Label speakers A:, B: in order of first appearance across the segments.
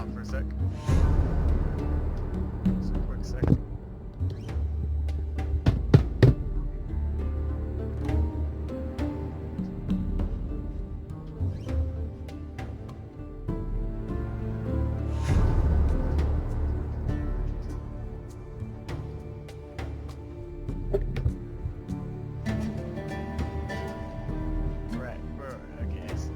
A: on for a sec. Just a quick second. Right, I guess.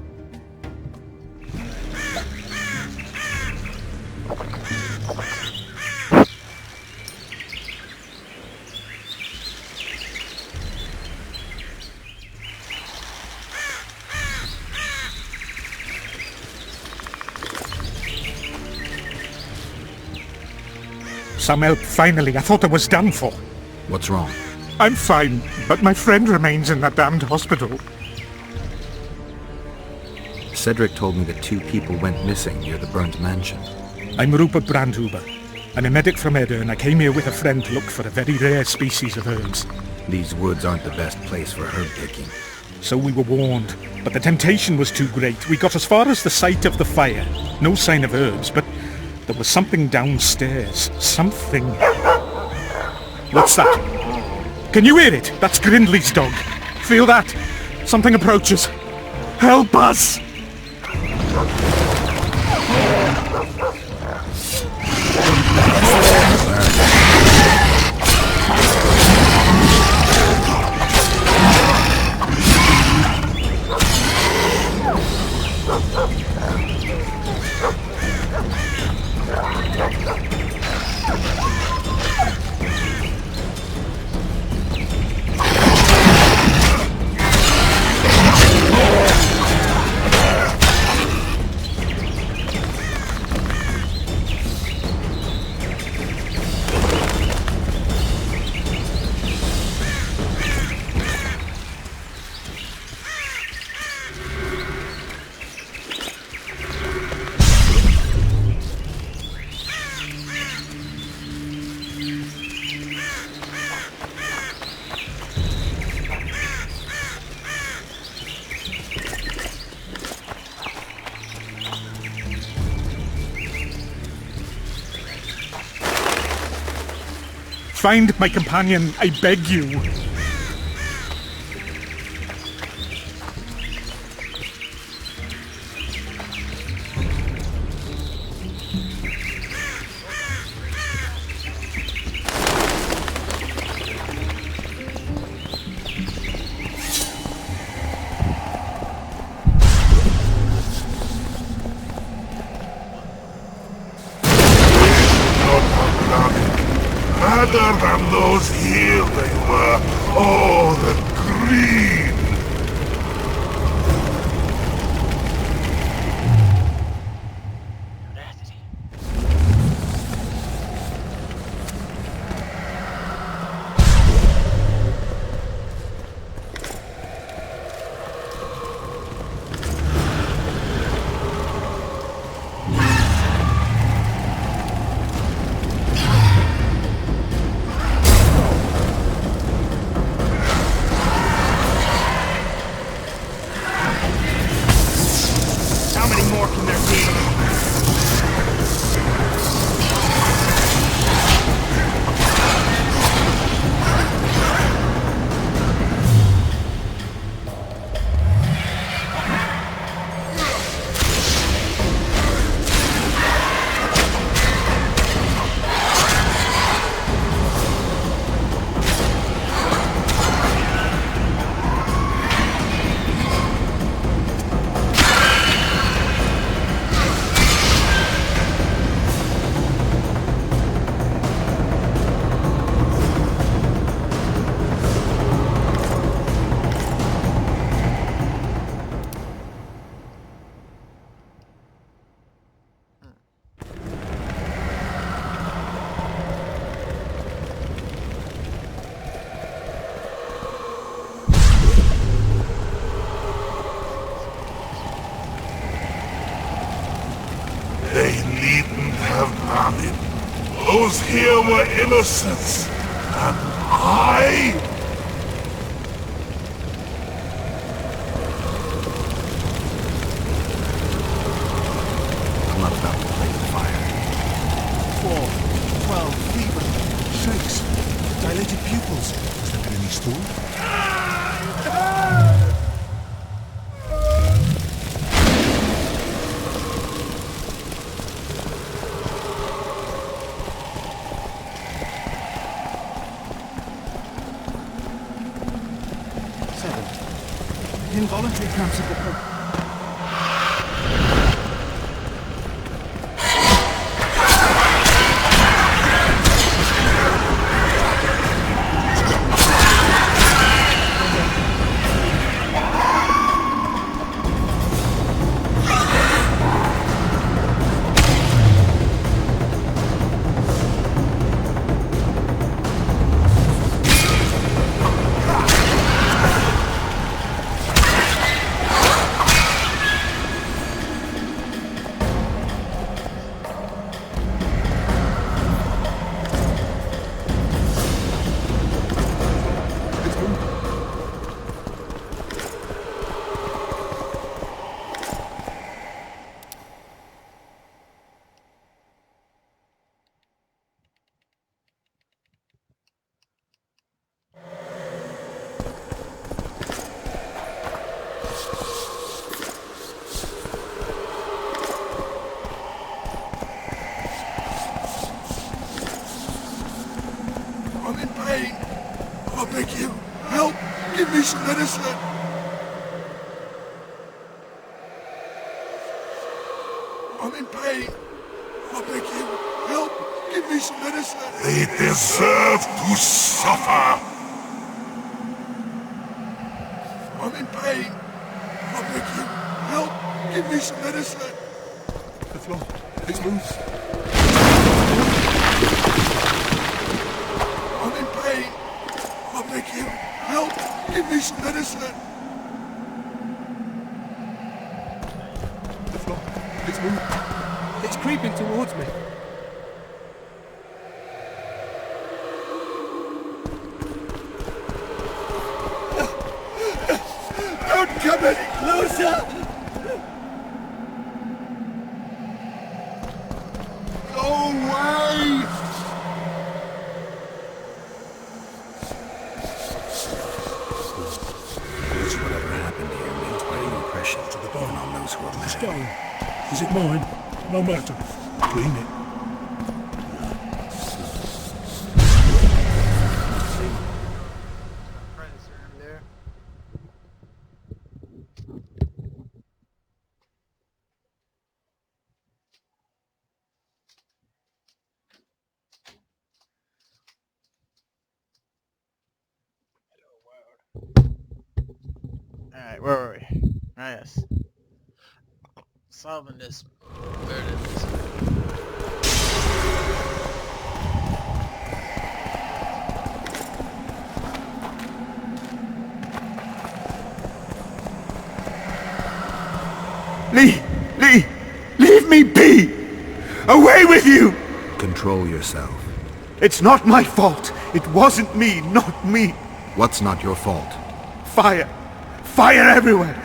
B: Some help, finally. I thought I was done for.
C: What's wrong?
B: I'm fine, but my friend remains in that damned hospital.
C: Cedric told me that 2 people went missing near the burnt mansion.
B: I'm Rupert Brandhuber. I'm a medic from Edda, and I came here with a friend to look for a very rare species of herbs.
C: These woods aren't the best place for herb picking.
B: So we were warned, but the temptation was too great. We got as far as the site of the fire. No sign of herbs, but there was something downstairs. Something... What's that? Can you hear it? That's Grindley's dog. Feel that? Something approaches. Help us! Find my companion, I beg you.
D: Better than those here they were. Oh, the greed! They needn't have done it. Those here were innocents. And I...
C: I'm not about to play with fire.
E: 4, 12, fever, shakes, dilated pupils. Has there been any storm? 7. Involuntary cramps of the throat.
D: I'm in pain. I beg you, help! Give me some medicine! I'm in pain. I beg you, help! Give me some medicine! They deserve to suffer! I'm in pain. I beg you, help! Give me some medicine!
E: The floor. It's moved.
D: I'm in pain. I beg you, help! Give me some medicine!
E: The floor. It's moved. It's creeping towards me.
D: Don't come any closer! Go away!
C: Whatever happened here leaves quite an impression
E: To the
C: even
E: bone.
C: on those who are mad.
E: Stone. Is it mine? No matter. Clean it.
A: Predator in there. Alright, where were we? Ah, yes. Solving this murder mystery.
B: Lee! Lee! Leave me be! Away with you!
C: Control yourself.
B: It's not my fault. It wasn't me, not me.
C: What's not your fault?
B: Fire. Fire everywhere.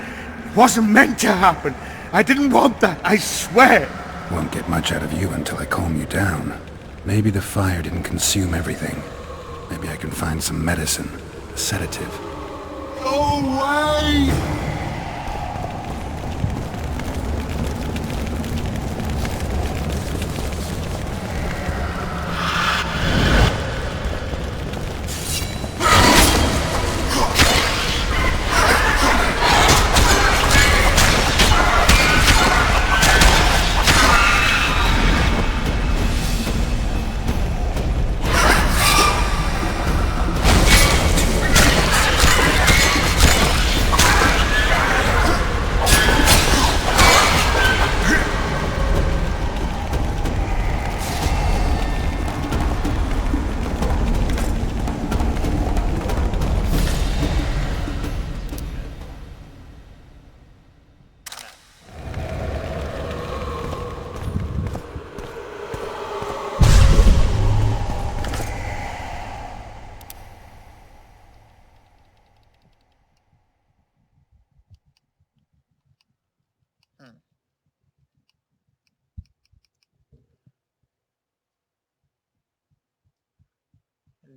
B: It wasn't meant to happen. I didn't want that, I swear.
C: Won't get much out of you until I calm you down. Maybe the fire didn't consume everything. Maybe I can find some medicine, a sedative.
D: Go away!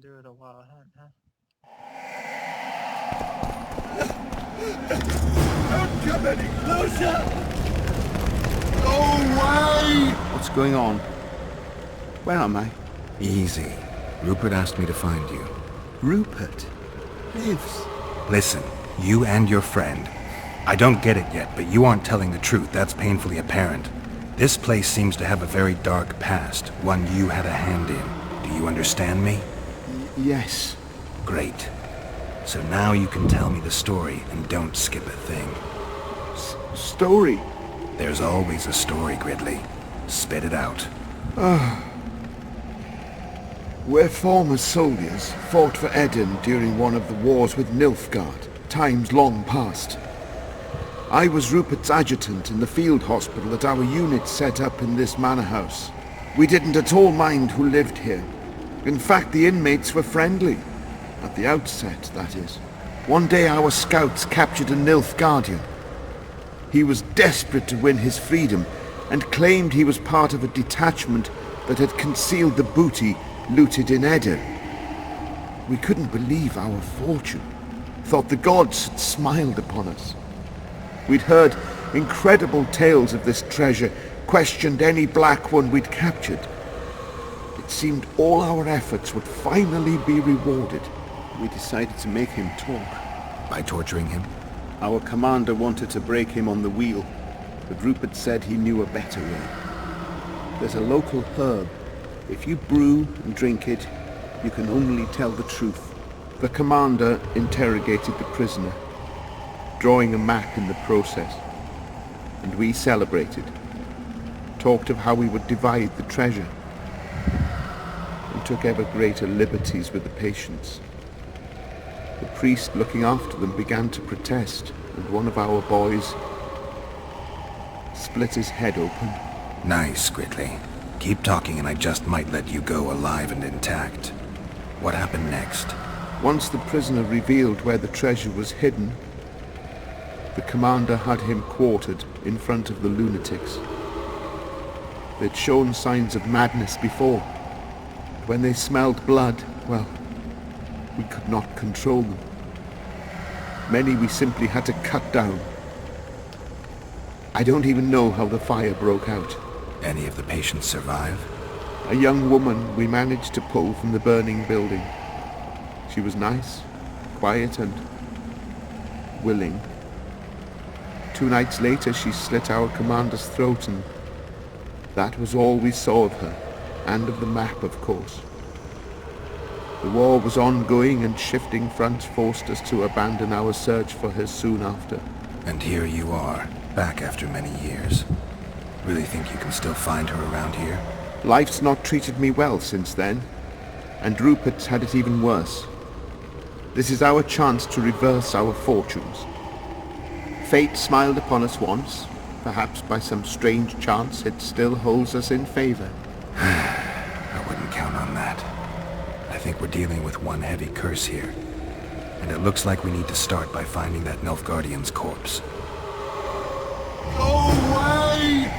A: do the wild hunt, huh?
D: Don't come any closer! Go away!
F: What's going on? Where am I?
C: Easy. Rupert asked me to find you.
F: Rupert lives.
C: Listen, you and your friend. I don't get it yet, but you aren't telling the truth. That's painfully apparent. This place seems to have a very dark past, one you had a hand in. Do you understand me?
F: Yes.
C: Great. So now you can tell me the story and don't skip a thing.
F: Story?
C: There's always a story, Gridley. Spit it out.
F: We're former soldiers, fought for Eden during one of the wars with Nilfgaard, times long past. I was Rupert's adjutant in the field hospital that our unit set up in this manor house. We didn't at all mind who lived here. In fact, the inmates were friendly. At the outset, that is. One day our scouts captured a Nilfgaardian. He was desperate to win his freedom and claimed he was part of a detachment that had concealed the booty looted in Eder. We couldn't believe our fortune, thought the gods had smiled upon us. We'd heard incredible tales of this treasure, questioned any black one we'd captured. It seemed all our efforts would finally be rewarded.
G: We decided to make him talk.
C: By torturing him?
G: Our commander wanted to break him on the wheel, but Rupert said he knew a better way. There's a local herb. If you brew and drink it, you can only tell the truth.
F: The commander interrogated the prisoner, drawing a map in the process, and we celebrated, talked of how we would divide the treasure, and took ever greater liberties with the patients. The priest looking after them began to protest, and one of our boys split his head open.
C: Nice, Gridley. Keep talking and I just might let you go alive and intact. What happened next?
F: Once the prisoner revealed where the treasure was hidden, the commander had him quartered in front of the lunatics. They'd shown signs of madness before. When they smelled blood, well, we could not control them. Many we simply had to cut down. I don't even know how the fire broke out.
C: Any of the patients survive?
F: A young woman we managed to pull from the burning building. She was nice, quiet and willing. 2 nights later she slit our commander's throat, and that was all we saw of her, and of the map, of course. The war was ongoing and shifting fronts forced us to abandon our search for her soon after.
C: And here you are, back after many years. Really think you can still find her around here?
F: Life's not treated me well since then, and Rupert's had it even worse. This is our chance to reverse our fortunes. Fate smiled upon us once. Perhaps by some strange chance it still holds us in favor.
C: I wouldn't count on that. I think we're dealing with one heavy curse here. And it looks like we need to start by finding that Nilfgaardian's corpse.
D: Go away!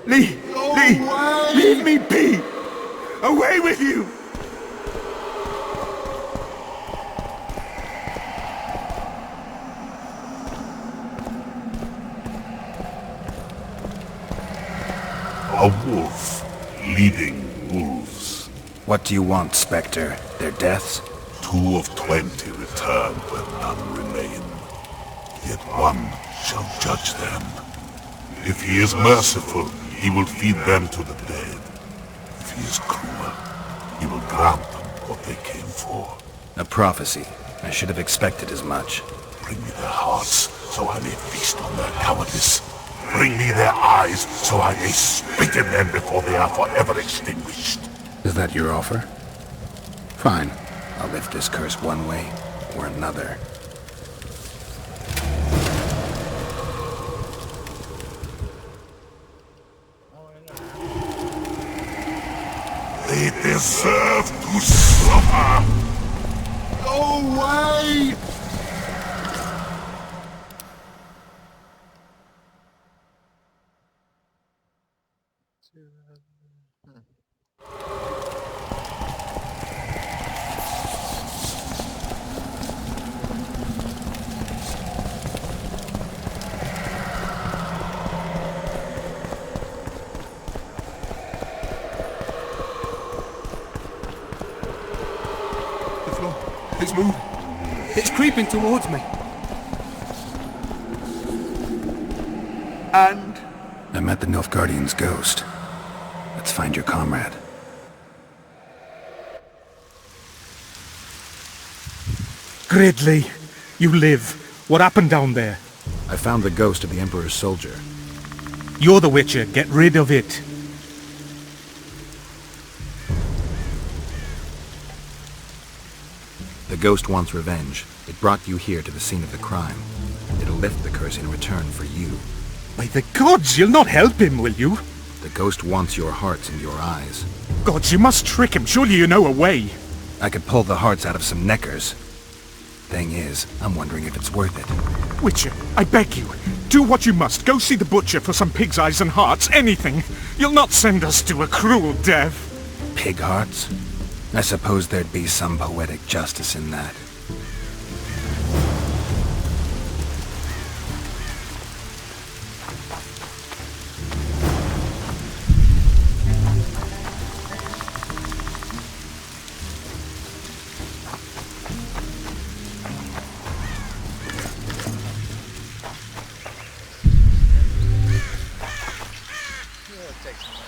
F: Lee! Lee! Leave me be! Away with you!
D: A wolf leading wolves.
C: What do you want, Spectre? Their deaths?
D: 2 of 20 return where none remain. Yet one shall judge them. If he is merciful, he will feed them to the dead. If he is cruel, he will grant them what they came for.
C: A prophecy. I should have expected as much.
D: Bring me their hearts, so I may feast on their cowardice. Bring me their eyes, so I may spit in them before they are forever extinguished.
C: Is that your offer? Fine. I'll lift this curse one way or another.
D: They deserve to suffer! Go away!
E: It's moving. It's creeping towards me.
F: And
C: I met the Nilfgaardian's ghost. Let's find your comrade.
B: Gridley, you live. What happened down there?
C: I found the ghost of the Emperor's soldier.
B: You're the Witcher. Get rid of it.
C: The ghost wants revenge. It brought you here to the scene of the crime. It'll lift the curse in return for you.
B: By the gods, you'll not help him, will you?
C: The ghost wants your hearts and your eyes.
B: Gods, you must trick him. Surely you know a way.
C: I could pull the hearts out of some neckers. Thing is, I'm wondering if it's worth it.
B: Witcher, I beg you, do what you must. Go see the butcher for some pig's eyes and hearts, anything. You'll not send us to a cruel death.
C: Pig hearts? I suppose there'd be some poetic justice in that.
A: Yeah, it takes some time.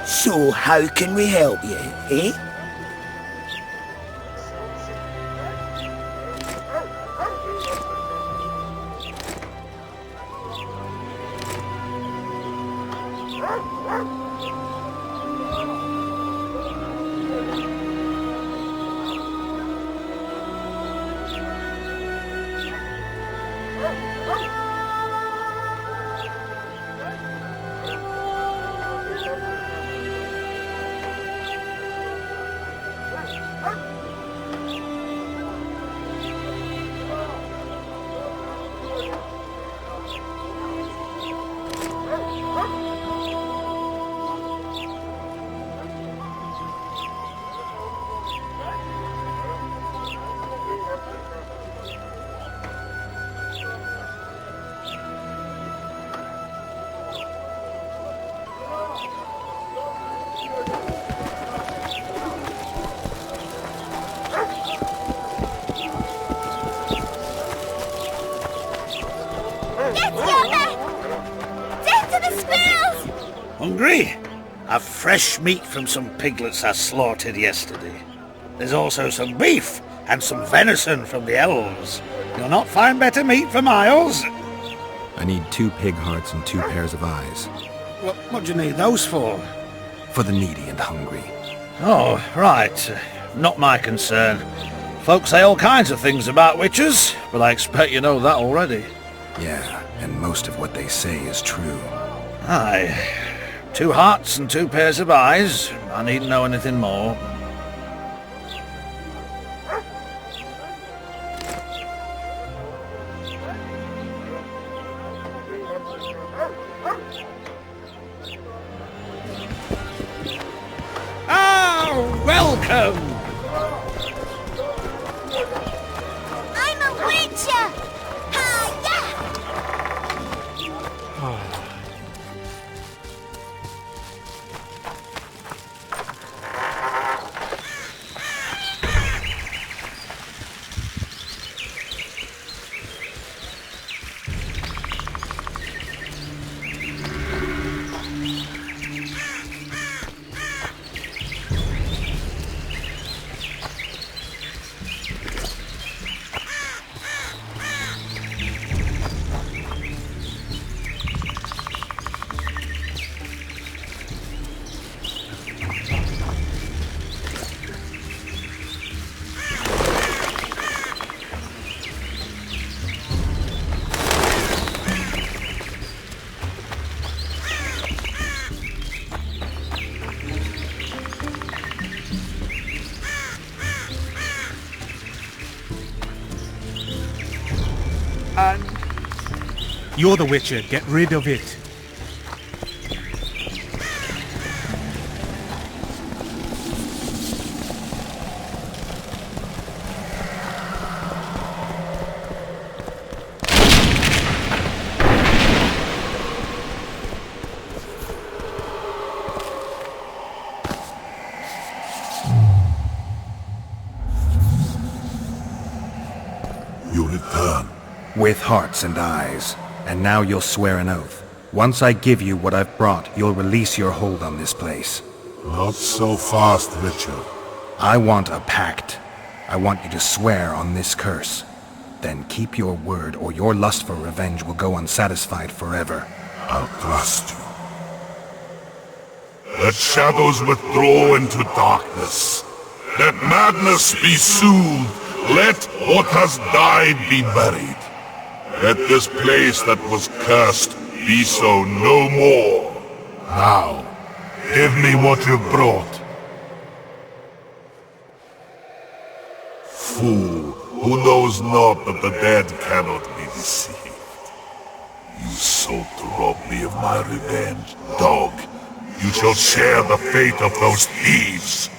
H: So how can we help you, eh?
I: Hungry? I've fresh meat from some piglets I slaughtered yesterday. There's also some beef and some venison from the elves. You'll not find better meat for miles.
C: I need 2 pig hearts and 2 pairs of eyes.
I: What do you need those for?
C: For the needy and hungry.
I: Oh, right. Not my concern. Folks say all kinds of things about witches, but I expect you know that already.
C: Yeah, and most of what they say is true.
I: Aye. 2 hearts and 2 pairs of eyes. I needn't know anything more. Oh, welcome!
J: I'm a witcher! Hi-ya!
F: And
B: You're the Witcher. Get rid of it.
D: You return.
C: With hearts and eyes. And now you'll swear an oath. Once I give you what I've brought, you'll release your hold on this place.
D: Not so fast, Richard.
C: I want a pact. I want you to swear on this curse. Then keep your word, or your lust for revenge will go unsatisfied forever.
D: I'll trust you. Let shadows withdraw into darkness. Let madness be soothed. Let what has died be buried. Let this place that was cursed be so no more. Now, give me what you brought. Fool, who knows not that the dead cannot be deceived. You sought to rob me of my revenge, dog. You shall share the fate of those thieves!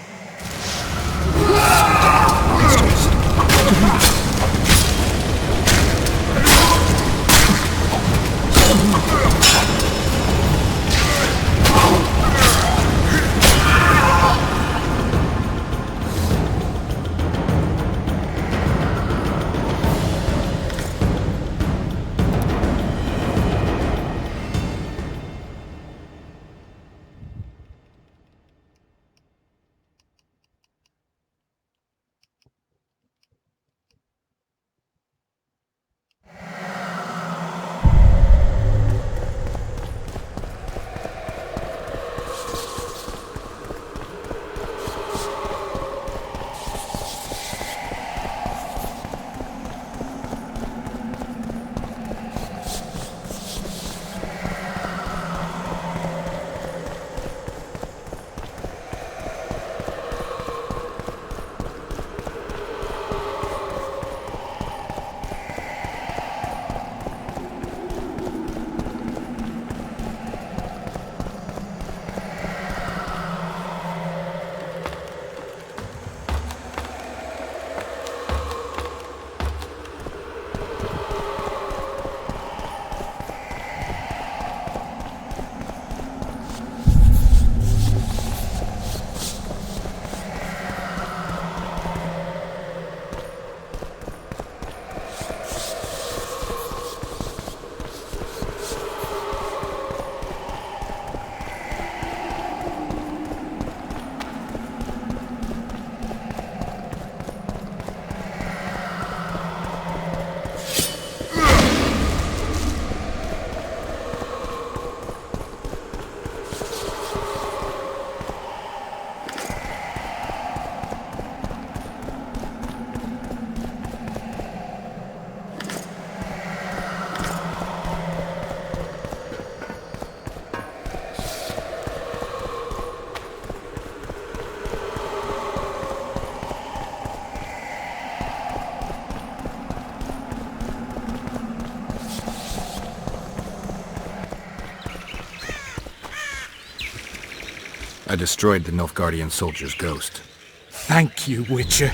C: I destroyed the Nilfgaardian soldier's ghost.
B: Thank you, Witcher.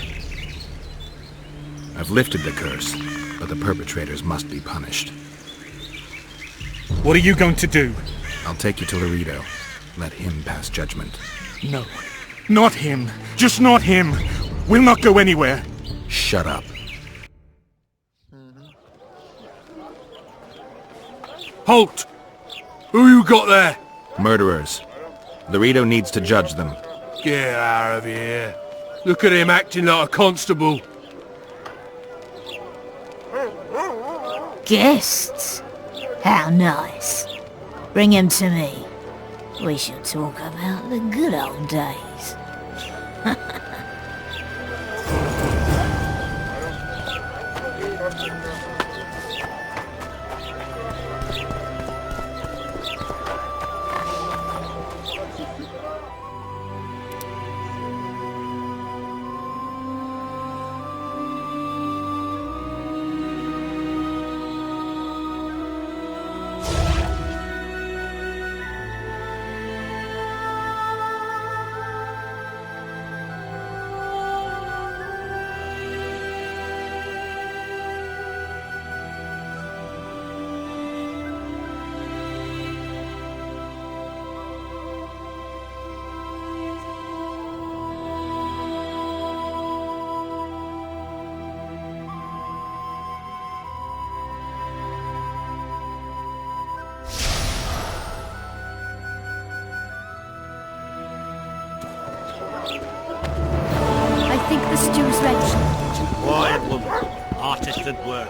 C: I've lifted the curse, but the perpetrators must be punished.
B: What are you going to do?
C: I'll take you to Loredo. Let him pass judgment.
B: No. Not him. Just not him. We'll not go anywhere.
C: Shut up.
K: Halt! Who you got there?
C: Murderers. Loredo needs to judge them.
K: Get out of here. Look at him acting like a constable.
L: Guests? How nice. Bring him to me. We shall talk about the good old days.
J: I think the stew's ready.
I: Quiet, woman. Artist at work.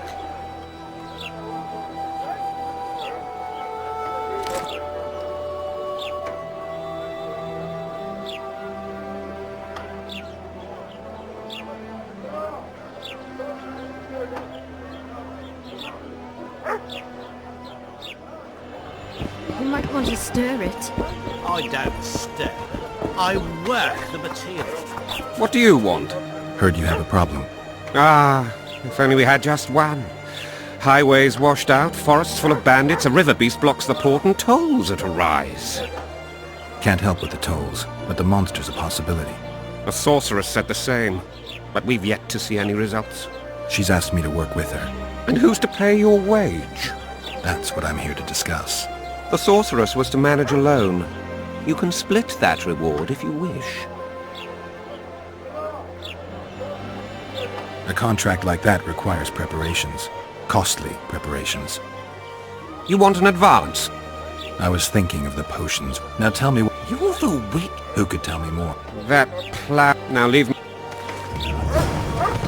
J: You might want to stir it.
I: I don't stir. I work the material.
M: What do you want?
C: Heard you have a problem.
M: Ah, if only we had just one. Highways washed out, forests full of bandits, a river beast blocks the port, and tolls at a rise.
C: Can't help with the tolls, but the monster's a possibility.
M: The sorceress said the same, but we've yet to see any results.
C: She's asked me to work with her.
M: And who's to pay your wage?
C: That's what I'm here to discuss.
M: The sorceress was to manage alone. You can split that reward if you wish.
C: A contract like that requires preparations. Costly preparations.
M: You want an advance?
C: I was thinking of the potions. Now tell me what...
M: You're the witch.
C: Who could tell me more?
M: That Now leave me...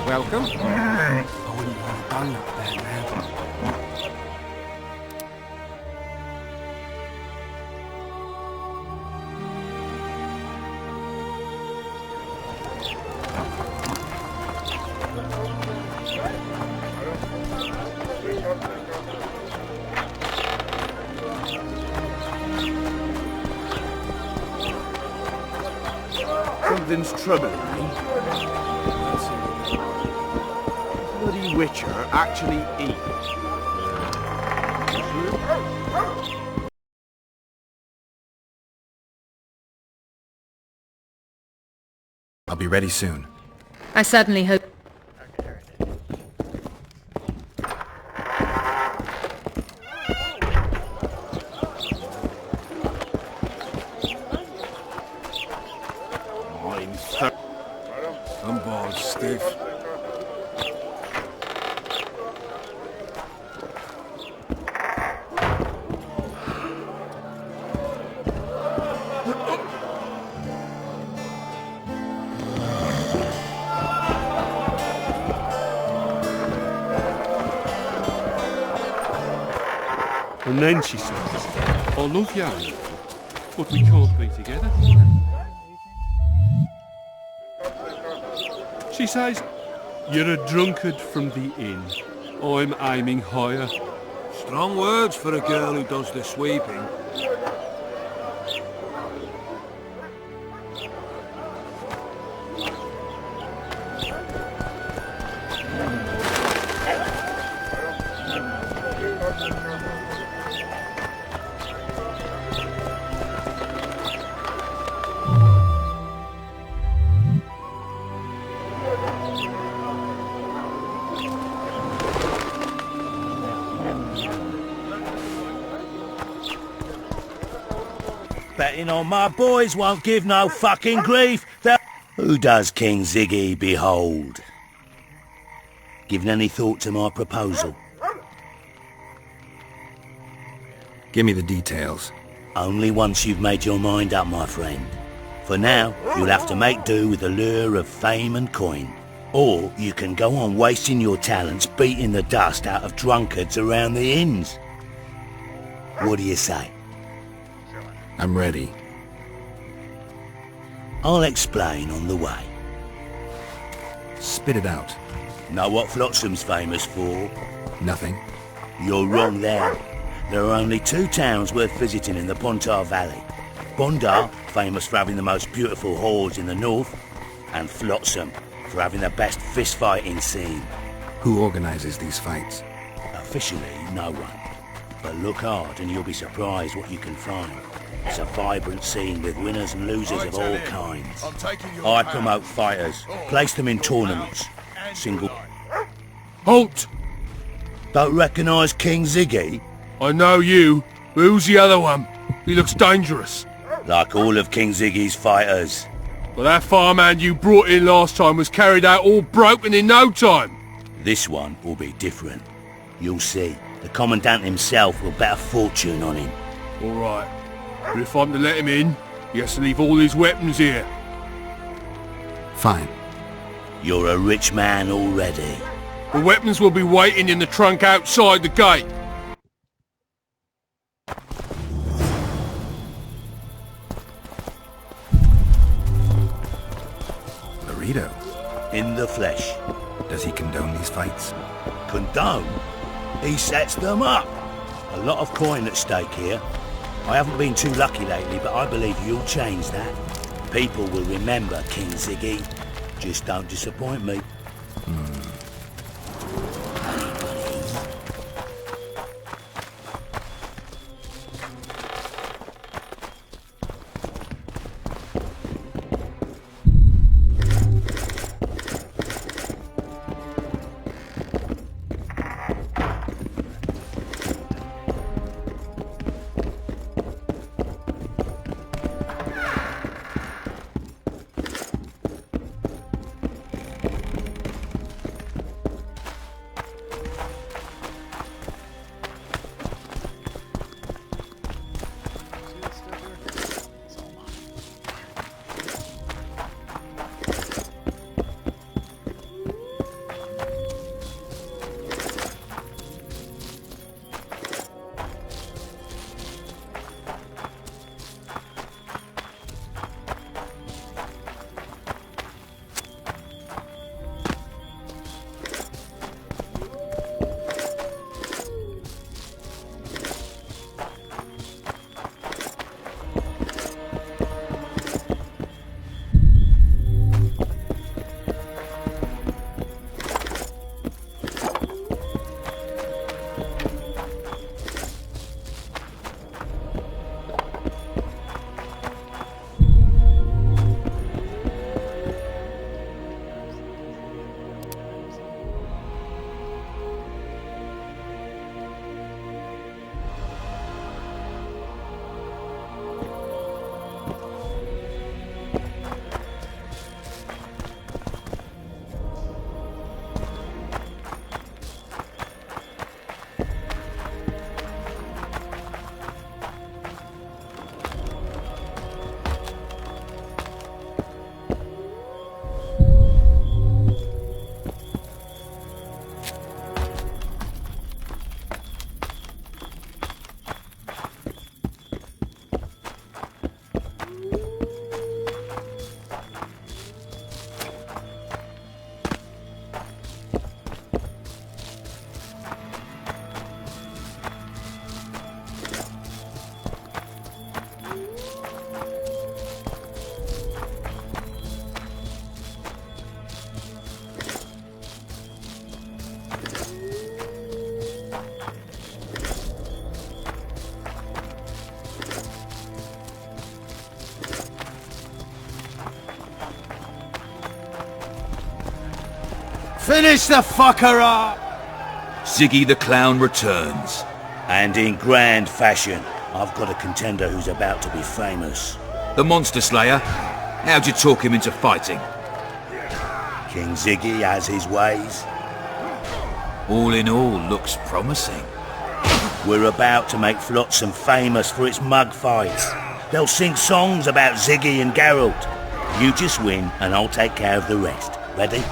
M: Welcome.
E: I wouldn't want to done up there now.
G: Something's troubling me. Bloody Witcher actually eats.
C: I'll be ready soon.
J: I certainly hope...
E: I'm bored stiff.
K: And then she said, I love you, but we can't be together. She says, you're a drunkard from the inn. I'm aiming higher.
E: Strong words for a girl who does the sweeping.
I: Betting on my boys won't give no fucking grief. Who does King Ziggy behold? Given any thought to my proposal?
C: Give me the details.
I: Only once you've made your mind up, my friend. For now, you'll have to make do with the lure of fame and coin. Or you can go on wasting your talents beating the dust out of drunkards around the inns. What do you say?
C: I'm ready.
I: I'll explain on the way.
C: Spit it out.
I: Know what Flotsam's famous for?
C: Nothing.
I: You're wrong there. There are only two towns worth visiting in the Pontar Valley. Bondar, famous for having the most beautiful whores in the north, and Flotsam, for having the best fist-fighting scene.
C: Who organizes these fights?
I: Officially, no one. But look hard and you'll be surprised what you can find. It's a vibrant scene with winners and losers of all kinds. I promote fighters, place them in tournaments. Single...
K: Halt!
I: Don't recognise King Ziggy?
K: I know you, but who's the other one? He looks dangerous.
I: Like all of King Ziggy's fighters.
K: But that farmhand you brought in last time was carried out all broken in no time.
I: This one will be different. You'll see. The Commandant himself will bet a fortune on him.
K: All right. But if I'm to let him in, he has to leave all his weapons here.
C: Fine.
I: You're a rich man already.
K: The weapons will be waiting in the trunk outside the gate.
C: Burrito.
I: In the flesh.
C: Does he condone these fights?
I: Condone? He sets them up. A lot of coin at stake here. I haven't been too lucky lately, but I believe you'll change that. People will remember King Ziggy. Just don't disappoint me. Finish the fucker off!
N: Ziggy the Clown returns.
I: And in grand fashion, I've got a contender who's about to be famous.
N: The Monster Slayer? How'd you talk him into fighting?
I: King Ziggy has his ways.
N: All in all, looks promising.
I: We're about to make Flotsam famous for its mug fights. They'll sing songs about Ziggy and Geralt. You just win and I'll take care of the rest. Ready?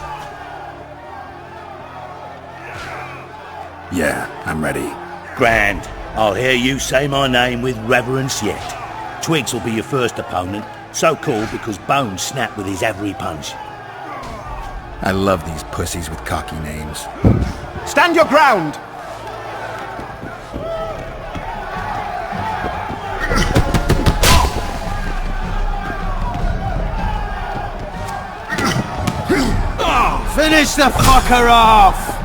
C: Yeah, I'm ready.
I: Grand. I'll hear you say my name with reverence yet. Twigs will be your first opponent, so called because Bones snapped with his every punch.
C: I love these pussies with cocky names.
G: Stand your ground!
I: Finish the fucker off!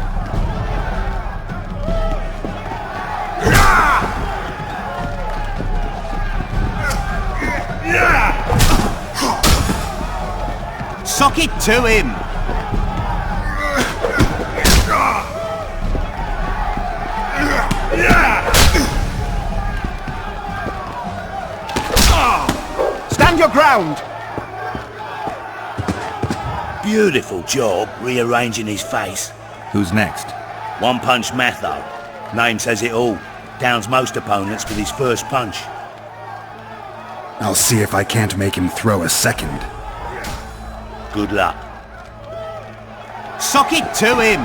I: Sock it to him!
G: Stand your ground!
I: Beautiful job rearranging his face.
C: Who's next?
I: One Punch Matho. Name says it all. Downs most opponents with his first punch.
C: I'll see if I can't make him throw a second.
I: Good luck.
G: Sock it to him!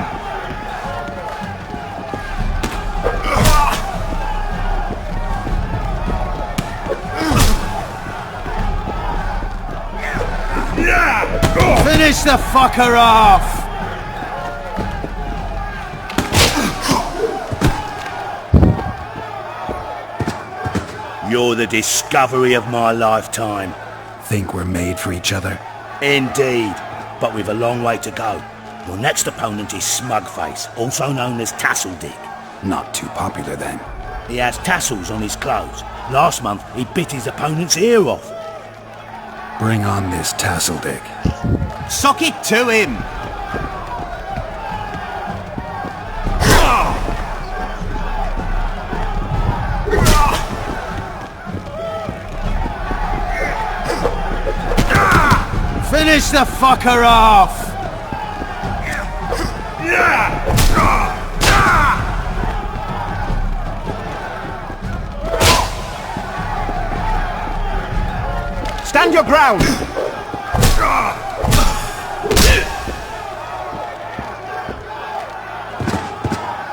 I: Finish the fucker off! You're the discovery of my lifetime.
C: Think we're made for each other?
I: Indeed, but we've a long way to go. Your next opponent is Smugface, also known as Tasseldick.
C: Not too popular then.
I: He has tassels on his clothes. Last month, he bit his opponent's ear off.
C: Bring on this Tasseldick.
I: Sock it to him! Finish the fucker off!
G: Stand your ground!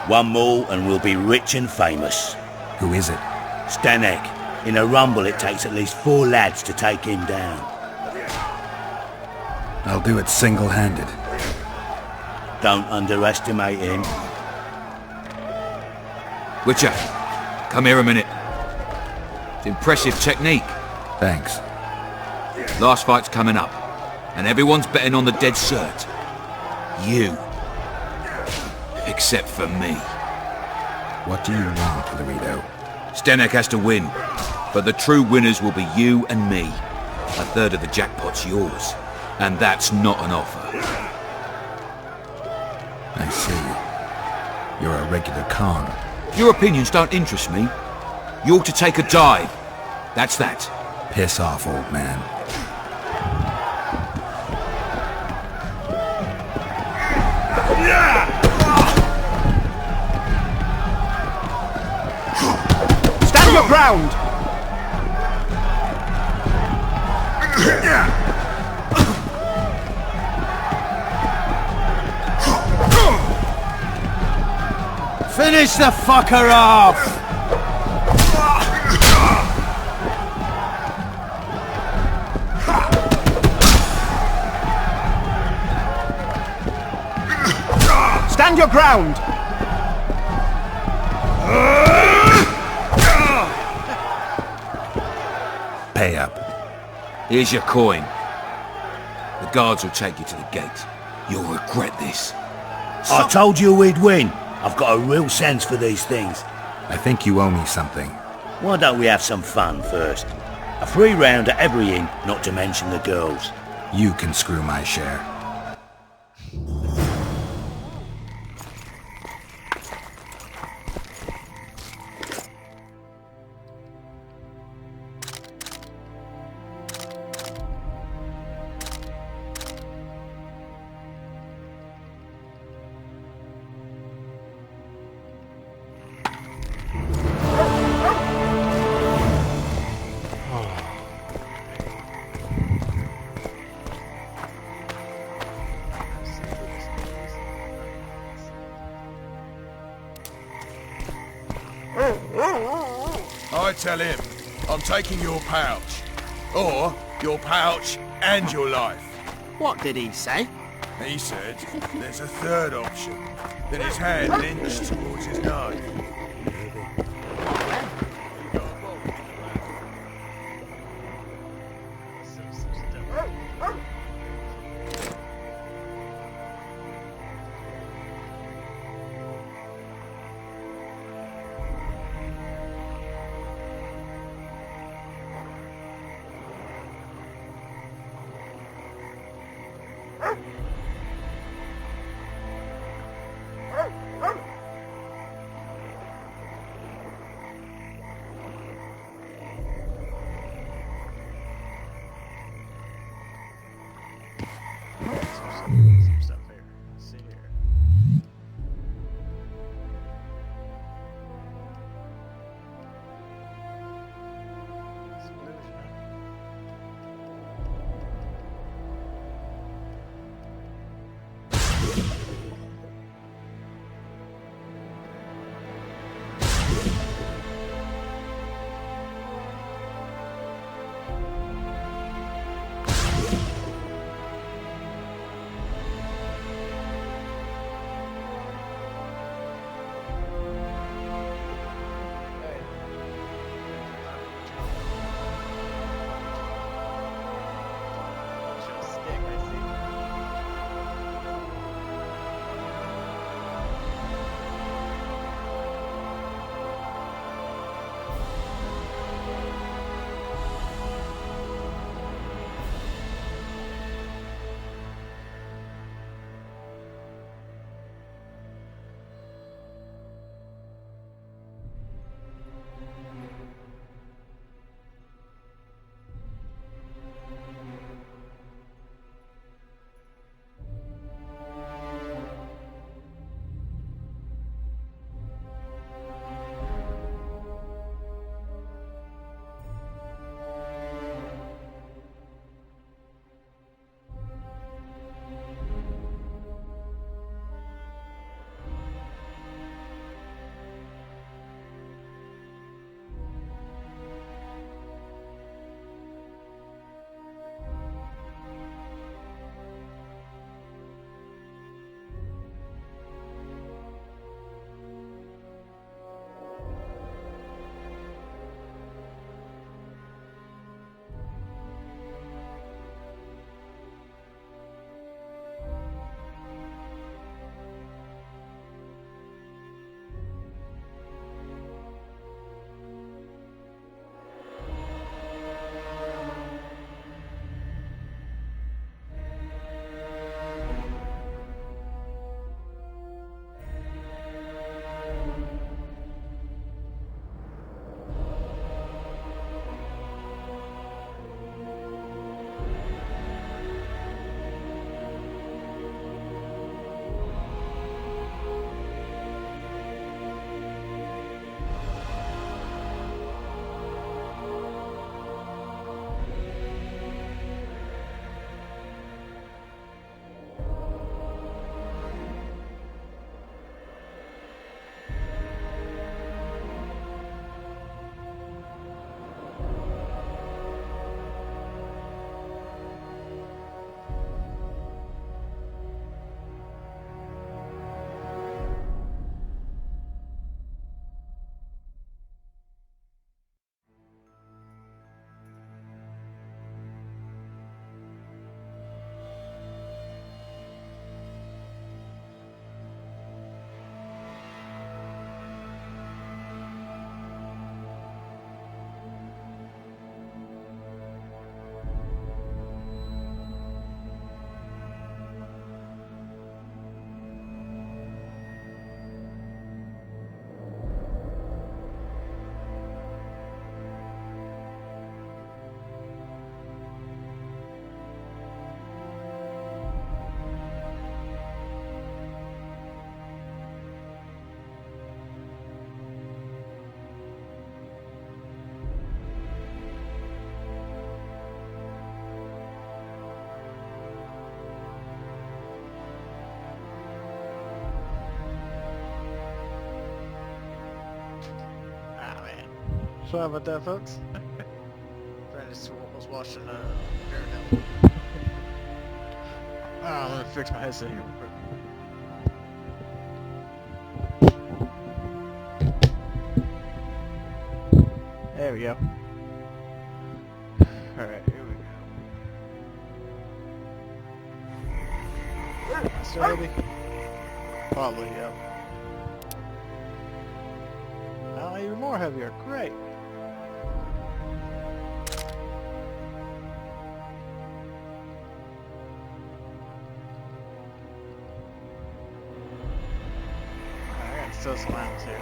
I: One more and we'll be rich and famous.
C: Who is it?
I: Stanek. In a rumble it takes at least 4 lads to take him down.
C: I'll do it single-handed.
I: Don't underestimate him.
N: Witcher, come here a minute. It's impressive technique.
C: Thanks.
N: Last fight's coming up, and everyone's betting on the dead cert. You. Except for me.
C: What do you want, Laredo?
N: Stanek has to win, but the true winners will be you and me. A third of the jackpot's yours, and that's not an offer.
C: I see. You're a regular con.
N: Your opinions don't interest me. You ought to take a dive. That's that.
C: Piss off, old man.
G: Stand your ground!
I: Finish the fucker off!
G: Stand your ground!
C: Pay up.
N: Here's your coin. The guards will take you to the gate. You'll regret this.
I: I told you we'd win. I've got a real sense for these things.
C: I think you owe me something.
I: Why don't we have some fun first? A free round at every inn, not to mention the girls.
C: You can screw my share.
E: tell him I'm taking your pouch. Or your pouch and your life.
O: What did he say?
E: He said there's a third option. Then his hand inched towards his knife.
A: Some stuff here. Let's see here. Sorry about that, folks. Brandis was watching Daredevil. Let me fix my headset here real quick. There we go. Alright, here we go. Still heavy? Probably, yeah. Now even more heavier. Great. I got still some items here.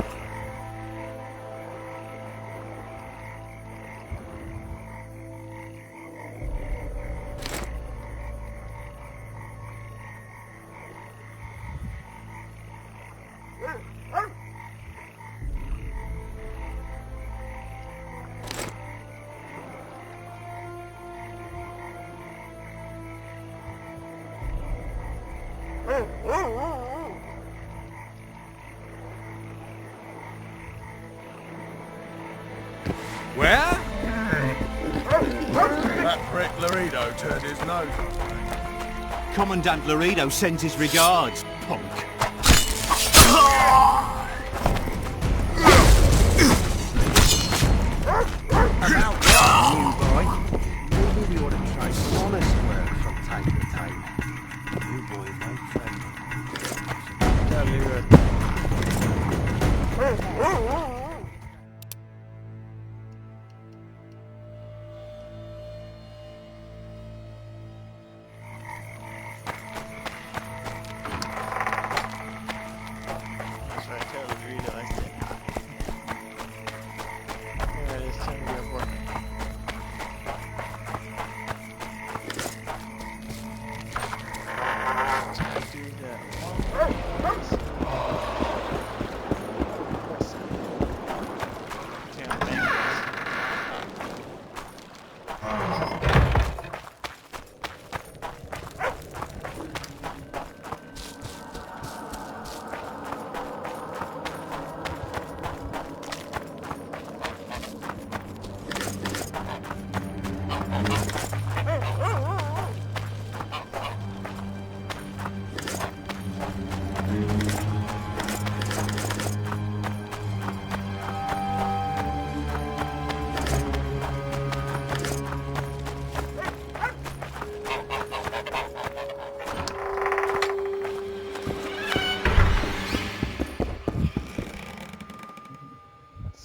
E: Where? That prick Laredo turned his nose up.
P: Commandant Laredo sends his regards, punk.
I: About that, new boy. Maybe we ought to try some honest work from time to time. You boy, my friend.
A: That's right, tell me read it like that. Here it is, time to get working. Time to do that one.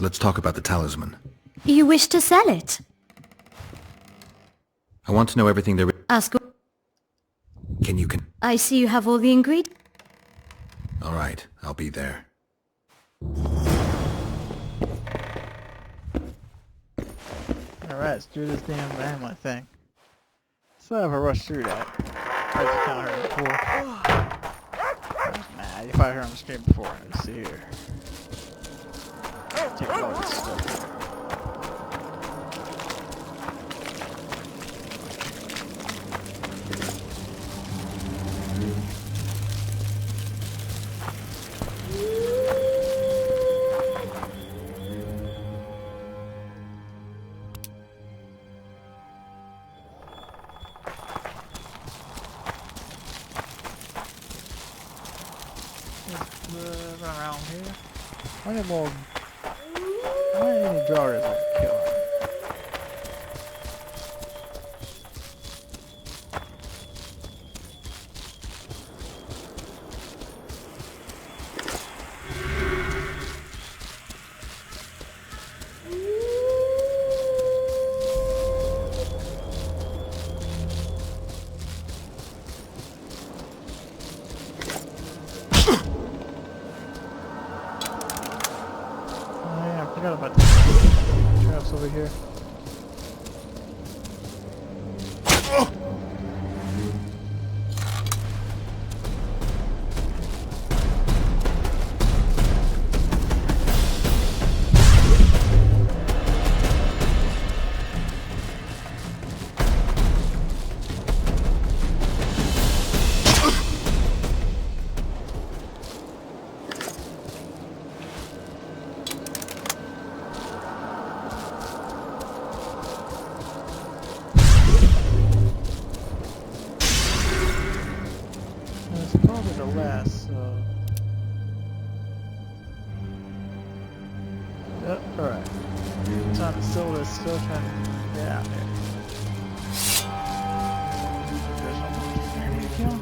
C: Let's talk about the talisman.
J: You wish to sell it?
C: I want to know everything there is.
J: Ask.
C: Can...
J: I see you have all the ingredients.
C: All right, I'll be there.
A: Alright, let's do this damn Hamlet thing. So if I rush through that, I just kind of heard it before. Nah, you probably heard on the screen before. Let's see here. Take all this stuff. Around here. I need more. I need any drawers I can kill. I forgot about the traps over here. less, so... Yep, alright. Time to sell this stuff and get out here. There we go.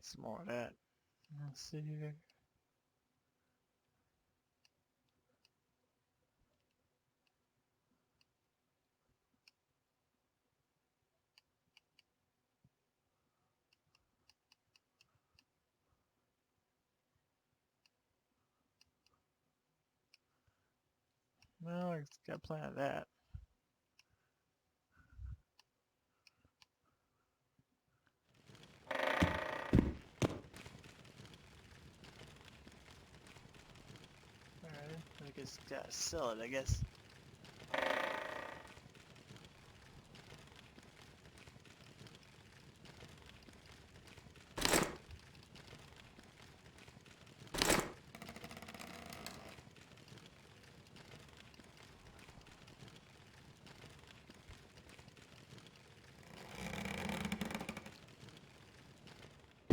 A: Some more of that. Let's see here. Well, I got plenty of that. I guess gotta sell it, I guess.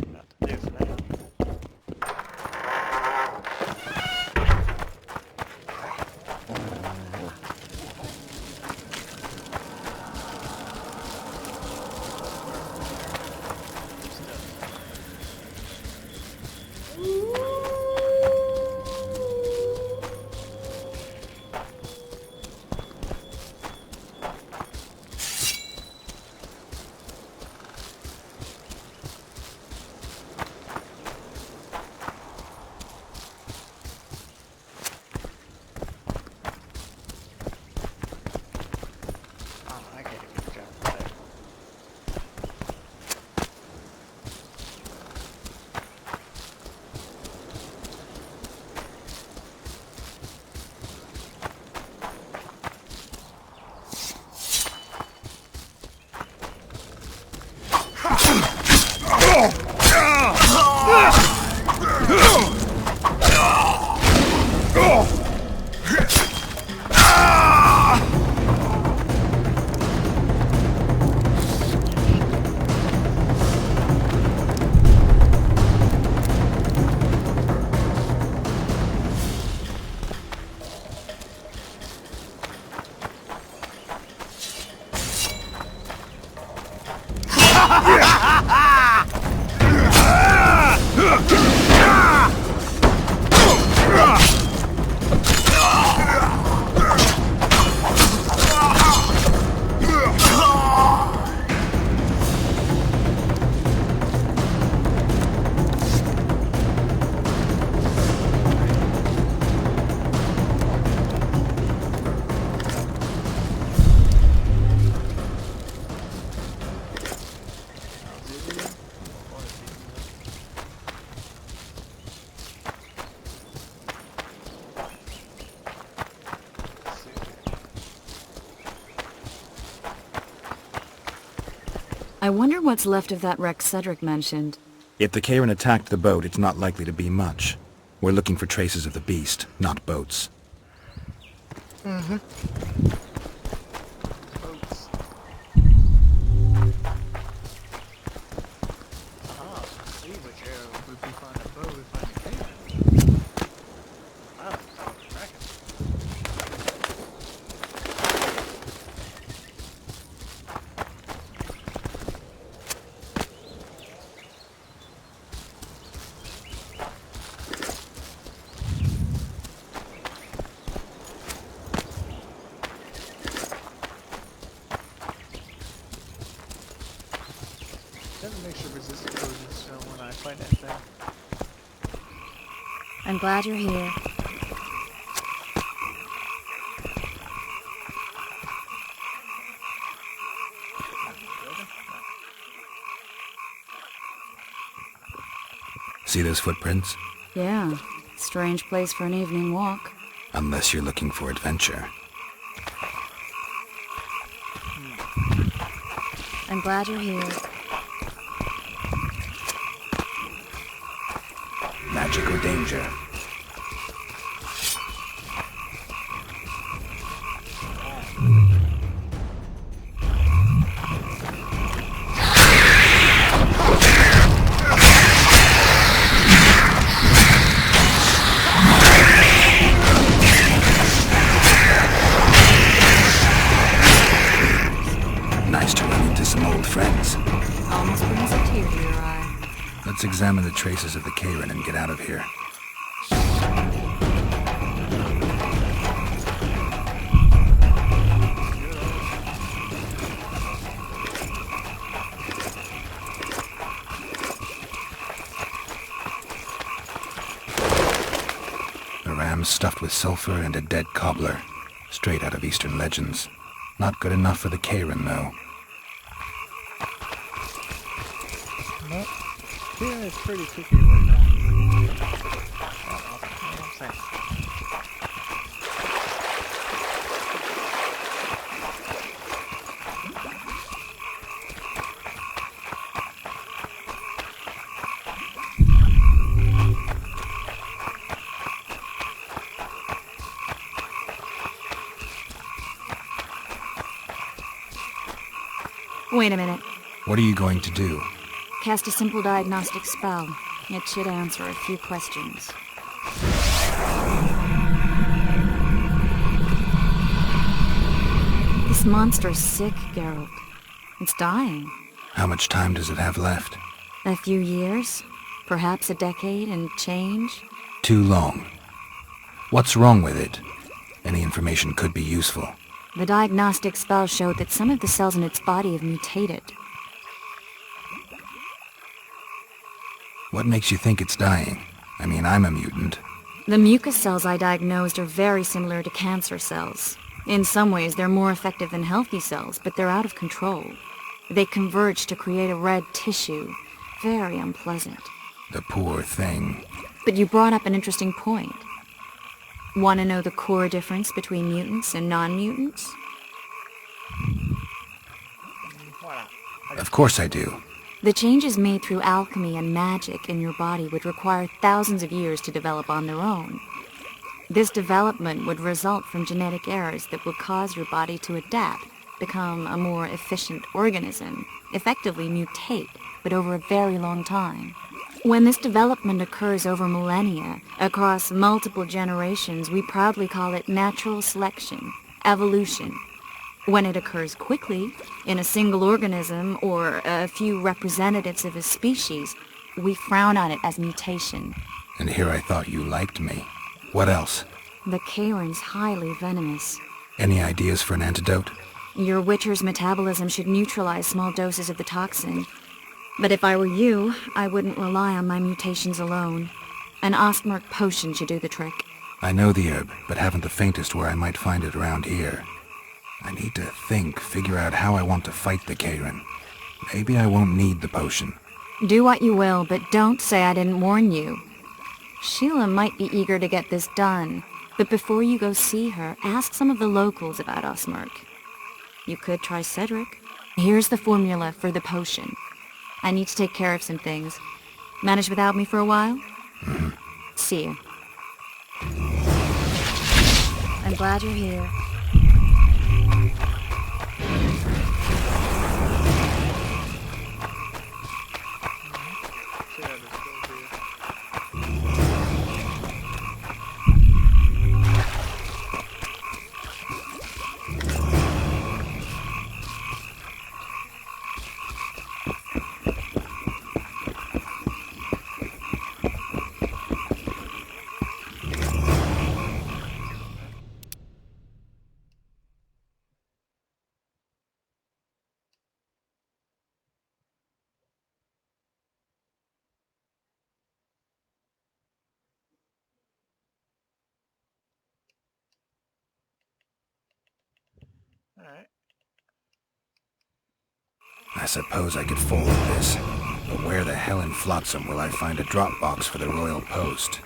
A: Not to do for now.
Q: I wonder what's left of that wreck Cedric mentioned.
C: If the Karen attacked the boat, it's not likely to be much. We're looking for traces of the beast, not boats.
A: Mm-hmm.
Q: I'm glad you're here.
C: See those footprints?
Q: Yeah, strange place for an evening walk.
C: Unless you're looking for adventure.
Q: I'm glad you're here.
C: Magic or danger? Nice to run into some old friends.
Q: Almost brings a tear to your eye.
C: Let's examine the traces of the Karen and get out of here. A ram stuffed with sulfur and a dead cobbler. Straight out of Eastern legends. Not good enough for the Karen, though.
A: Nope. Karen is pretty tricky right now.
Q: Wait a minute.
C: What are you going to do?
Q: Cast a simple diagnostic spell. It should answer a few questions. This monster's sick, Geralt. It's dying.
C: How much time does it have left?
Q: A few years? Perhaps a decade and change?
C: Too long. What's wrong with it? Any information could be useful.
Q: The diagnostic spell showed that some of the cells in its body have mutated.
C: What makes you think it's dying? I mean, I'm a mutant.
Q: The mucus cells I diagnosed are very similar to cancer cells. In some ways, they're more effective than healthy cells, but they're out of control. They converge to create a red tissue. Very unpleasant.
C: The poor thing.
Q: But you brought up an interesting point. Want to know the core difference between mutants and non-mutants?
C: Of course I do.
Q: The changes made through alchemy and magic in your body would require thousands of years to develop on their own. This development would result from genetic errors that would cause your body to adapt, become a more efficient organism, effectively mutate, but over a very long time. When this development occurs over millennia, across multiple generations, we proudly call it natural selection, evolution. When it occurs quickly, in a single organism or a few representatives of a species, we frown on it as mutation.
C: And here I thought you liked me. What else?
Q: The Karen's highly venomous.
C: Any ideas for an antidote?
Q: Your Witcher's metabolism should neutralize small doses of the toxin. But if I were you, I wouldn't rely on my mutations alone. An Ostmark potion should do the trick.
C: I know the herb, but haven't the faintest where I might find it around here. I need to figure out how I want to fight the Karen. Maybe I won't need the potion.
Q: Do what you will, but don't say I didn't warn you. Sheila might be eager to get this done, but before you go see her, ask some of the locals about Ostmark. You could try Cedric. Here's the formula for the potion. I need to take care of some things. Manage without me for a while? See you. I'm glad you're here.
A: Alright.
C: I suppose I could forward this, but where the hell in Flotsam will I find a drop box for the Royal Post?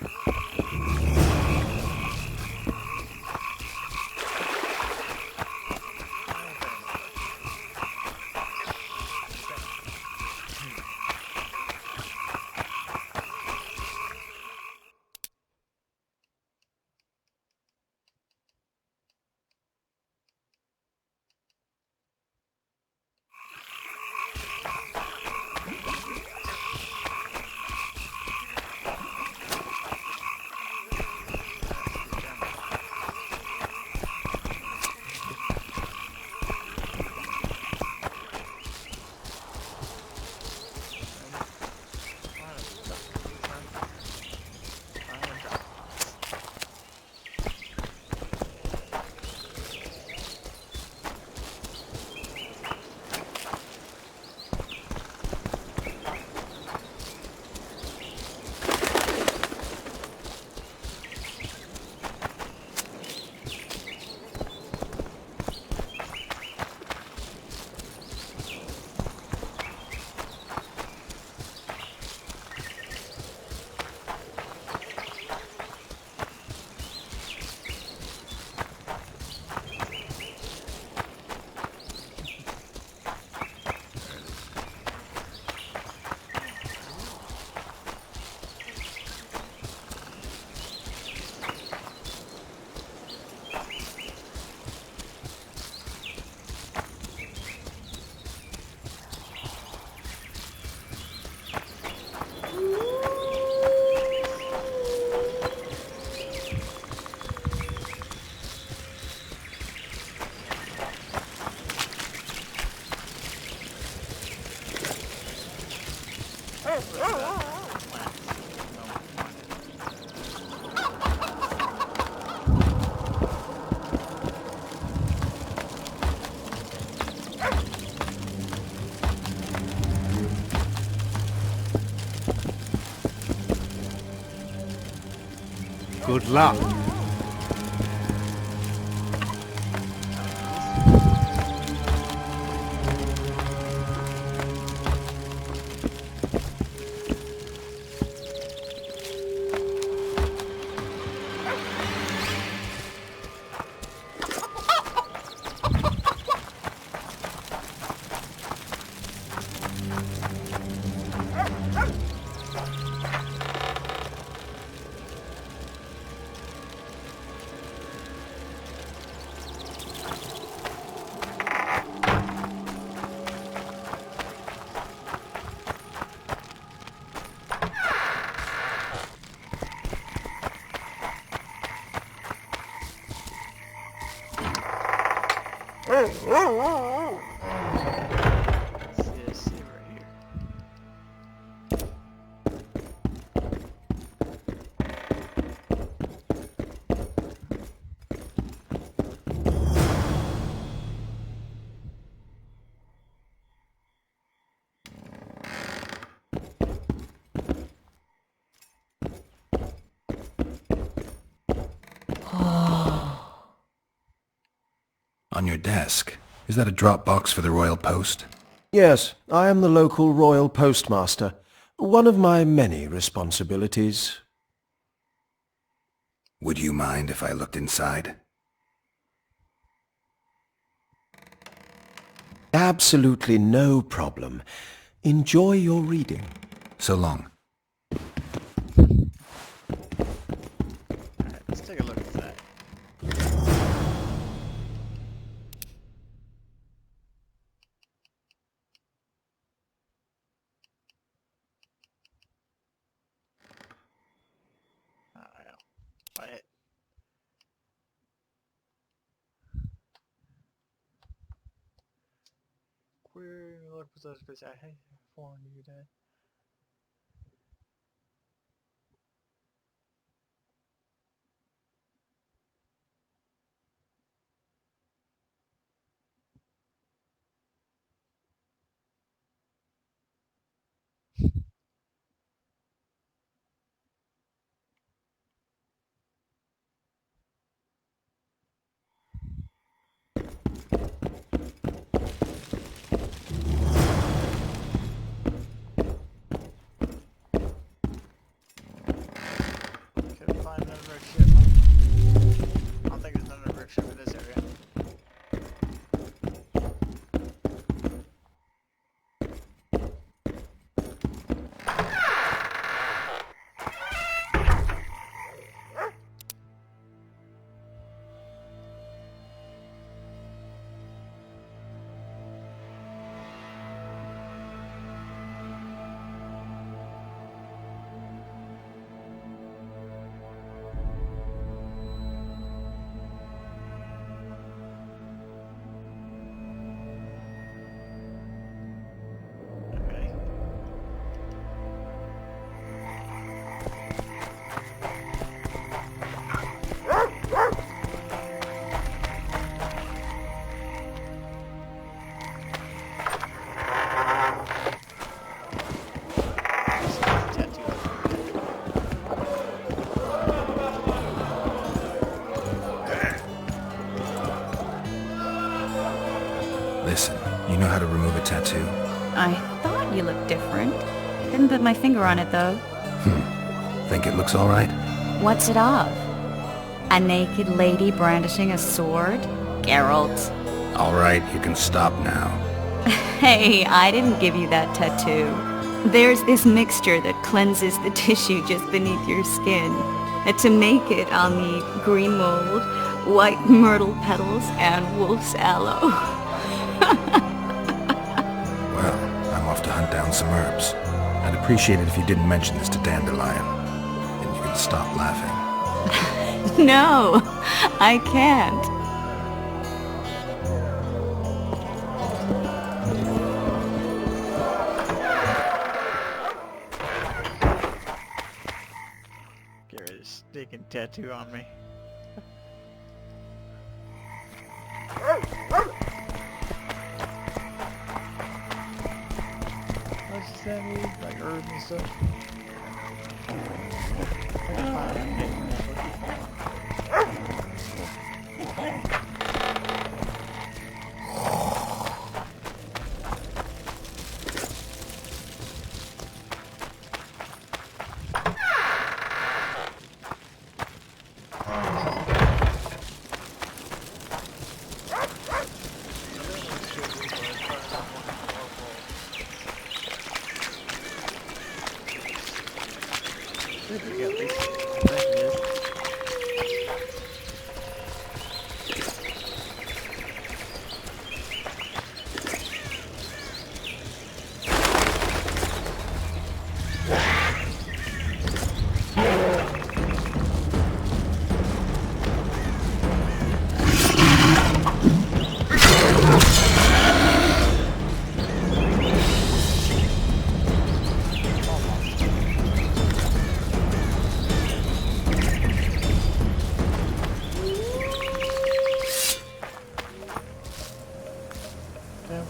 M: Good luck.
C: On your desk. Is that a drop box for the Royal Post?
R: Yes, I am the local Royal Postmaster. One of my many responsibilities.
C: Would you mind if I looked inside?
R: Absolutely no problem. Enjoy your reading.
C: So long.
A: Alright, let's take a look at that. Alright. Queer look for those bits I hate for you today. Couldn't find another red ship, huh? I don't think there's another red ship in this area.
C: Listen, you know how to remove a tattoo?
Q: I thought you looked different. Couldn't put my finger on it, though.
C: Think it looks alright?
Q: What's it of? A naked lady brandishing a sword? Geralt.
C: Alright, you can stop now.
Q: Hey, I didn't give you that tattoo. There's this mixture that cleanses the tissue just beneath your skin. And to make it, I'll need green mold, white myrtle petals, and wolf's aloe.
C: Well, I'm off to hunt down some herbs. I'd appreciate it if you didn't mention this to Dandelion. Then you can stop laughing.
Q: No, I can't.
A: Get rid of this stinking tattoo on me. What's that mean? Like herbs and stuff?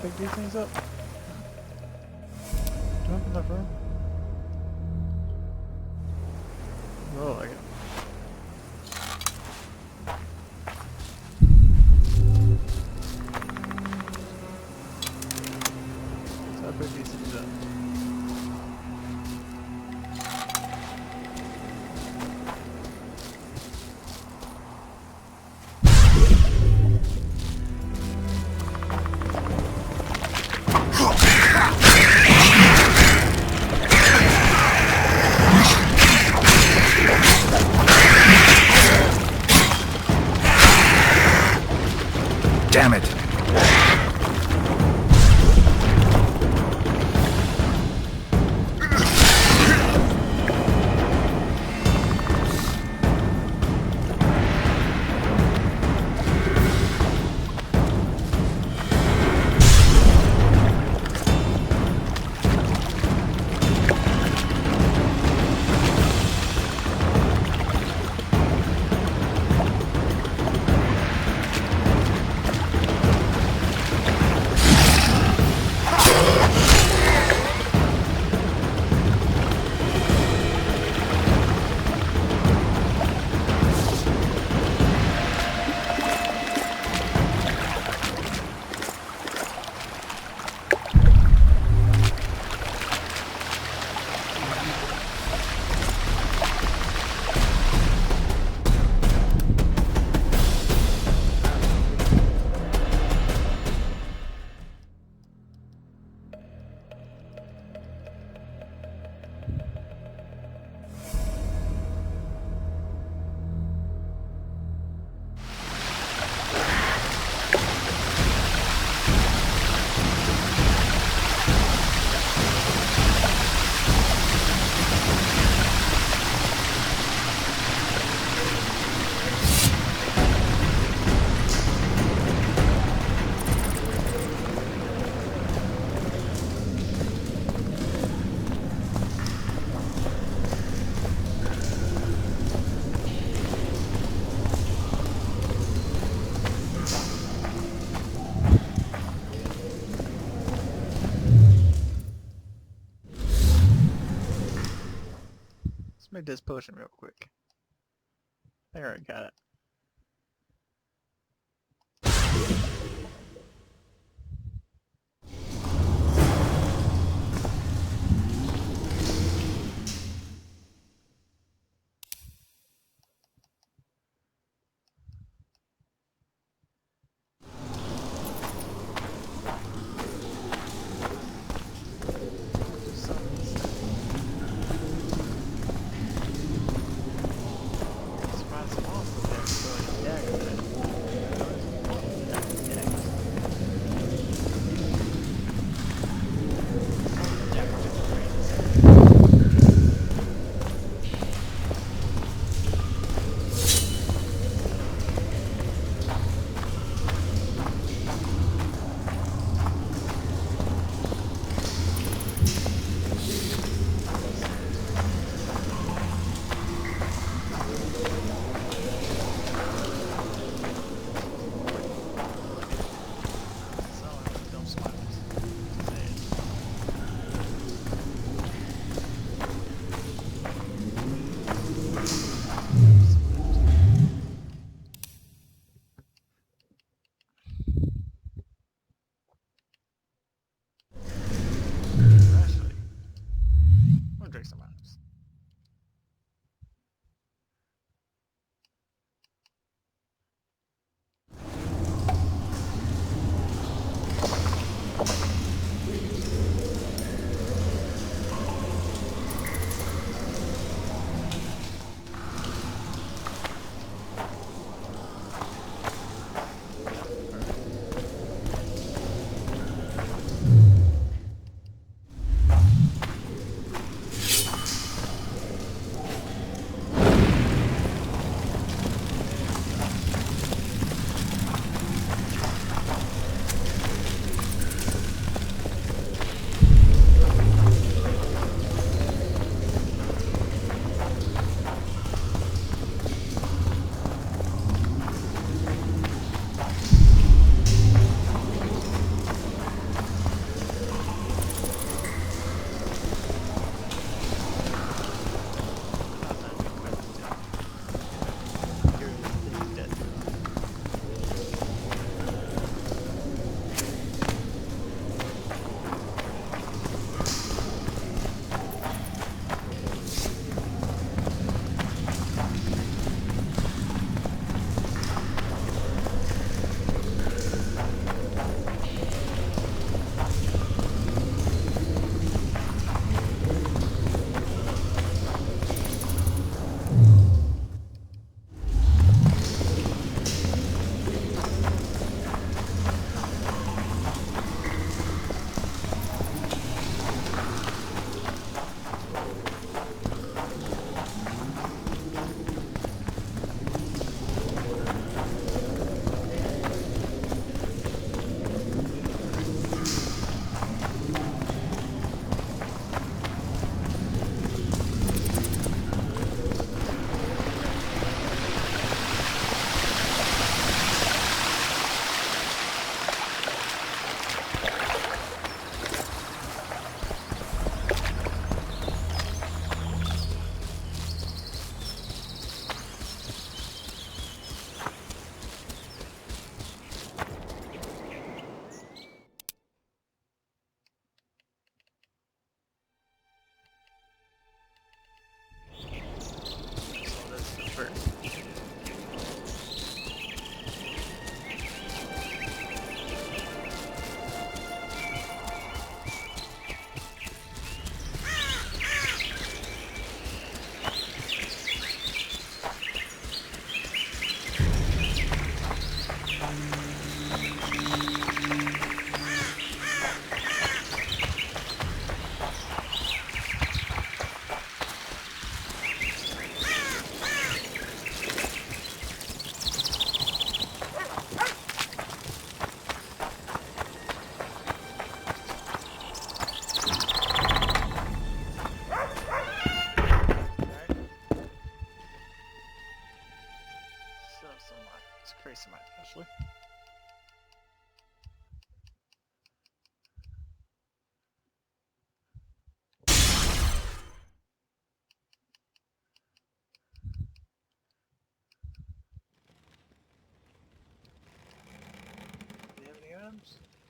A: Pick these things up. Jump in that room. Oh, I get. So I pick these things up.
C: Damn it!
A: Let's make this potion real quick. I already got it. Surprise the monster there.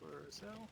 A: For sale?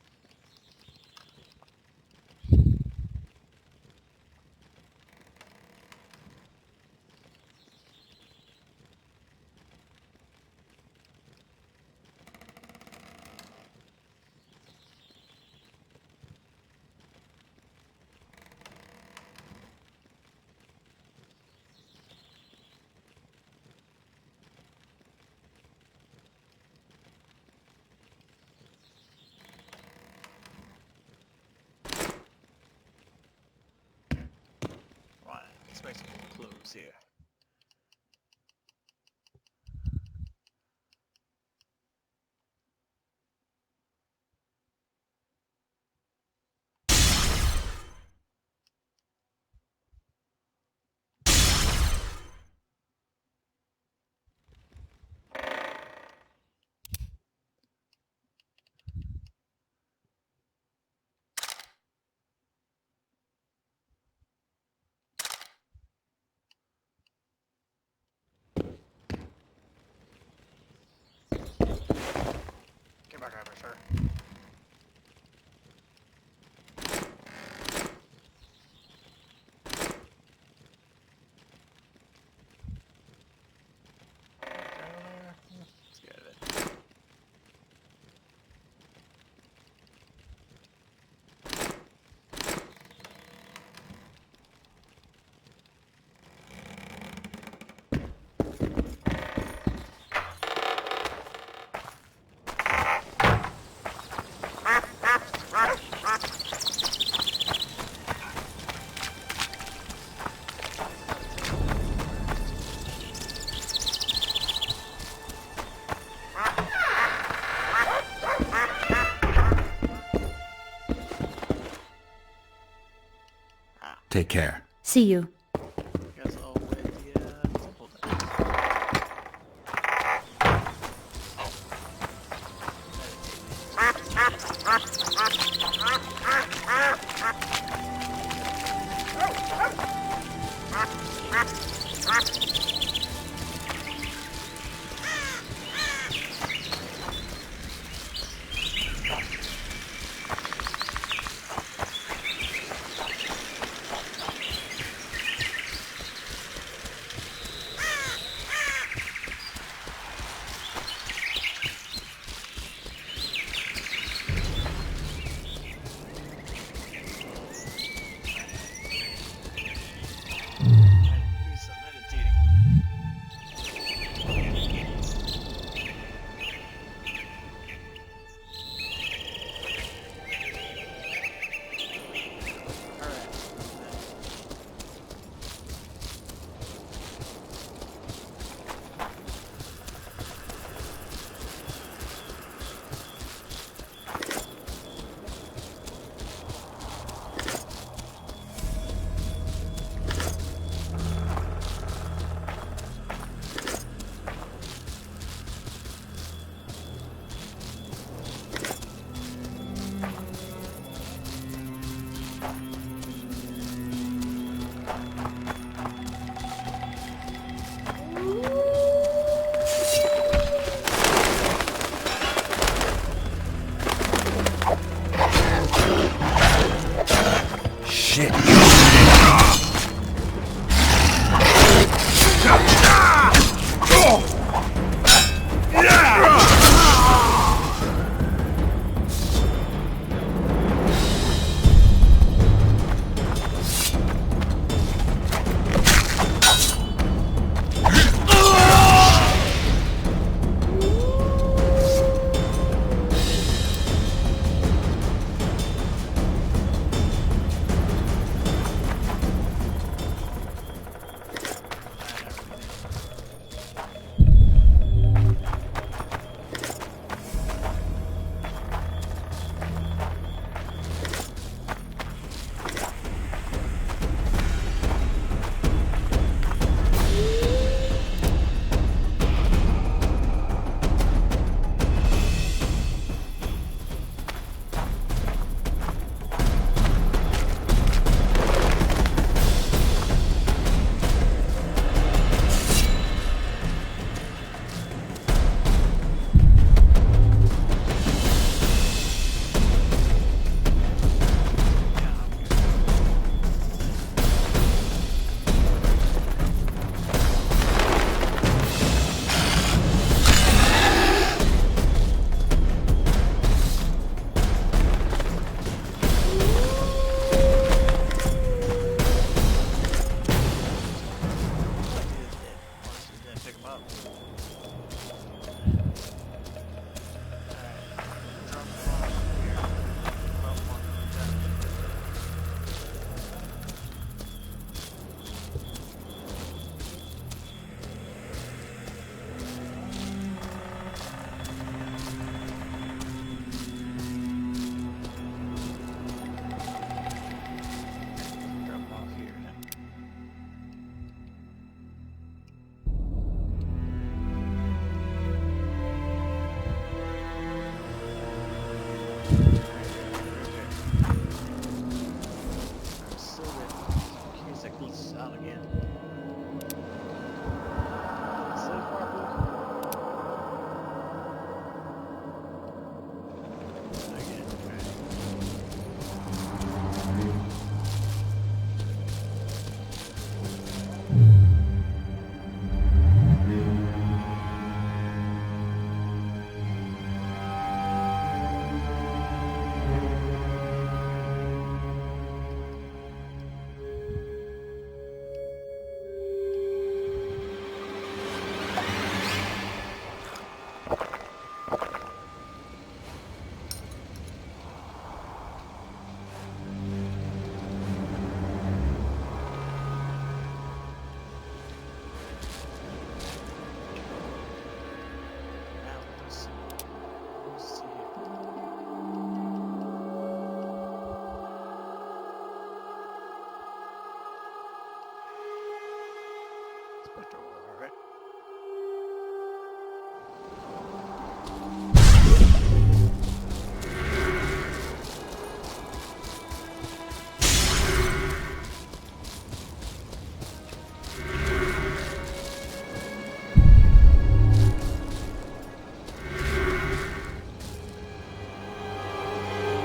A: Let's make some clues here. Get back over, sir. Let's get it.
C: Take care.
J: See you.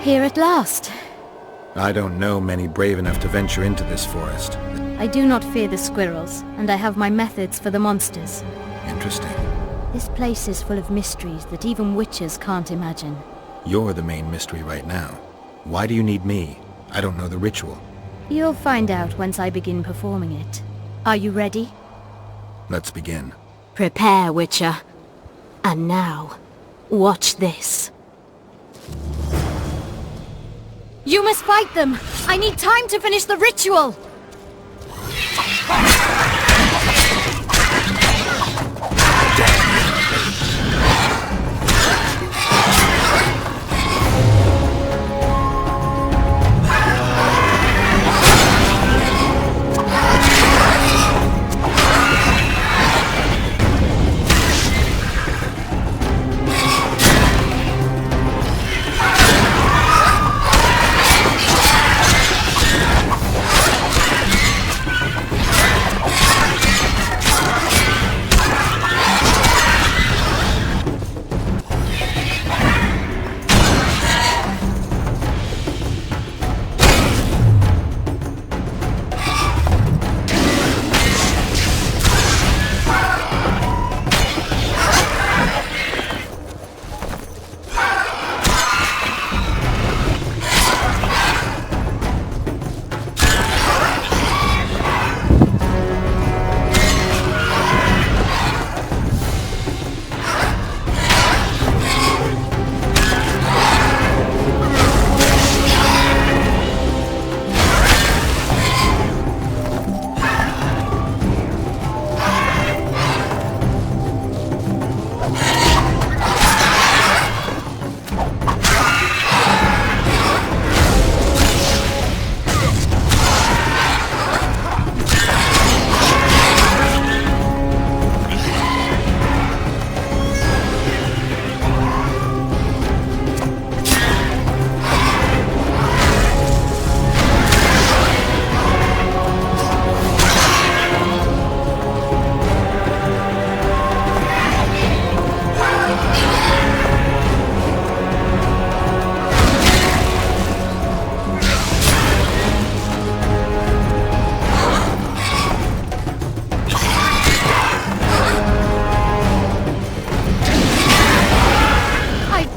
J: Here at last.
C: I don't know many brave enough to venture into this forest.
J: I do not fear the squirrels, and I have my methods for the monsters.
C: Interesting.
J: This place is full of mysteries that even witches can't imagine.
C: You're the main mystery right now. Why do you need me? I don't know the ritual.
J: You'll find out once I begin performing it. Are you ready?
C: Let's begin.
J: Prepare, Witcher. And now, watch this. You must fight them! I need time to finish the ritual!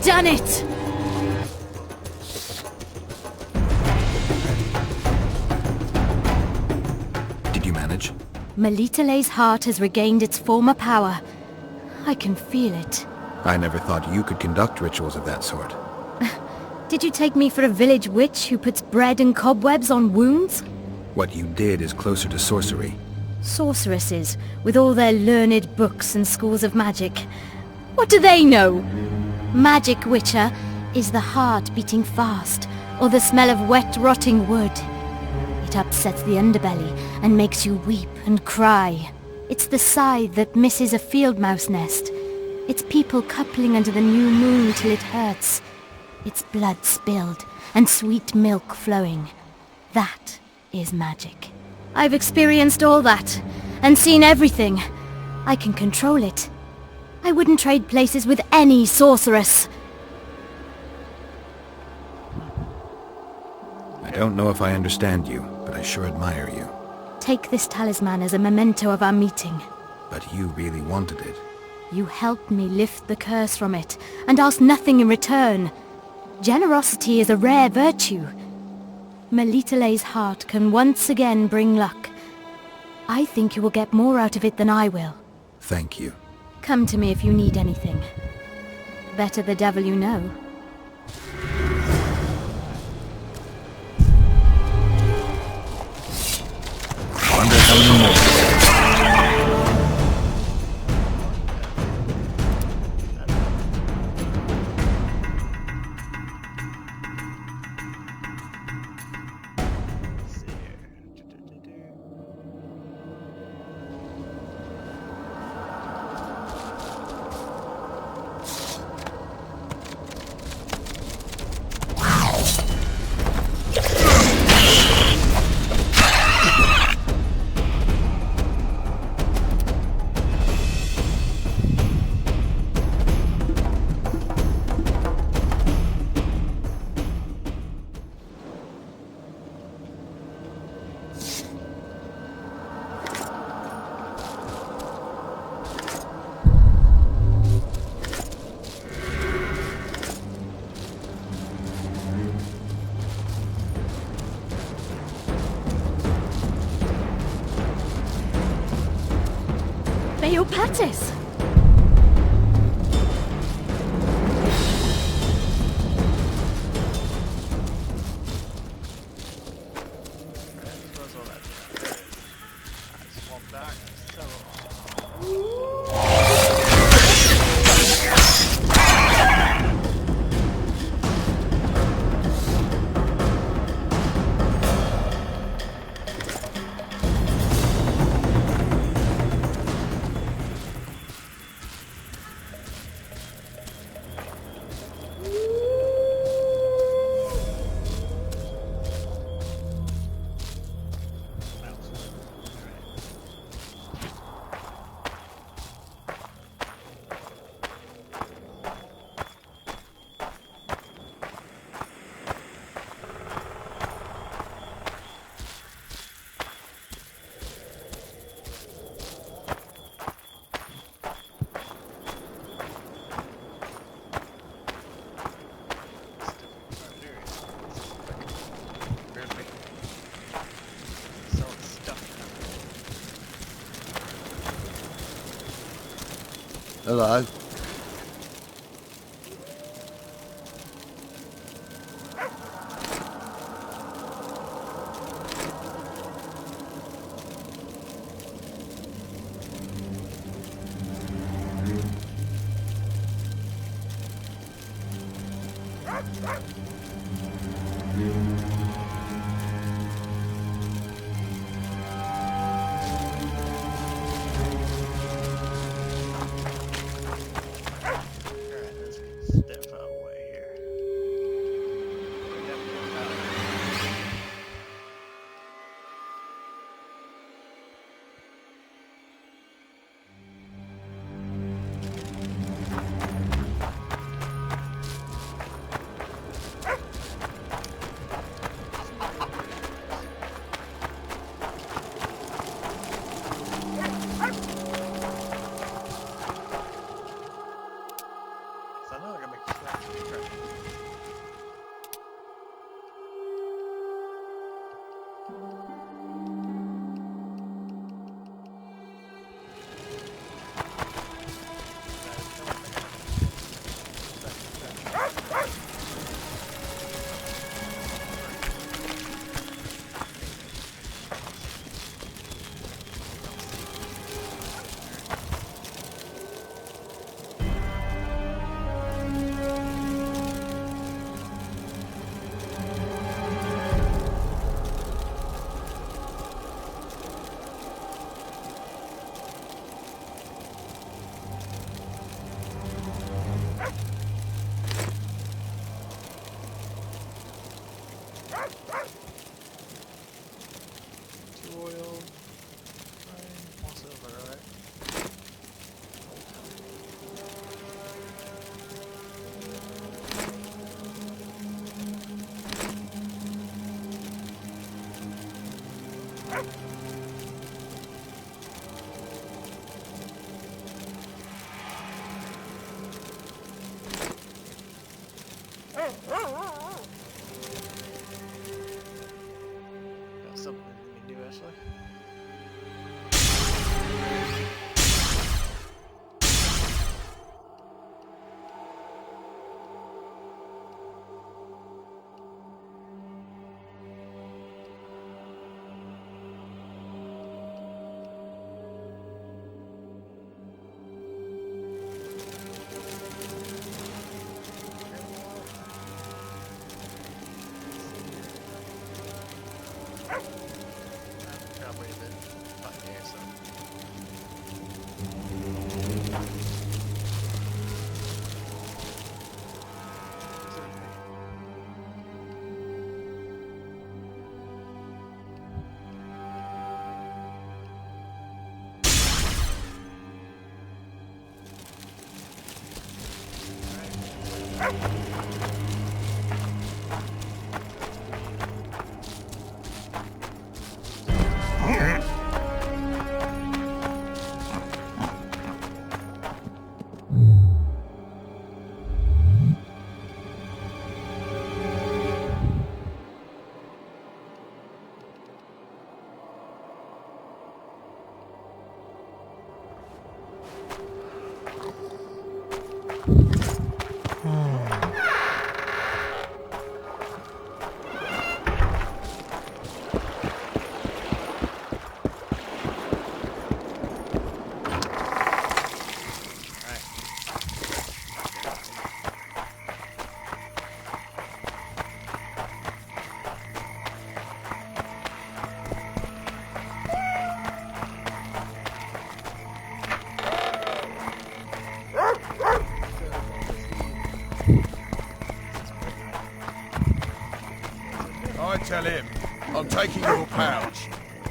J: Done it!
C: Did you manage?
J: Melitele's heart has regained its former power. I can feel it.
C: I never thought you could conduct rituals of that sort.
J: Did you take me for a village witch who puts bread and cobwebs on wounds?
C: What you did is closer to sorcery.
J: Sorceresses, with all their learned books and schools of magic. What do they know? Magic, Witcher, is the heart beating fast, or the smell of wet, rotting wood. It upsets the underbelly and makes you weep and cry. It's the scythe that misses a field mouse nest. It's people coupling under the new moon till it hurts. It's blood spilled and sweet milk flowing. That is magic. I've experienced all that and seen everything. I can control it. I wouldn't trade places with any sorceress.
C: I don't know if I understand you, but I sure admire you.
J: Take this talisman as a memento of our meeting.
C: But you really wanted it.
J: You helped me lift the curse from it, and asked nothing in return. Generosity is a rare virtue. Melitele's heart can once again bring luck. I think you will get more out of it than I will.
C: Thank you.
J: Come to me if you need anything. Better the devil you know.
C: Wonder how you know.
J: Iopatis!
S: Hello.
E: I tell him I'm taking your pouch,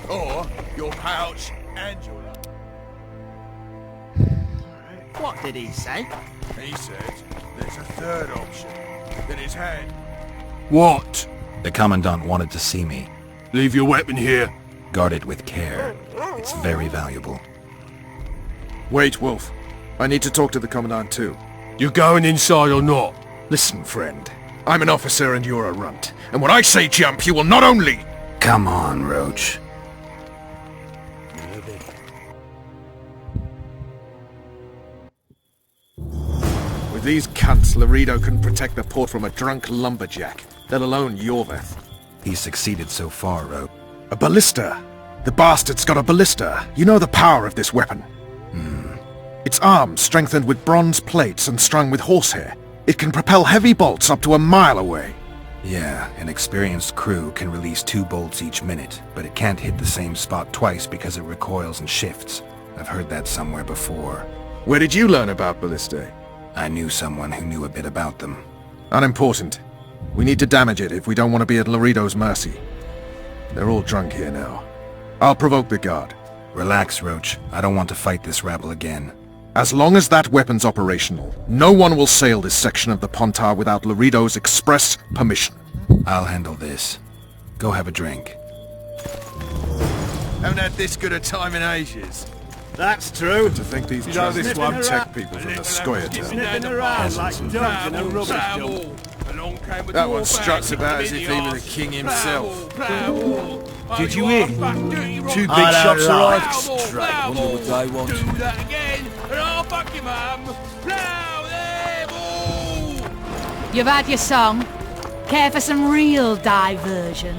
E: or your pouch and your...
O: What did he say?
E: He said there's a third option that his hand...
C: What? The Commandant wanted to see me.
E: Leave your weapon here.
C: Guard it with care. It's very valuable.
S: Wait, Wolf. I need to talk to the Commandant too.
E: You going inside or not?
S: Listen, friend. I'm an officer and you're a runt. And when I say jump, you will not only...
C: Come on, Roach.
S: With these cunts, Laredo couldn't protect the port from a drunk lumberjack, let alone Yorveth.
C: He's succeeded so far, Roach.
S: A ballista! The bastard's got a ballista. You know the power of this weapon. Its arms strengthened with bronze plates and strung with horsehair. It can propel heavy bolts up to a mile away.
C: Yeah, an experienced crew can release 2 bolts each minute, but it can't hit the same spot twice because it recoils and shifts. I've heard that somewhere before.
S: Where did you learn about ballistae?
C: I knew someone who knew a bit about them.
S: Unimportant. We need to damage it if we don't want to be at Laredo's mercy. They're all drunk here now. I'll provoke the guard.
C: Relax, Roach. I don't want to fight this rabble again.
S: As long as that weapon's operational, no one will sail this section of the Pontar without Laredo's express permission.
C: I'll handle this. Go have a drink.
E: Haven't had this good a time in ages.
P: That's true.
S: To think these
P: You know this one.
S: tech people from the Scoia'tael.
P: Sniffing around like dogs in a rubbish dump.
E: That one struts about as if he was the king himself.
P: Did you hear? 2 big shots arrived. Straight. Wonder what they want.
E: Do that again, and I'll fuck your mum. Plough them all.
L: You've had your song. Care for some real diversion?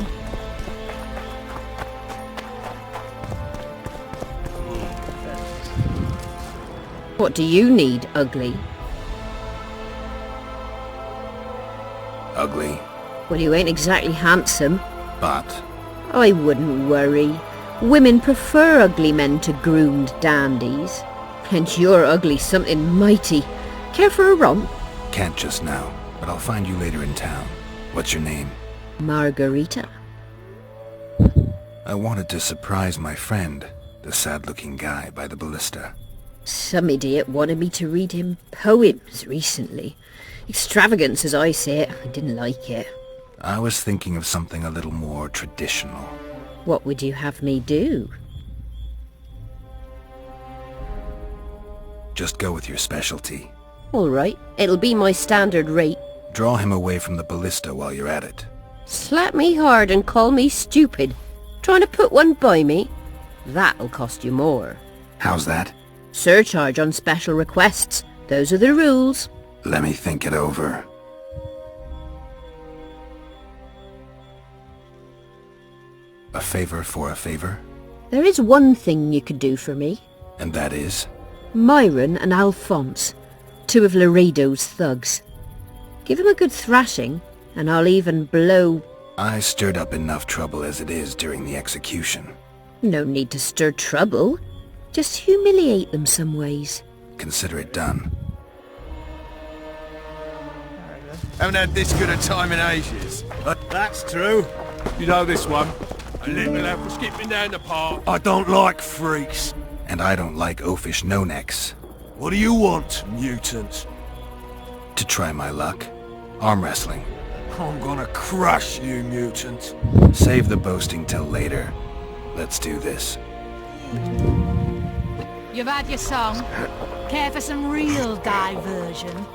T: What do you need, Ugly?
C: Ugly,
T: Well, you ain't exactly handsome.
C: but...
T: I wouldn't worry. Women prefer ugly men to groomed dandies. And you're ugly something mighty. Care for a romp?
C: Can't just now, but I'll find you later in town. What's your name?
T: Margarita.
C: I wanted to surprise my friend, the sad-looking guy by the ballista.
T: Some idiot wanted me to read him poems recently. Extravagance, as I say it. I didn't like it.
C: I was thinking of something a little more traditional.
T: What would you have me do?
C: Just go with your specialty.
T: All right, it'll be my standard rate.
C: Draw him away from the ballista while you're at it.
T: Slap me hard and call me stupid. Trying to put one by me? That'll cost you more.
C: How's that?
T: Surcharge on special requests. Those are the rules.
C: Let me think it over. A favor for a favor?
T: There is one thing you could do for me.
C: And that is?
T: Myron and Alphonse, 2 of Laredo's thugs. Give them a good thrashing, and I'll even blow...
C: I stirred up enough trouble as it is during the execution.
T: No need to stir trouble. Just humiliate them some ways.
C: Consider it done.
E: Haven't had this good a time in ages.
P: That's true.
K: You know this one. A little lad for skipping down the park.
E: I don't like freaks.
C: And I don't like oafish no-necks.
E: What do you want, mutant?
C: To try my luck. Arm wrestling.
E: I'm gonna crush you, mutant.
C: Save the boasting till later. Let's do this.
L: You've had your song. Care for some real diversion?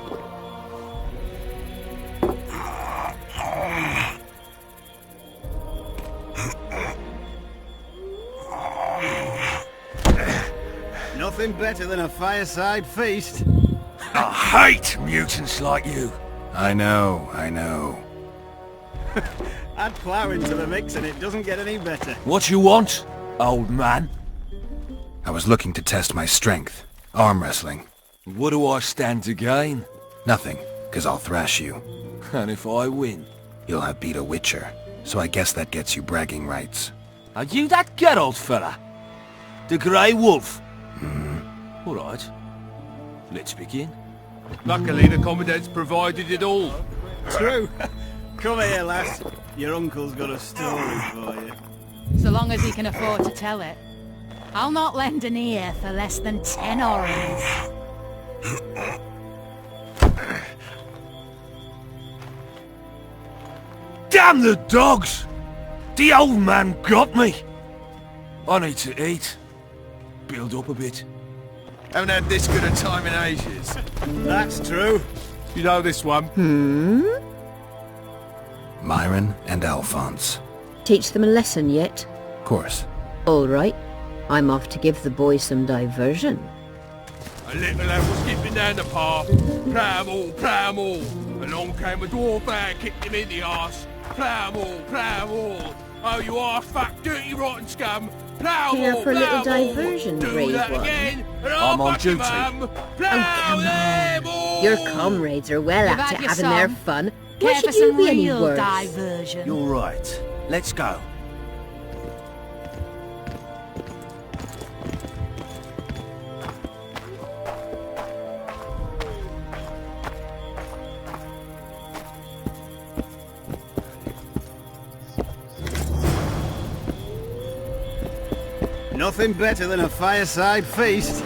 P: Nothing better than a fireside feast.
E: I hate mutants like you.
C: I know.
P: Add plough into the mix and it doesn't get any better.
E: What you want, old man?
C: I was looking to test my strength. Arm wrestling.
E: What do I stand to gain?
C: Nothing, 'cause I'll thrash you.
E: And if I win?
C: You'll have beat a witcher, so I guess that gets you bragging rights.
E: Are you that Geralt fella? The Grey Wolf? All right. Let's begin.
K: Luckily, the Commandant's provided it all.
P: True. Come here, lass. Your uncle's got a story for you.
U: So long as he can afford to tell it. I'll not lend an ear for less than 10 orens.
P: Damn the dogs! The old man got me! I need to eat. Build up a bit.
E: Haven't had this good a time in ages.
P: That's true.
K: You know this one?
C: Myron and Alphonse.
T: Teach them a lesson yet?
C: Of course.
T: All right. I'm off to give the boys some diversion.
K: A little lad was skipping down the path. Plough 'em all. Along came a dwarf there, kicked him in the arse. Plough 'em all. Oh, you arse fat, dirty, rotten scum. Plough 'em
T: Care
K: all,
T: for a little
K: plough 'em all.
T: diversion,
K: Do
T: brave
K: that
T: one?
K: again, and
P: I'm
K: I'll
P: on
K: back you,
P: duty.
K: mum.
T: Oh,
K: Plough
T: come
K: them
T: on.
K: all.
T: Your comrades are well
U: You've
T: at
U: had
T: it
U: your
T: having their
U: song.
T: fun. Why
U: Care
T: should
U: for
T: you
U: some
T: be any
U: real
T: worse?
U: diversion?
P: You're right. Let's go. Nothing better than a fireside feast.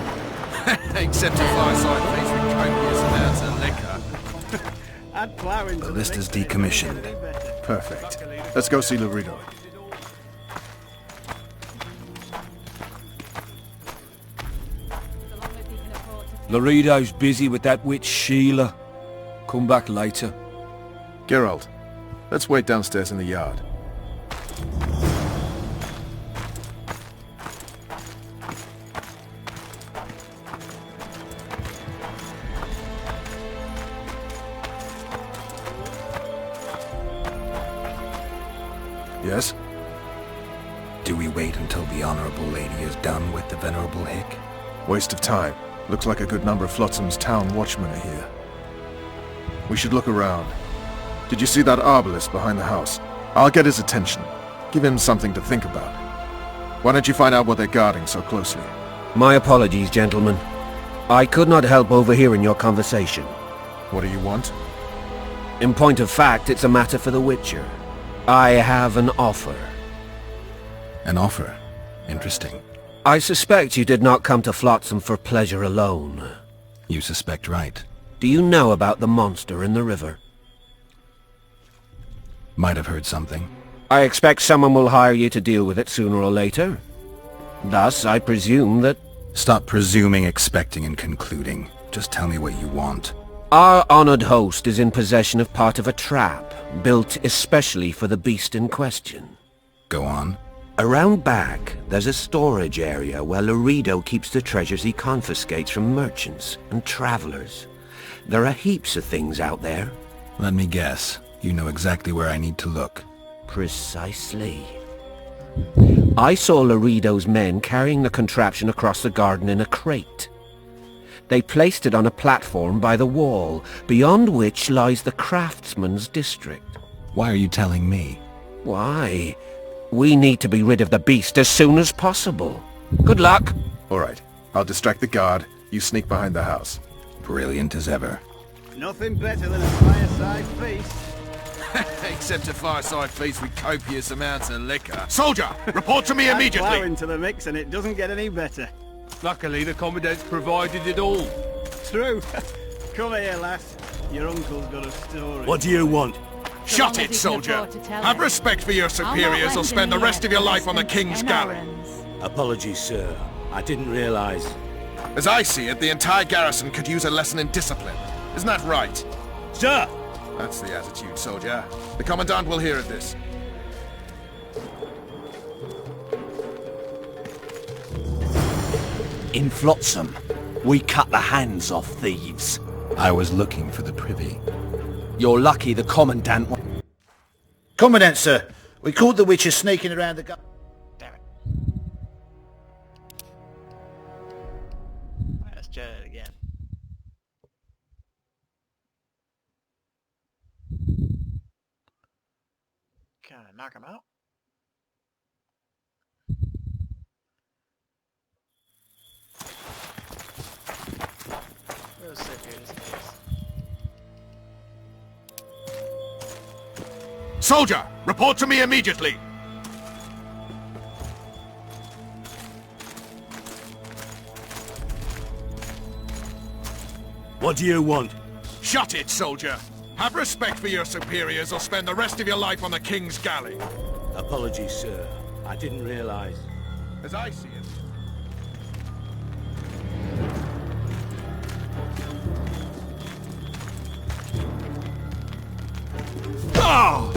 E: Except a fireside feast with copious amounts of liquor.
P: I'd plough into the
C: Ballista's
P: mix and it doesn't get
C: decommissioned.
P: any better.
S: Perfect. Let's go see Laredo.
P: Laredo's busy with that witch Sheila. Come back later.
S: Geralt, let's wait downstairs in the yard. Yes?
C: Do we wait until the Honorable Lady is done with the Venerable Hick?
S: Waste of time. Looks like a good number of Flotsam's town watchmen are here. We should look around. Did you see that arbalist behind the house? I'll get his attention. Give him something to think about. Why don't you find out what they're guarding so closely?
M: My apologies, gentlemen. I could not help overhearing your conversation.
S: What do you want?
M: In point of fact, it's a matter for the Witcher. I have an offer.
C: An offer? Interesting.
M: I suspect you did not come to Flotsam for pleasure alone.
C: You suspect right.
M: Do you know about the monster in the river?
C: Might have heard something.
M: I expect someone will hire you to deal with it sooner or later. Thus, I presume that...
C: Stop presuming, expecting, and concluding. Just tell me what you want.
M: Our honored host is in possession of part of a trap, built especially for the beast in question.
C: Go on.
M: Around back, there's a storage area where Laredo keeps the treasures he confiscates from merchants and travelers. There are heaps of things out there.
C: Let me guess. You know exactly where I need to look.
M: Precisely. I saw Laredo's men carrying the contraption across the garden in a crate. They placed it on a platform by the wall, beyond which lies the craftsman's district.
C: Why are you telling me?
M: Why? We need to be rid of the beast as soon as possible. Good luck.
S: All right. I'll distract the guard. You sneak behind the house.
C: Brilliant as ever.
P: Nothing better than a fireside feast.
E: Except a fireside feast with copious amounts of liquor. Soldier, report to me
P: Add
E: immediately.
P: plough into the mix and it doesn't get any better.
K: Luckily, the Commandant's provided it all.
P: True. Come here, lass. Your uncle's got a story.
E: What do you want?
U: So
E: Shut
U: long as
E: it,
U: he can
E: soldier.
U: afford to tell
E: Have
U: it.
E: respect for your
U: I'll not
E: superiors or
U: lend
E: spend
U: an
E: the rest
U: ear
E: of your
U: for
E: life
U: less
E: on the
U: than
E: King's
U: 10
E: galley.
U: orens.
P: Apologies, sir. I didn't realize.
E: As I see it, the entire garrison could use a lesson in discipline. Isn't that right?
P: Sir!
E: That's the attitude, soldier. The Commandant will hear of this.
P: In Flotsam, we cut the hands off thieves.
C: I was looking for the privy.
P: You're lucky the Commandant...
I: Commandant, sir. We caught the witcher sneaking around the...
A: Damn it. Let's jet it again. Can I knock him out? We'll see if it is the case.
S: Soldier, report to me immediately!
P: What do you want?
S: Shut it, soldier! Have respect for your superiors or spend the rest of your life on the King's galley.
P: Apologies, sir. I didn't realize.
S: As I see it.
P: Oh!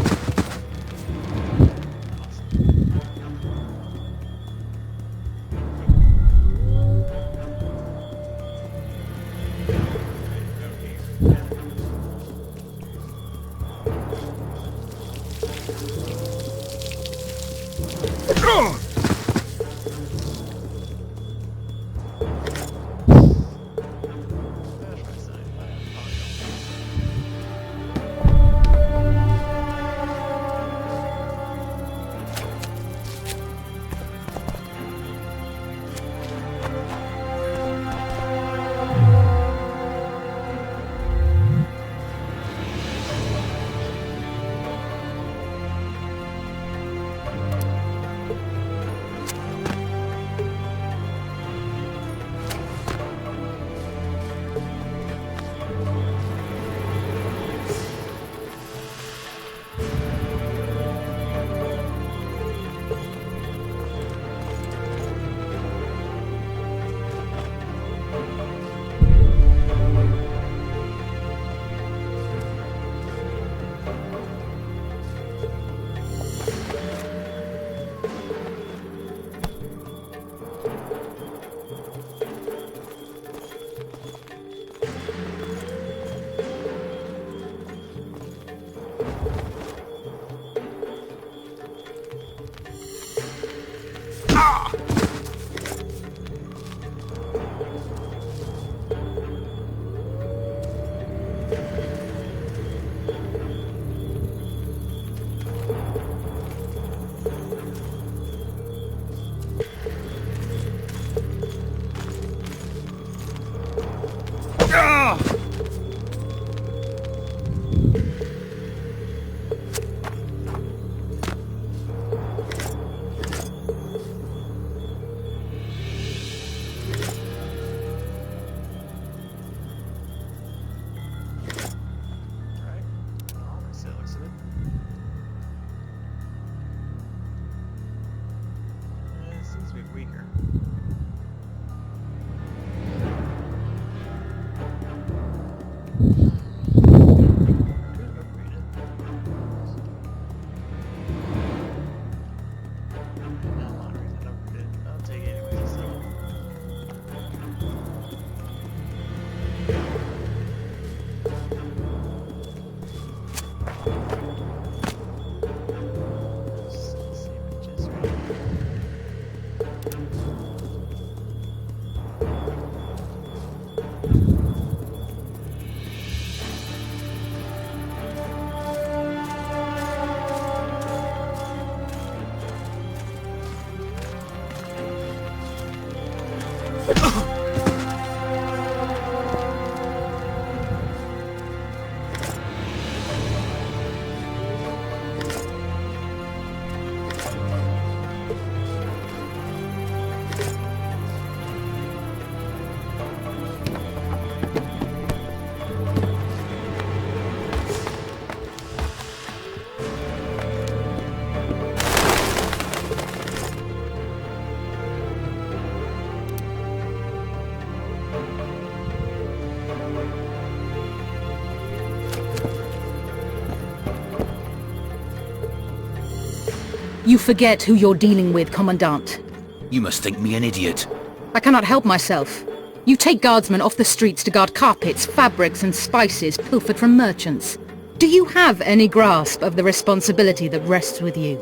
H: You forget who you're dealing with, Commandant.
N: You must think me an idiot.
H: I cannot help myself. You take guardsmen off the streets to guard carpets, fabrics and spices pilfered from merchants. Do you have any grasp of the responsibility that rests with you?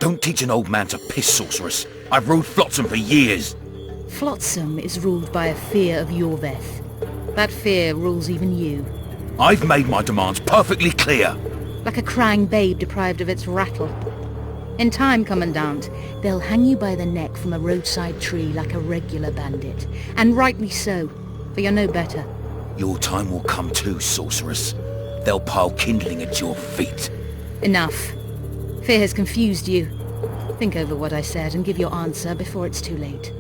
N: Don't teach an old man to piss, sorceress. I've ruled Flotsam for years.
H: Flotsam is ruled by a fear of Yorveth. That fear rules even you.
N: I've made my demands perfectly clear.
H: Like a crying babe deprived of its rattle. In time, Commandant, they'll hang you by the neck from a roadside tree like a regular bandit. And rightly so, for you're no better.
N: Your time will come too, sorceress. They'll pile kindling at your feet.
H: Enough. Fear has confused you. Think over what I said and give your answer before it's too late.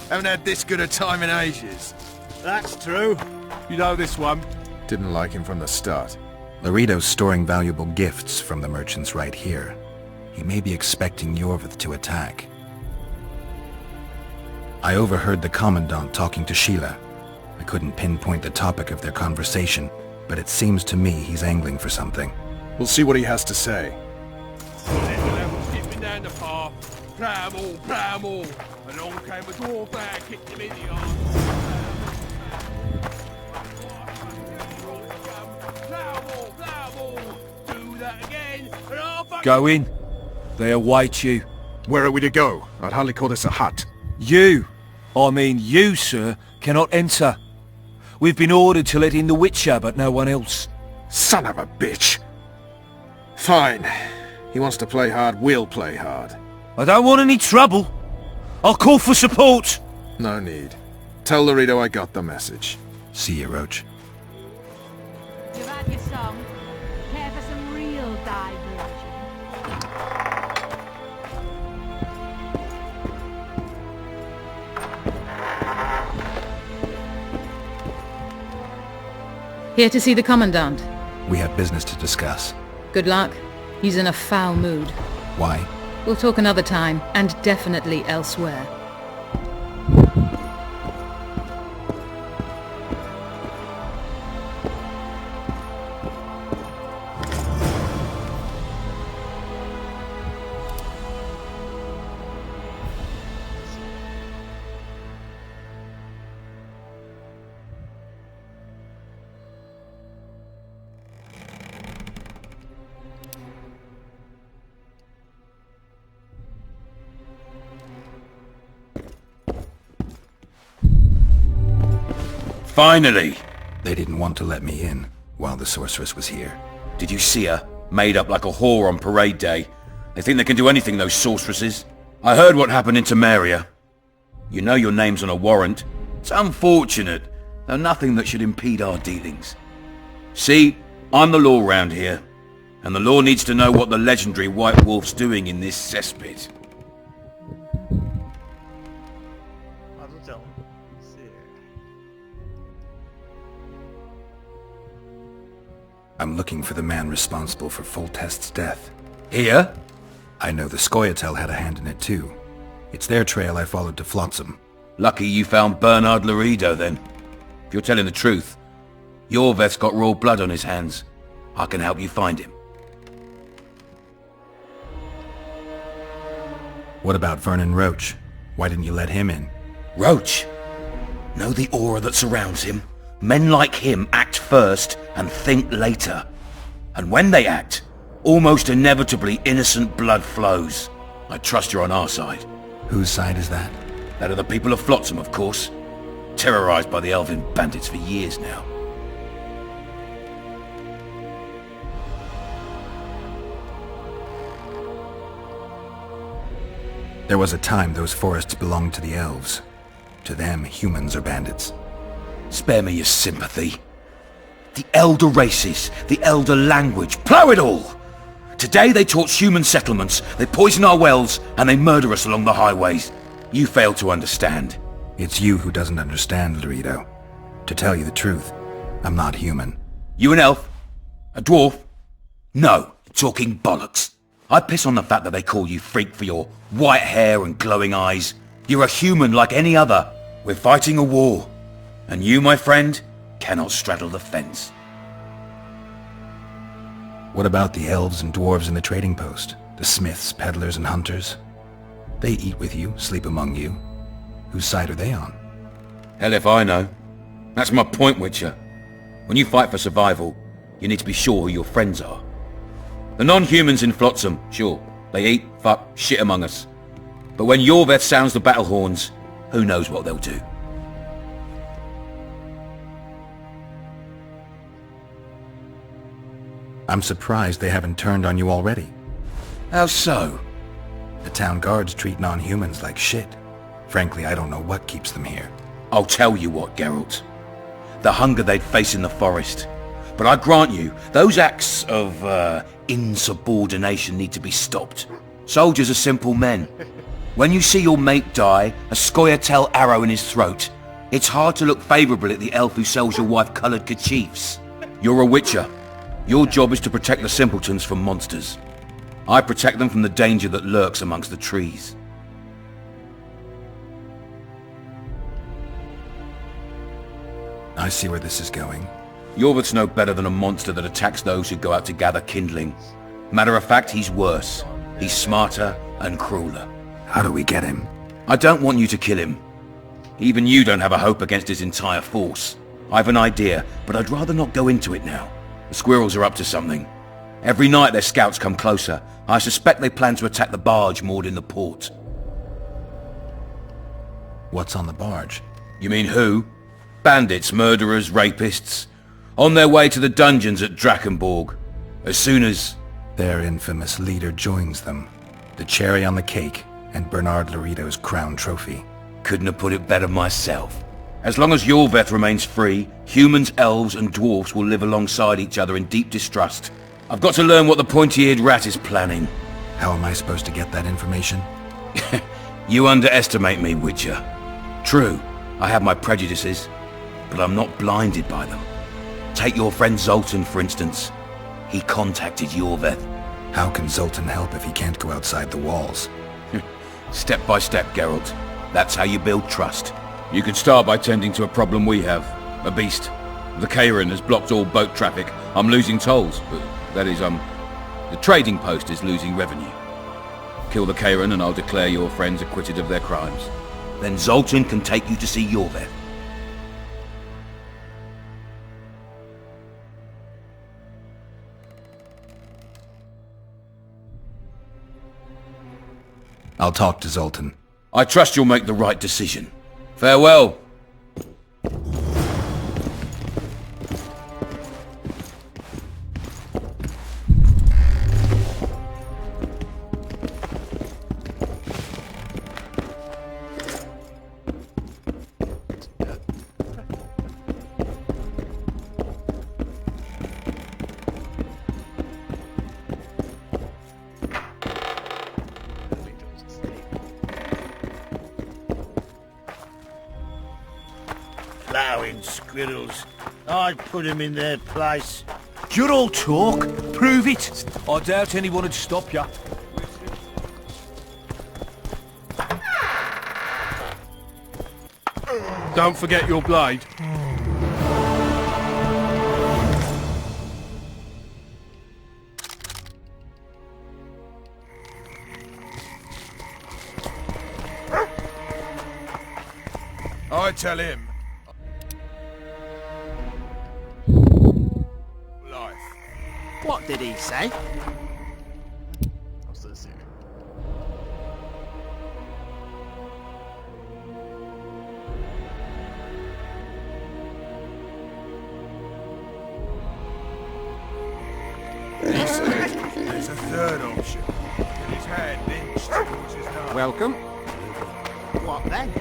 E: Haven't had this good a time in ages.
K: That's true. You know this one?
S: Didn't like him from the start.
C: Laredo's storing valuable gifts from the merchants right here. He may be expecting Yorvith to attack. I overheard the Commandant talking to Sheila. I couldn't pinpoint the topic of their conversation, but it seems to me he's angling for something.
S: We'll see what he has to say.
K: Skipping down the path. Bramble, bramble. Along came a dwarf there, kicked him in the arse. Bramble, bramble. Do that again, and I'll fuck.
P: Go in. They await you.
S: Where are we to go? I'd hardly call this a hut.
P: You, you, sir, cannot enter. We've been ordered to let in the Witcher, but no one else.
S: Son of a bitch! Fine. He wants to play hard, we'll play hard.
P: I don't want any trouble. I'll call for support.
S: No need. Tell Laredo I got the message.
C: See you, Roach.
U: You've had your song. Care for some real diversion?
H: Here to see the Commandant.
C: We have business to discuss.
H: Good luck. He's in a foul mood.
C: Why?
H: We'll talk another time, and definitely elsewhere.
N: Finally!
C: They didn't want to let me in while the sorceress was here.
N: Did you see her? Made up like a whore on parade day. They think they can do anything, those sorceresses. I heard what happened in Temeria. You know your name's on a warrant. It's unfortunate, though nothing that should impede our dealings. See, I'm the law round here, and the law needs to know what the legendary White Wolf's doing in this cesspit.
C: I'm looking for the man responsible for Foltest's death.
N: Here?
C: I know the Scoia'tael had a hand in it too. It's their trail I followed to Flotsam.
N: Lucky you found Bernard Laredo then. If you're telling the truth, Yorveth's got royal blood on his hands. I can help you find him.
C: What about Vernon Roach? Why didn't you let him in?
N: Roach? Know the aura that surrounds him? Men like him act first and think later. And when they act, almost inevitably innocent blood flows. I trust you're on our side.
C: Whose side is that?
N: That of the people of Flotsam, of course. Terrorized by the elven bandits for years now.
C: There was a time those forests belonged to the elves. To them, humans are bandits.
N: Spare me your sympathy. The elder races, the elder language, plough it all! Today they torch human settlements, they poison our wells, and they murder us along the highways. You fail to understand.
C: It's you who doesn't understand, Laredo. To tell you the truth, I'm not human.
N: You an elf? A dwarf? No, talking bollocks. I piss on the fact that they call you freak for your white hair and glowing eyes. You're a human like any other. We're fighting a war, and you, my friend, cannot straddle the fence.
C: What about the elves and dwarves in the trading post? The smiths, peddlers, and hunters? They eat with you, sleep among you. Whose side are they on?
N: Hell if I know. That's my point, Witcher. When you fight for survival, you need to be sure who your friends are. The non-humans in Flotsam, sure, they eat, fuck, shit among us. But when Yorveth sounds the battle horns, who knows what they'll do.
C: I'm surprised they haven't turned on you already.
N: How so?
C: The town guards treat non-humans like shit. Frankly, I don't know what keeps them here.
N: I'll tell you what, Geralt. The hunger they'd face in the forest. But I grant you, those acts of, insubordination need to be stopped. Soldiers are simple men. When you see your mate die, a Scoia'tael arrow in his throat, it's hard to look favourably at the elf who sells your wife coloured kerchiefs. You're a Witcher. Your job is to protect the simpletons from monsters. I protect them from the danger that lurks amongst the trees.
C: I see where this is going.
N: Yorveth's no better than a monster that attacks those who go out to gather kindling. Matter of fact, he's worse. He's smarter and crueler.
C: How do we get him?
N: I don't want you to kill him. Even you don't have a hope against his entire force. I've an idea, but I'd rather not go into it now. The squirrels are up to something. Every night their scouts come closer. I suspect they plan to attack the barge moored in the port.
C: What's on the barge?
N: You mean who? Bandits, murderers, rapists. On their way to the dungeons at Drakenborg. As soon as...
C: Their infamous leader joins them. The cherry on the cake, and Bernard Laredo's crown trophy.
N: Couldn't have put it better myself. As long as Yorveth remains free, humans, elves, and dwarfs will live alongside each other in deep distrust. I've got to learn what the pointy-eared rat is planning.
C: How am I supposed to get that information?
N: You underestimate me, Witcher. True, I have my prejudices, but I'm not blinded by them. Take your friend Zoltan, for instance. He contacted Yorveth.
C: How can Zoltan help if he can't go outside the walls?
N: Step by step, Geralt. That's how you build trust. You can start by tending to a problem we have. A beast. The Kayran has blocked all boat traffic. I'm losing tolls. That is, the trading post is losing revenue. Kill the Kayran and I'll declare your friends acquitted of their crimes. Then Zoltan can take you to see Yorveth.
C: I'll talk to Zoltan.
N: I trust you'll make the right decision. Farewell.
I: Plowing squirrels. I'd put them in their place.
P: You're all talk. Prove it. I doubt anyone would stop you.
K: Don't forget your blade.
E: I tell him. Life.
O: What did he say?
A: What's this here?
E: There's a third option. With his hand inched towards his nose.
M: Welcome.
O: What then?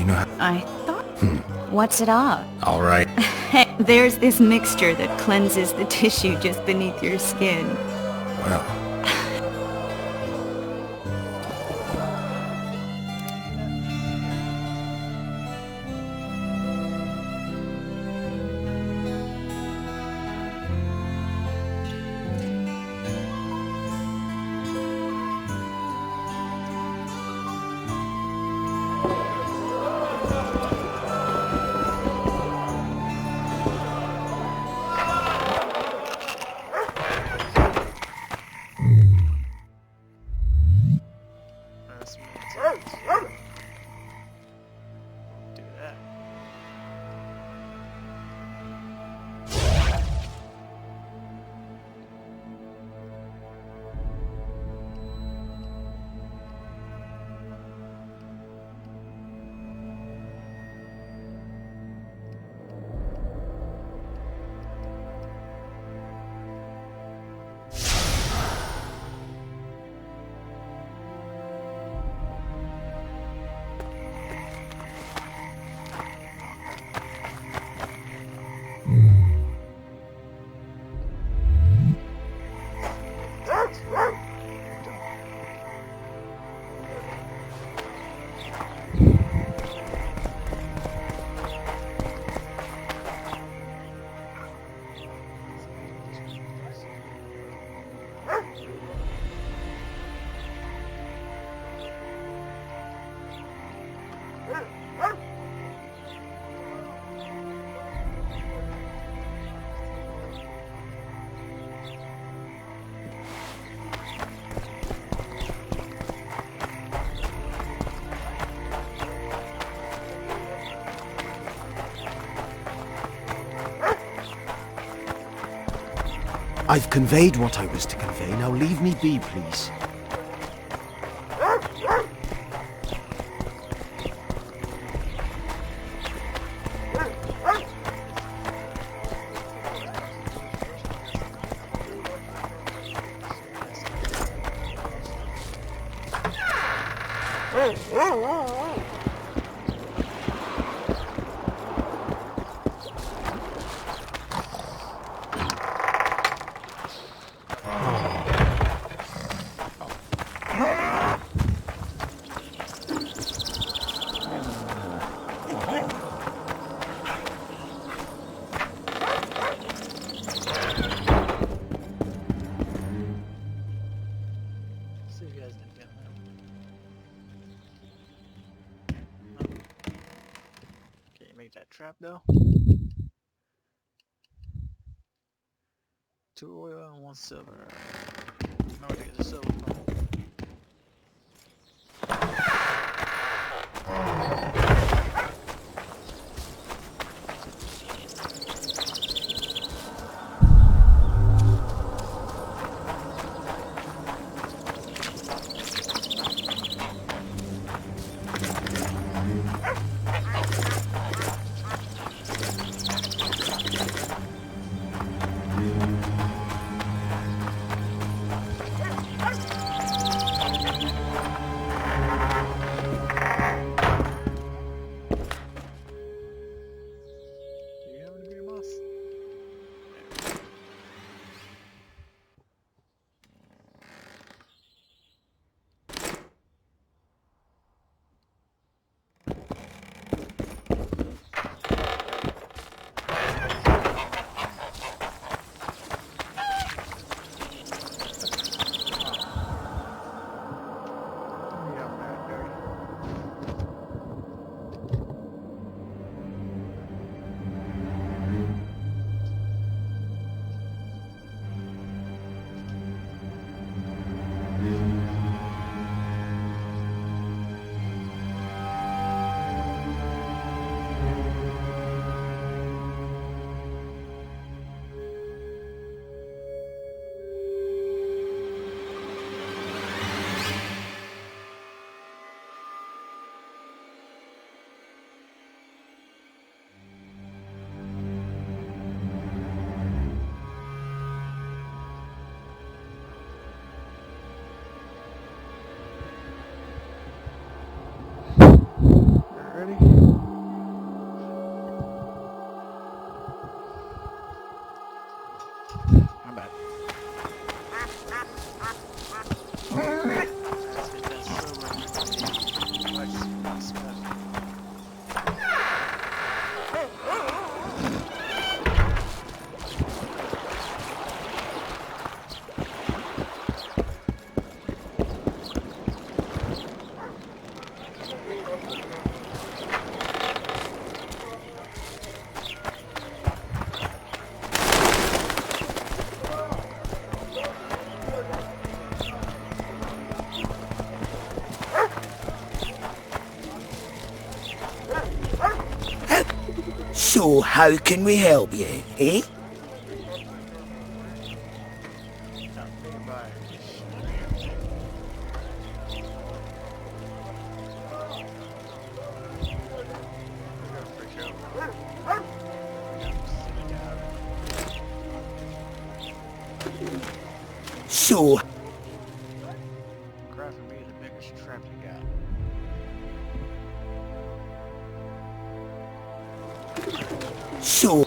C: You know how...
Q: I thought... What's it all?
C: All right.
Q: There's this mixture that cleanses the tissue just beneath your skin.
C: Well...
A: Do that.
R: I've conveyed what I was to convey. Now leave me be, please.
A: See if you guys didn't get them. Can you make that trap though? 2 oil and 1 silver. Remember to get the silver from. I'm back.
I: So how can we help you, eh? So...
A: Cry for me the biggest trap you got.
I: So...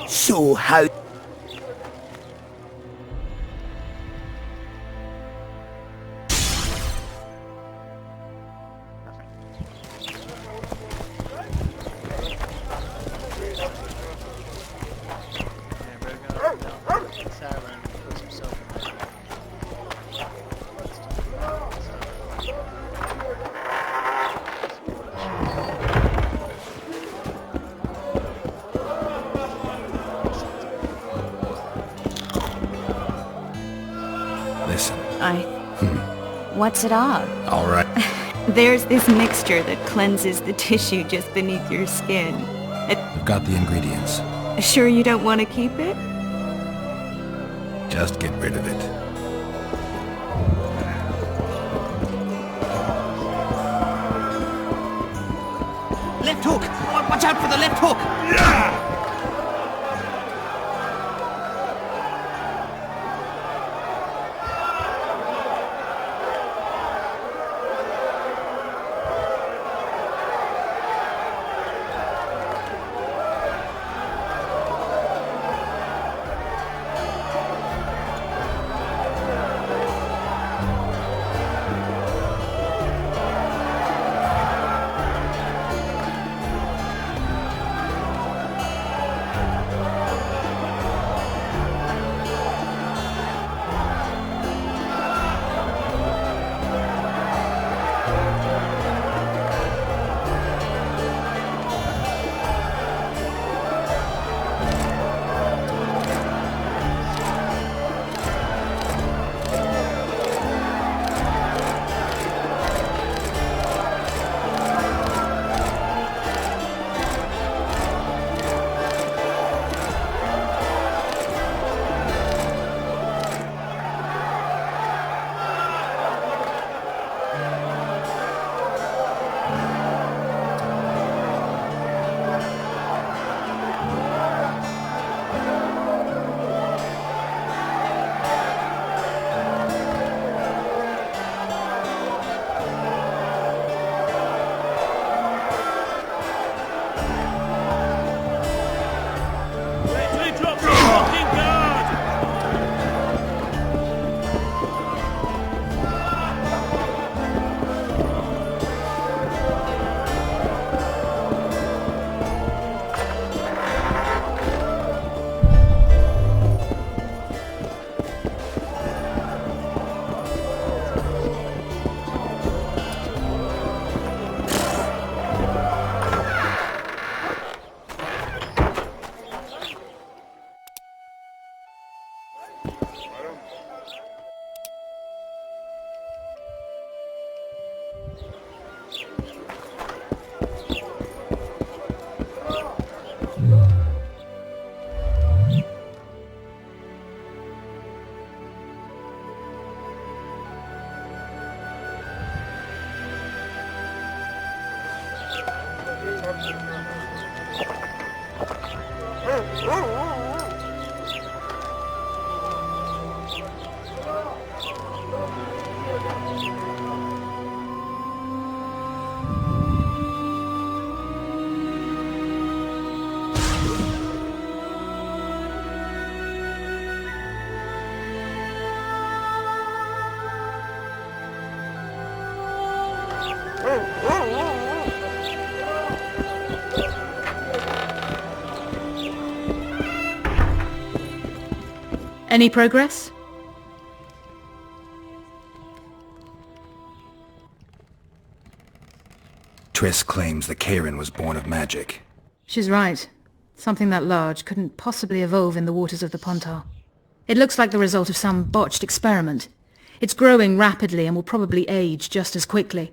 I: So how...
C: Listen.
Q: What's it all?
C: All right.
Q: There's this mixture that cleanses the tissue just beneath your skin.
C: I've got the ingredients.
Q: Sure you don't want to keep it?
C: Just get rid of it.
O: Left hook! Watch out for the left hook!
H: Any progress?
C: Triss claims the Karen was born of magic.
H: She's right. Something that large couldn't possibly evolve in the waters of the Pontar. It looks like the result of some botched experiment. It's growing rapidly and will probably age just as quickly.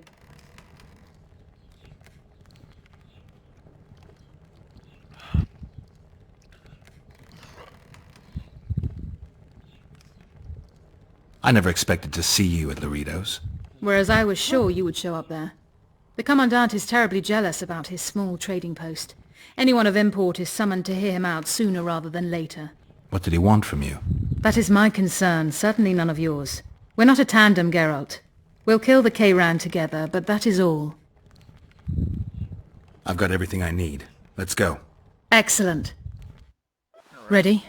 C: I never expected to see you at Laredo's.
H: Whereas I was sure you would show up there. The Commandant is terribly jealous about his small trading post. Anyone of import is summoned to hear him out sooner rather than later.
C: What did he want from you?
H: That is my concern, certainly none of yours. We're not a tandem, Geralt. We'll kill the Kayran together, but that is all.
C: I've got everything I need. Let's go.
H: Excellent. Ready?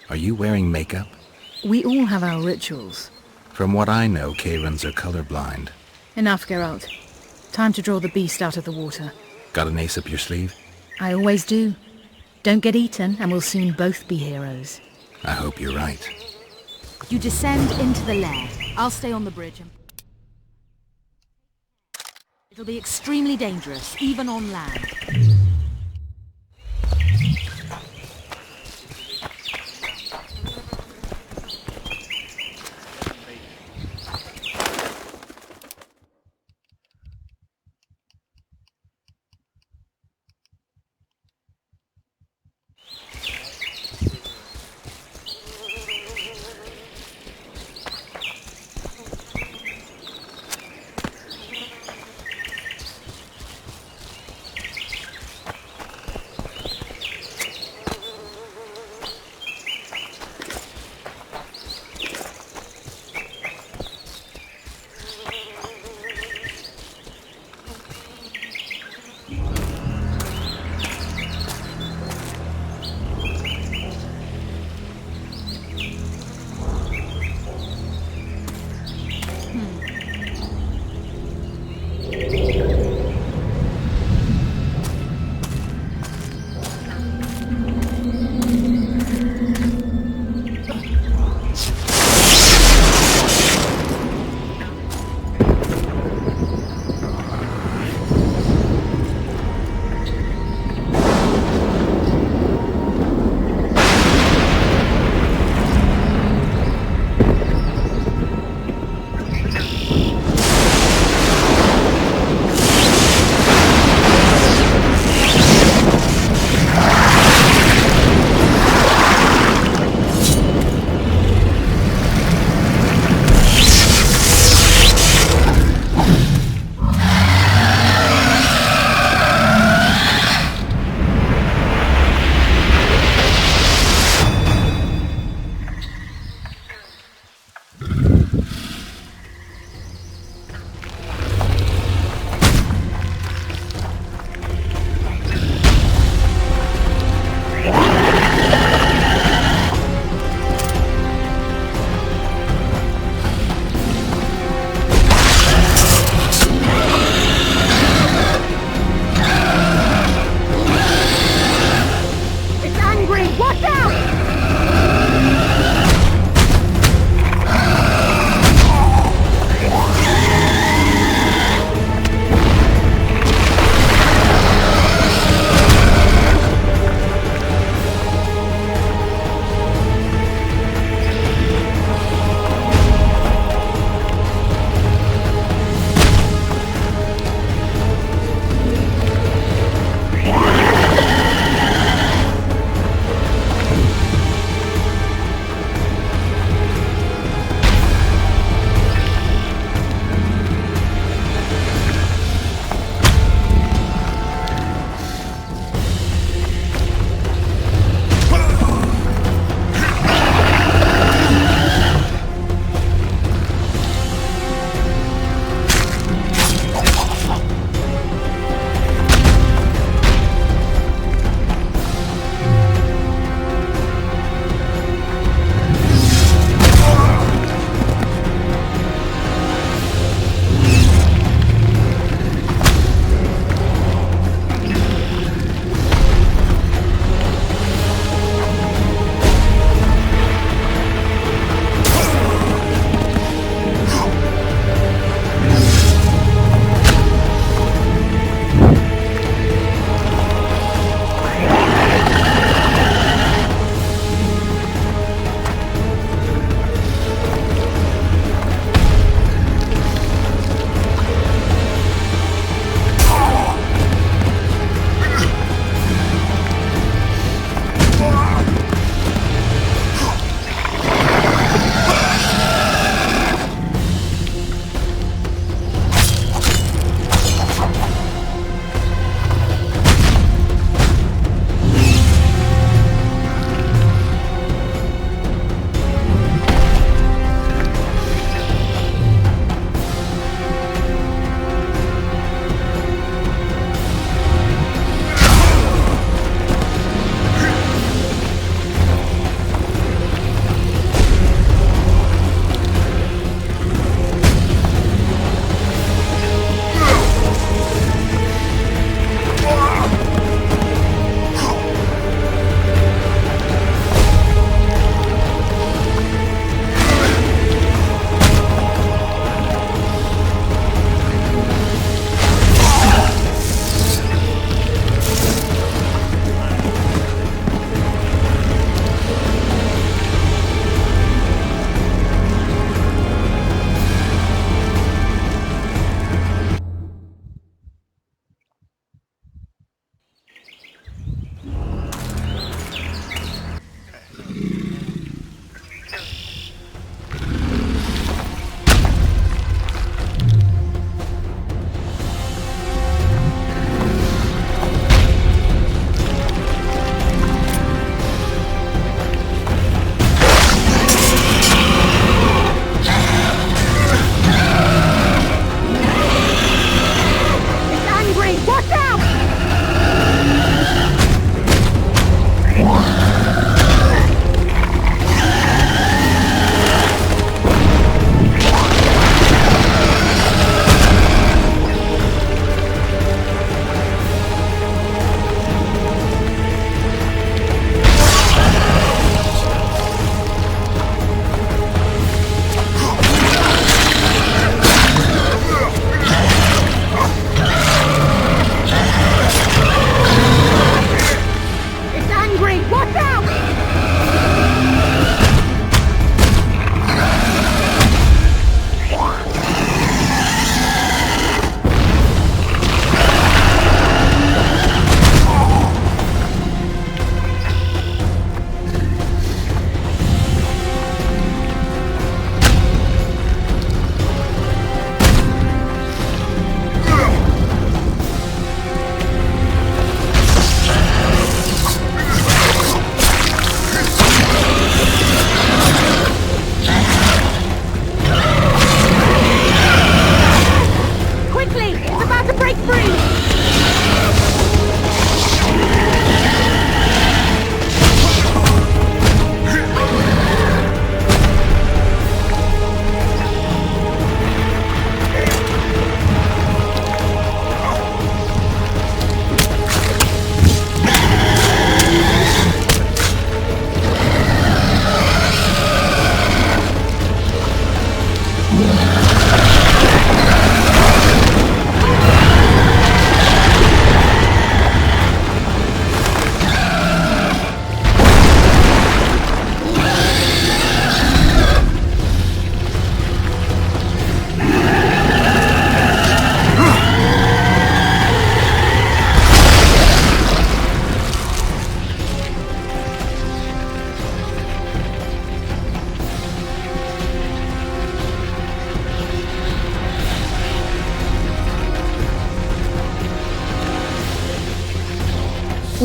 C: Are you wearing makeup?
H: We all have our rituals.
C: From what I know, Kayrans are colorblind.
H: Enough, Geralt. Time to draw the beast out of the water.
C: Got an ace up your sleeve?
H: I always do. Don't get eaten, and we'll soon both be heroes.
C: I hope you're right.
U: You descend into the lair. I'll stay on the bridge. It'll be extremely dangerous, even on land.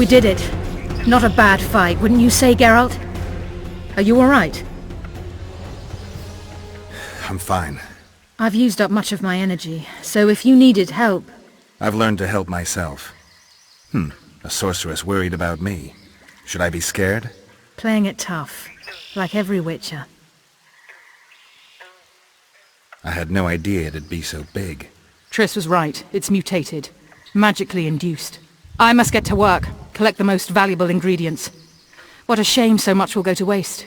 H: We did it. Not a bad fight, wouldn't you say, Geralt? Are you alright?
C: I'm fine.
H: I've used up much of my energy, so if you needed help...
C: I've learned to help myself. A sorceress worried about me. Should I be scared?
H: Playing it tough, like every Witcher.
C: I had no idea it'd be so big.
U: Triss was right. It's mutated. Magically induced. I must get to work. Collect the most valuable ingredients. What a shame so much will go to waste.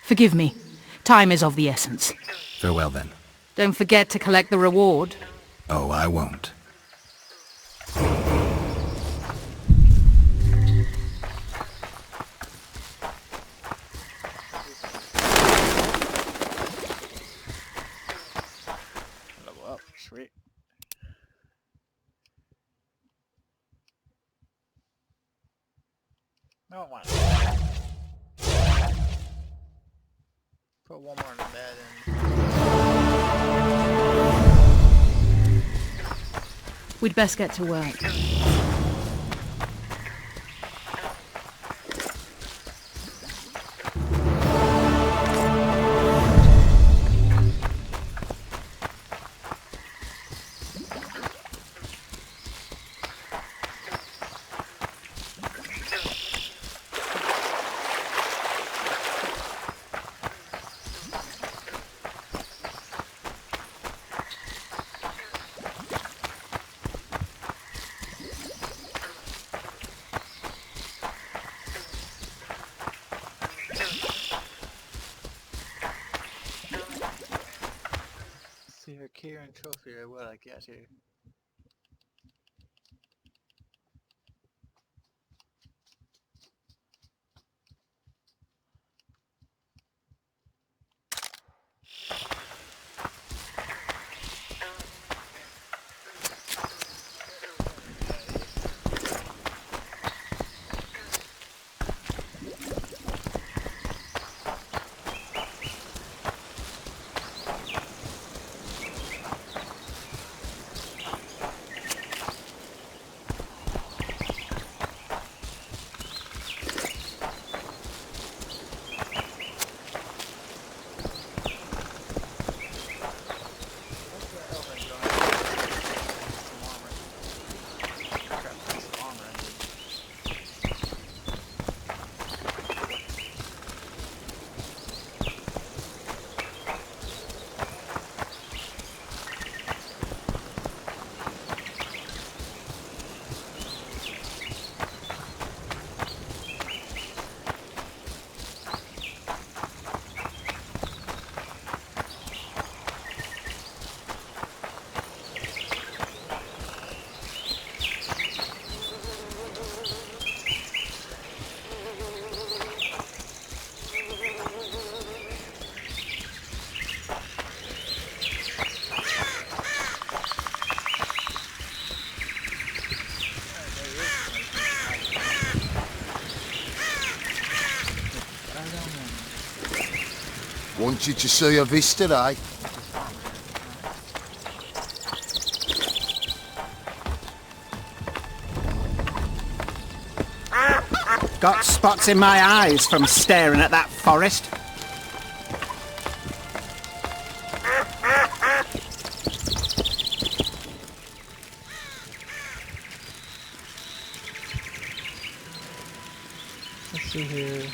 U: Forgive me. Time is of the essence.
C: Farewell then.
U: Don't forget to collect the reward.
C: Oh, I won't.
A: Level up, sweet. No, I want put one more in the bed and...
U: We'd best get to work.
A: See her Kieran trophy or what I get here.
F: Want you to see a vista, eh?
O: Got spots in my eyes from staring at that forest.
A: Let's see here.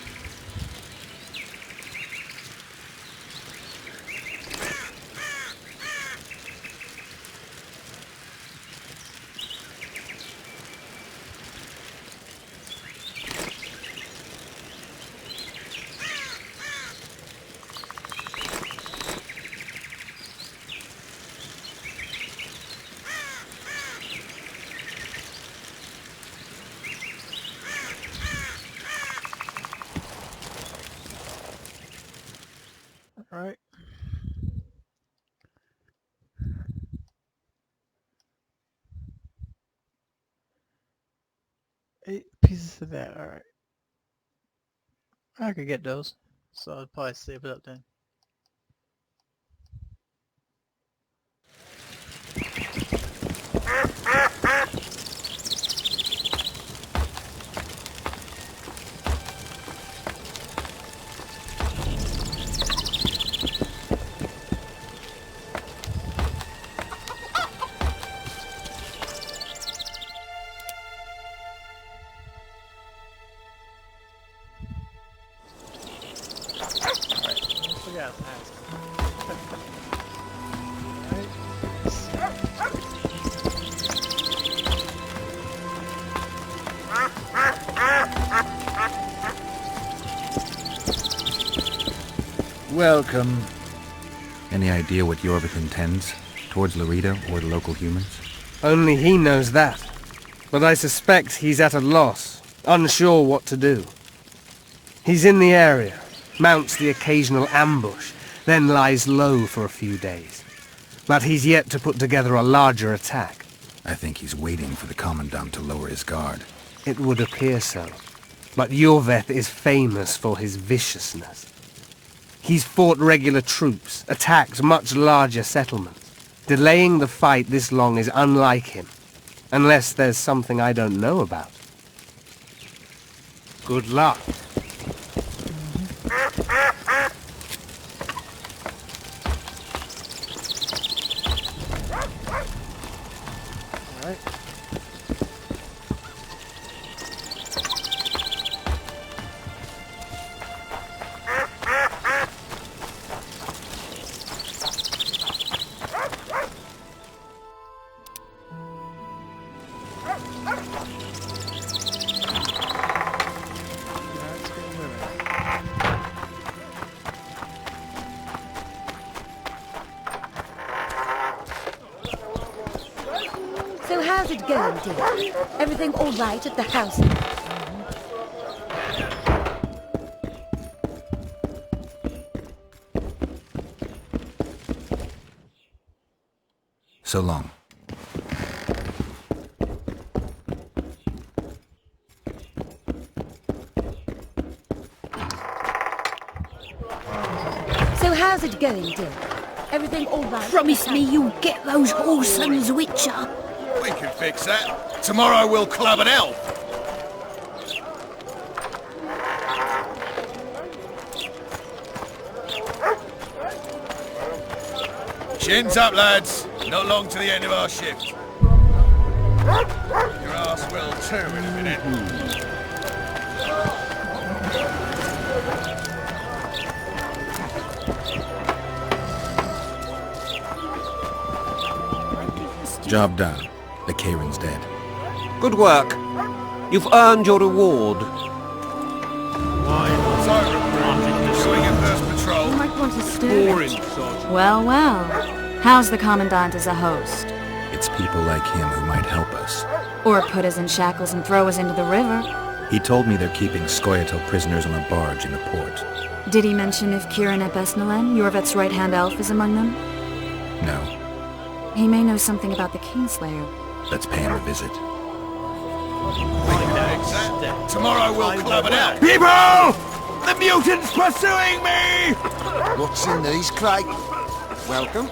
A: Alright. Eight pieces of that, alright. I could get those, so I'd probably save it up then.
C: Welcome. Any idea what Jorvik intends towards Laredo or the local humans?
D: Only he knows that. But I suspect he's at a loss, unsure what to do. He's in the area, mounts the occasional ambush, then lies low for a few days. But he's yet to put together a larger attack.
C: I think he's waiting for the Commandant to lower his guard.
D: It would appear so. But Jorvik is famous for his viciousness. He's fought regular troops, attacked much larger settlements. Delaying the fight this long is unlike him. Unless there's something I don't know about. Good luck.
V: So how's it going, dear? Everything all right at the house?
C: So long.
V: So how's it going, dear? Everything all right?
L: Promise me you'll get those whoresons, Witcher.
E: We can fix that. Tomorrow we'll club an elf. Chins up, lads. Not long to the end of our shift. Your ass will too in a minute.
C: Job done. The Kayron's dead.
M: Good work. You've earned your reward.
E: Doing a first patrol.
Q: You might want to stir it. Well, well. How's the Commandant as a host?
C: It's people like him who might help us.
Q: Or put us in shackles and throw us into the river.
C: He told me they're keeping Scoia'tael prisoners on a barge in the port.
Q: Did he mention if Kieran ep Esnalen, Jorvik's right-hand elf, is among them?
C: No.
Q: He may know something about the Kingslayer.
C: Let's pay him a visit.
E: Tomorrow we'll club it out.
P: People! The mutant's pursuing me!
F: What's in these crates? Welcome.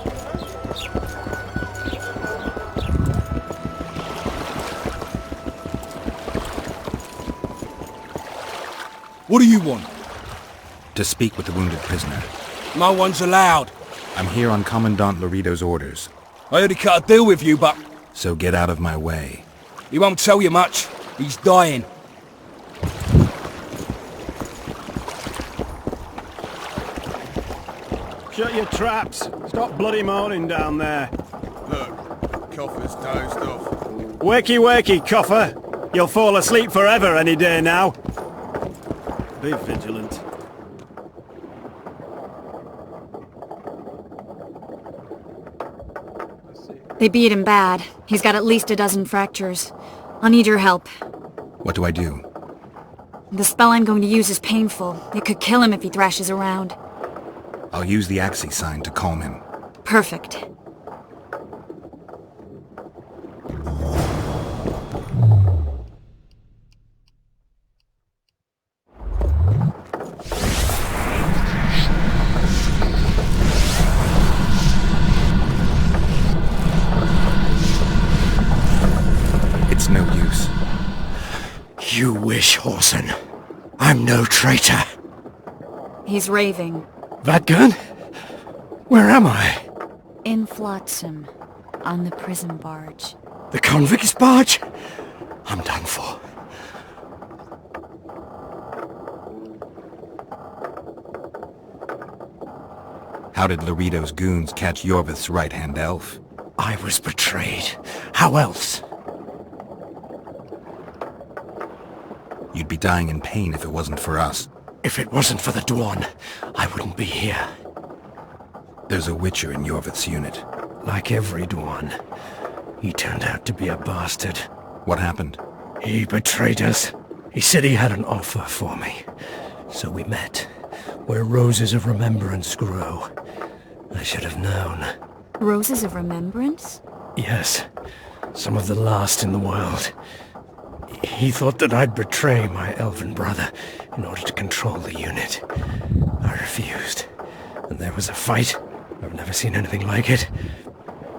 P: What do you want?
C: To speak with the wounded prisoner.
P: No one's allowed.
C: I'm here on Commandant Laredo's orders.
P: I already cut a deal with you, but...
C: So get out of my way.
P: He won't tell you much. He's dying.
W: Shut your traps. Stop bloody moaning down there.
E: Look, Coffer's dozed off.
W: Wakey, wakey, Coffer. You'll fall asleep forever any day now. Be vigilant.
Q: They beat him bad. He's got at least a dozen fractures. I'll need your help.
C: What do I do?
Q: The spell I'm going to use is painful. It could kill him if he thrashes around.
C: I'll use the Axii sign to calm him.
Q: Perfect.
C: It's no use.
P: You wish, Whoreson. I'm no traitor.
Q: He's raving.
P: Vadgun? Where am I?
Q: In Flotsam. On the prison barge.
P: The convict's barge? I'm done for.
C: How did Laredo's goons catch Yorvith's right-hand elf?
R: I was betrayed. How else?
C: You'd be dying in pain if it wasn't for us.
R: If it wasn't for the Dwan, I wouldn't be here.
C: There's a Witcher in Yorvith's unit.
R: Like every Dwan, he turned out to be a bastard.
C: What happened?
R: He betrayed us. He said he had an offer for me. So we met, where roses of remembrance grow. I should have known.
Q: Roses of remembrance?
R: Yes, some of the last in the world. He thought that I'd betray my elven brother in order to control the unit. I refused, and there was a fight. I've never seen anything like it.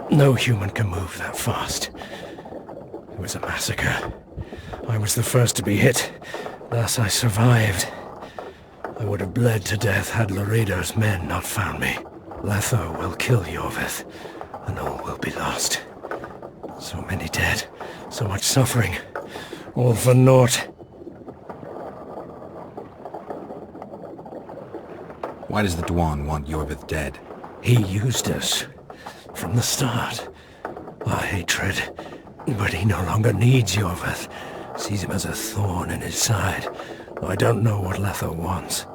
R: No human can move that fast. It was a massacre. I was the first to be hit, thus I survived. I would have bled to death had Laredo's men not found me. Letho will kill Yorvith, and all will be lost. So many dead, so much suffering, all for naught.
C: Why does the Dwan want Yorvith dead?
R: He used us from the start. Our hatred, but he no longer needs Yorvith. Sees him as a thorn in his side. I don't know what Letho wants.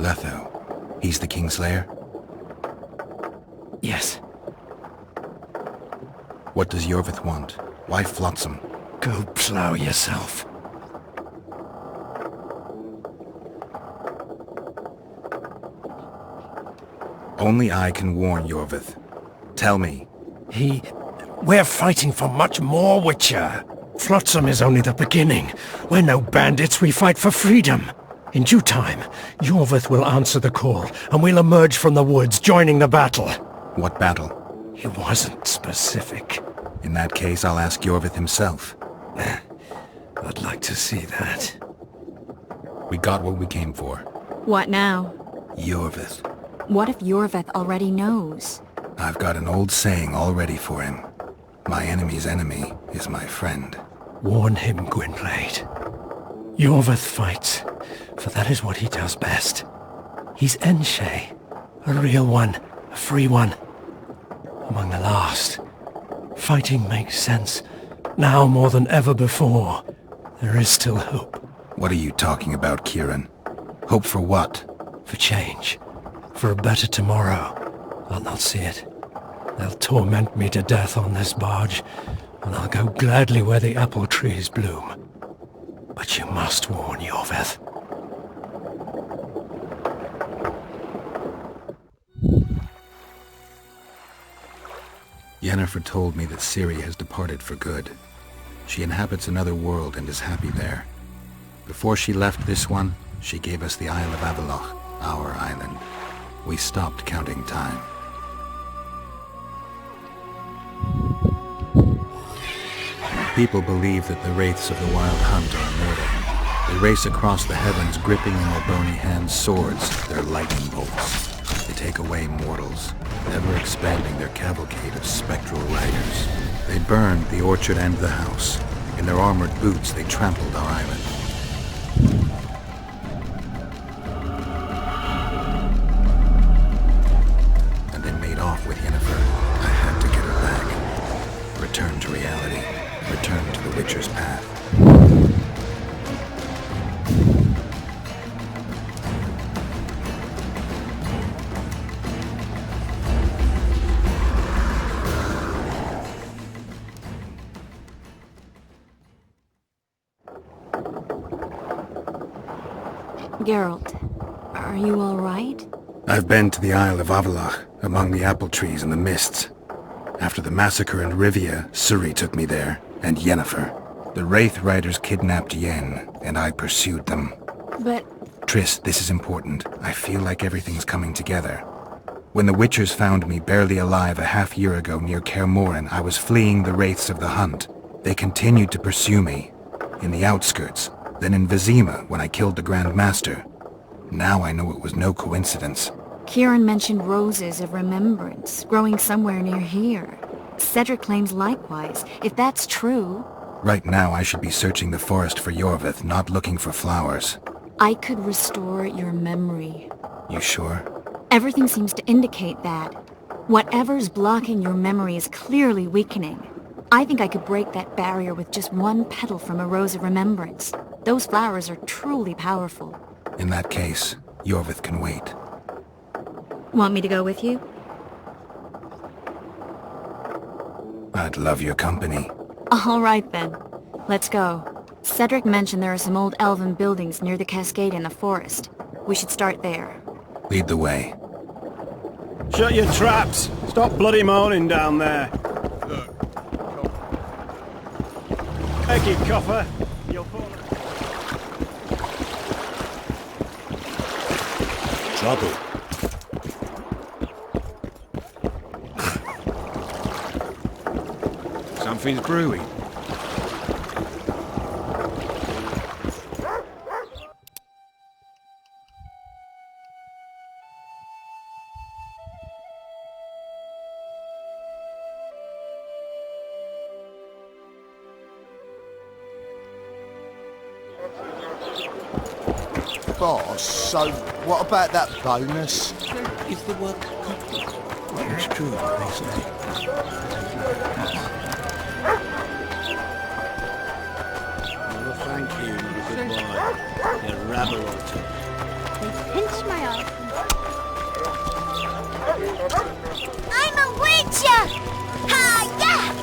C: Letho. He's the Kingslayer?
R: Yes.
C: What does Yorvith want? Why Flotsam?
R: Go plough yourself.
C: Only I can warn Yorvith. Tell me.
R: We're fighting for much more, Witcher. Flotsam is only the beginning. We're no bandits, we fight for freedom. In due time, Yorvith will answer the call, and we'll emerge from the woods, joining the battle.
C: What battle?
R: He wasn't specific.
C: In that case, I'll ask Yorvith himself.
R: I'd like to see that.
C: We got what we came for.
Q: What now?
C: Yorvith.
Q: What if Yorvith already knows?
C: I've got an old saying all ready for him. My enemy's enemy is my friend.
R: Warn him, Gwynblade. Yorvith fights, for that is what he does best. He's Enshe, a real one, a free one. Among the last. Fighting makes sense. Now more than ever before. There is still hope.
C: What are you talking about, Kieran? Hope for what?
R: For change. For a better tomorrow. I'll not see it. They'll torment me to death on this barge, and I'll go gladly where the apple trees bloom. But you must warn Yorvith.
C: Yennefer told me that Ciri has departed for good. She inhabits another world and is happy there. Before she left this one, she gave us the Isle of Avallac'h, our island. We stopped counting time. People believe that the wraiths of the Wild Hunt are immortal. They race across the heavens, gripping in their bony hands swords, their lightning bolts. They take away mortals, ever expanding their cavalcade of spectral riders. They burned the orchard and the house. In their armored boots, they trampled our island. And they made off with Yennefer. I had to get her back. Return to reality. Return to the Witcher's path.
Q: Geralt, are you all right?
C: I've been to the Isle of Avallac'h, among the apple trees and the mists. After the massacre in Rivia, Ciri took me there, and Yennefer. The Wraith Riders kidnapped Yen, and I pursued them.
Q: But...
C: Triss, this is important. I feel like everything's coming together. When the Witchers found me barely alive a half-year ago near Kaer Morhen, I was fleeing the Wraiths of the Hunt. They continued to pursue me, in the outskirts, then in Vizima when I killed the Grand Master. Now I know it was no coincidence.
Q: Kieran mentioned roses of remembrance, growing somewhere near here. Cedric claims likewise. If that's true...
C: Right now I should be searching the forest for Yorvith, not looking for flowers.
Q: I could restore your memory.
C: You sure?
Q: Everything seems to indicate that. Whatever's blocking your memory is clearly weakening. I think I could break that barrier with just one petal from a rose of remembrance. Those flowers are truly powerful.
C: In that case, Yorvith can wait.
Q: Want me to go with you?
C: I'd love your company.
Q: All right then. Let's go. Cedric mentioned there are some old elven buildings near the cascade in the forest. We should start there.
C: Lead the way.
W: Shut your traps! Stop bloody moaning down there. Thank you, coffer. You'll fall...
E: Trouble.
C: Something's brewing.
F: Boss, so what about that bonus?
I: Is the work complete?
F: Well, it's true, they say.
I: Well, thank you and goodbye. You rabble or two.
B: They pinch my arm. I'm a witcher! Hi-ya!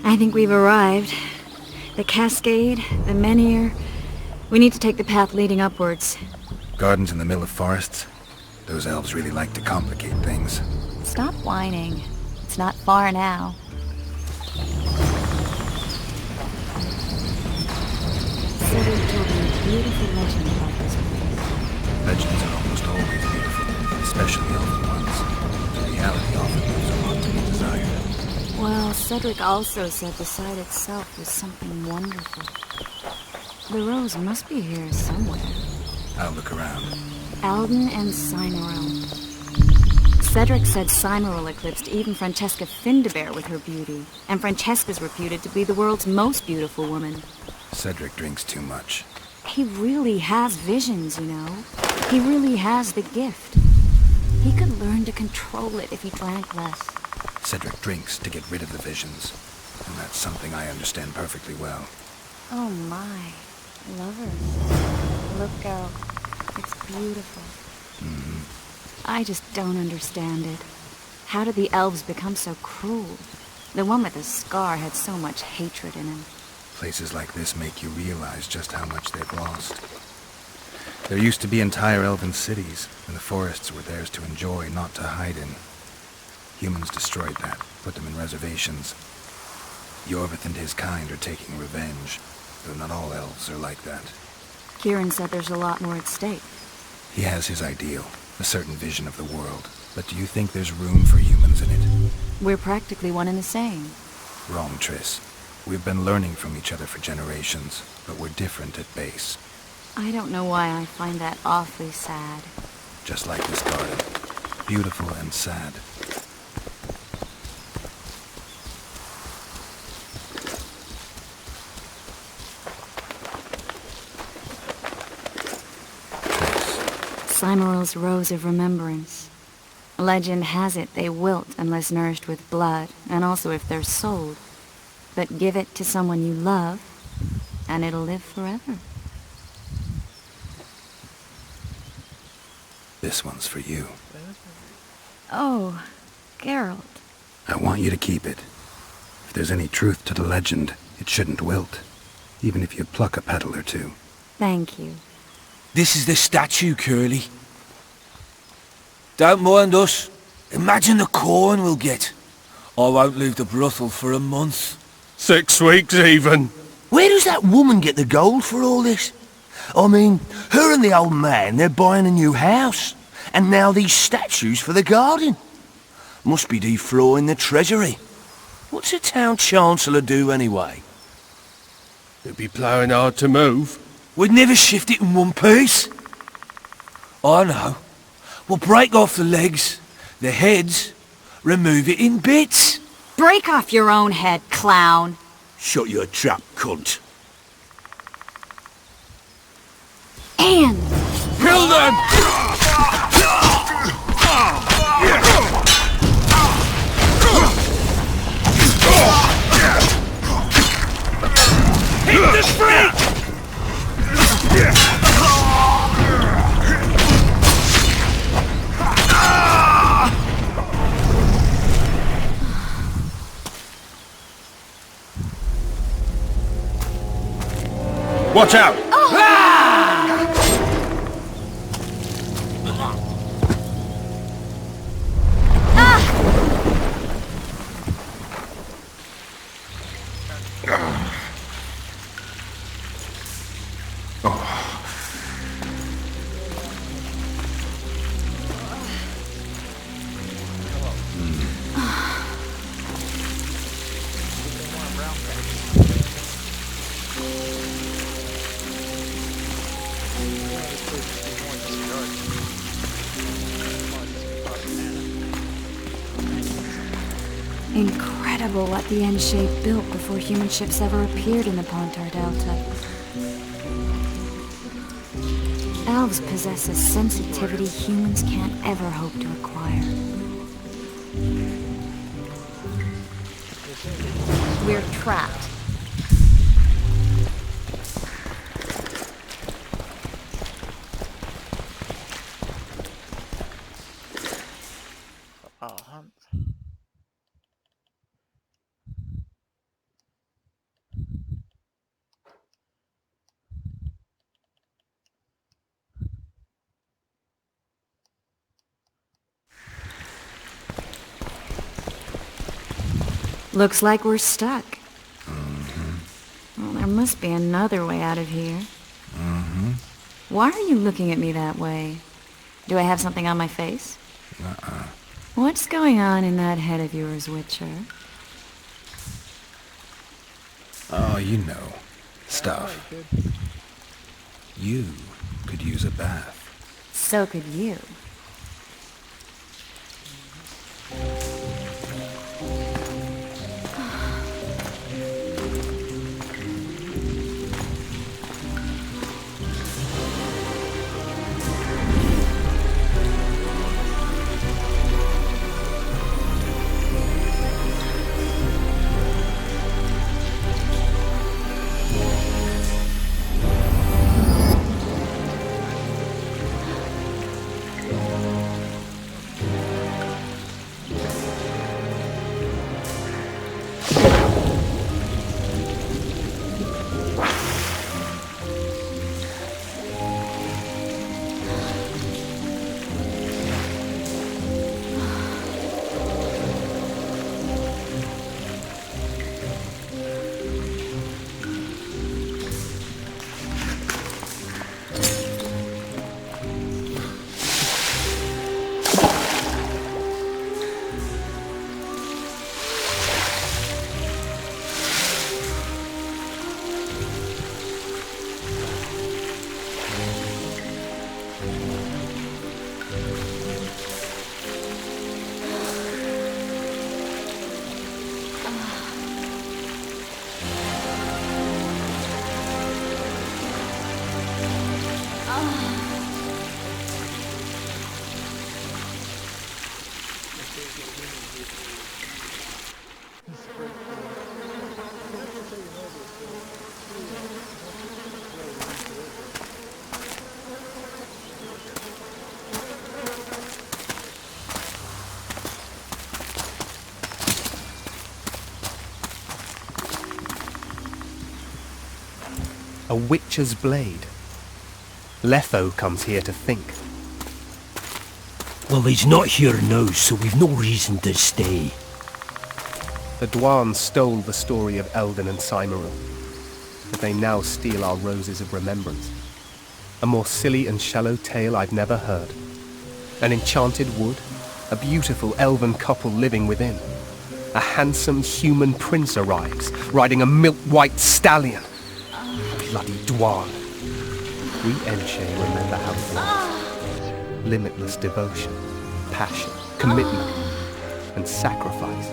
Q: I think we've arrived. The cascade, the menhir. We need to take the path leading upwards.
C: Gardens in the middle of forests? Those elves really like to complicate things.
Q: Stop whining. It's not far now. Cedric told me a beautiful legend about this place.
C: Legends are almost always beautiful, especially elven ones. The reality often leaves a lot to be desired.
Q: Well, Cedric also said the site itself was something wonderful. The rose must be here somewhere.
C: I'll look around.
Q: Alden and Cymoril. Cedric said Cymoril eclipsed even Francesca Findabair with her beauty, and Francesca's reputed to be the world's most beautiful woman.
C: Cedric drinks too much.
Q: He really has visions, you know. He really has the gift. He could learn to control it if he drank less.
C: Cedric drinks to get rid of the visions, and that's something I understand perfectly well.
Q: Oh my. Lovers. Look, girl. It's beautiful. I just don't understand it. How did the elves become so cruel? The one with the scar had so much hatred in him.
C: Places like this make you realize just how much they've lost. There used to be entire elven cities, and the forests were theirs to enjoy, not to hide in. Humans destroyed that, put them in reservations. Yorvith and his kind are taking revenge, though not all elves are like that.
Q: Kieran said there's a lot more at stake.
C: He has his ideal, a certain vision of the world, but do you think there's room for humans in it?
Q: We're practically one and the same.
C: Wrong, Triss. We've been learning from each other for generations, but we're different at base.
Q: I don't know why I find that awfully sad.
C: Just like this garden. Beautiful and sad.
Q: Cymoril's Rose of Remembrance. Legend has it they wilt unless nourished with blood, and also if they're sold. But give it to someone you love, and it'll live forever.
C: This one's for you.
Q: Oh, Geralt.
C: I want you to keep it. If there's any truth to the legend, it shouldn't wilt, even if you pluck a petal or two.
Q: Thank you.
P: This is the statue, Curly. Don't mind us. Imagine the corn we'll get. I won't leave the brothel for a month.
K: 6 weeks even.
P: Where does that woman get the gold for all this? I mean, her and the old man, they're buying a new house. And now these statues for the garden. Must be deflawing the treasury. What's a town chancellor do anyway?
K: It'd be ploughing hard to move.
P: We'd never shift it in one piece. I know. We'll break off the legs, the heads, remove it in bits.
Q: Break off your own head, clown.
P: Shut your trap, cunt.
Q: And...
K: Kill them!
P: Hit the freak!
N: Watch out!
Q: Incredible what the N-shape built before human ships ever appeared in the Pontar Delta. Elves possess a sensitivity humans can't ever hope to acquire. We're trapped. Looks like we're stuck. Well, there must be another way out of here. Why are you looking at me that way? Do I have something on my face? What's going on in that head of yours, Witcher?
C: Oh, you know. Stuff. You could use a bath.
Q: So could you.
D: A witcher's blade. Letho comes here to think.
R: Well, he's not here now, so we've no reason to stay.
D: The Dwan stole the story of Eldon and Cymoril, but they now steal our roses of remembrance. A more silly and shallow tale I've never heard. An enchanted wood, a beautiful elven couple living within. A handsome human prince arrives, riding a milk-white stallion. Bloody Dwan. We Enshe remember how things. Limitless devotion, passion, commitment, and sacrifice.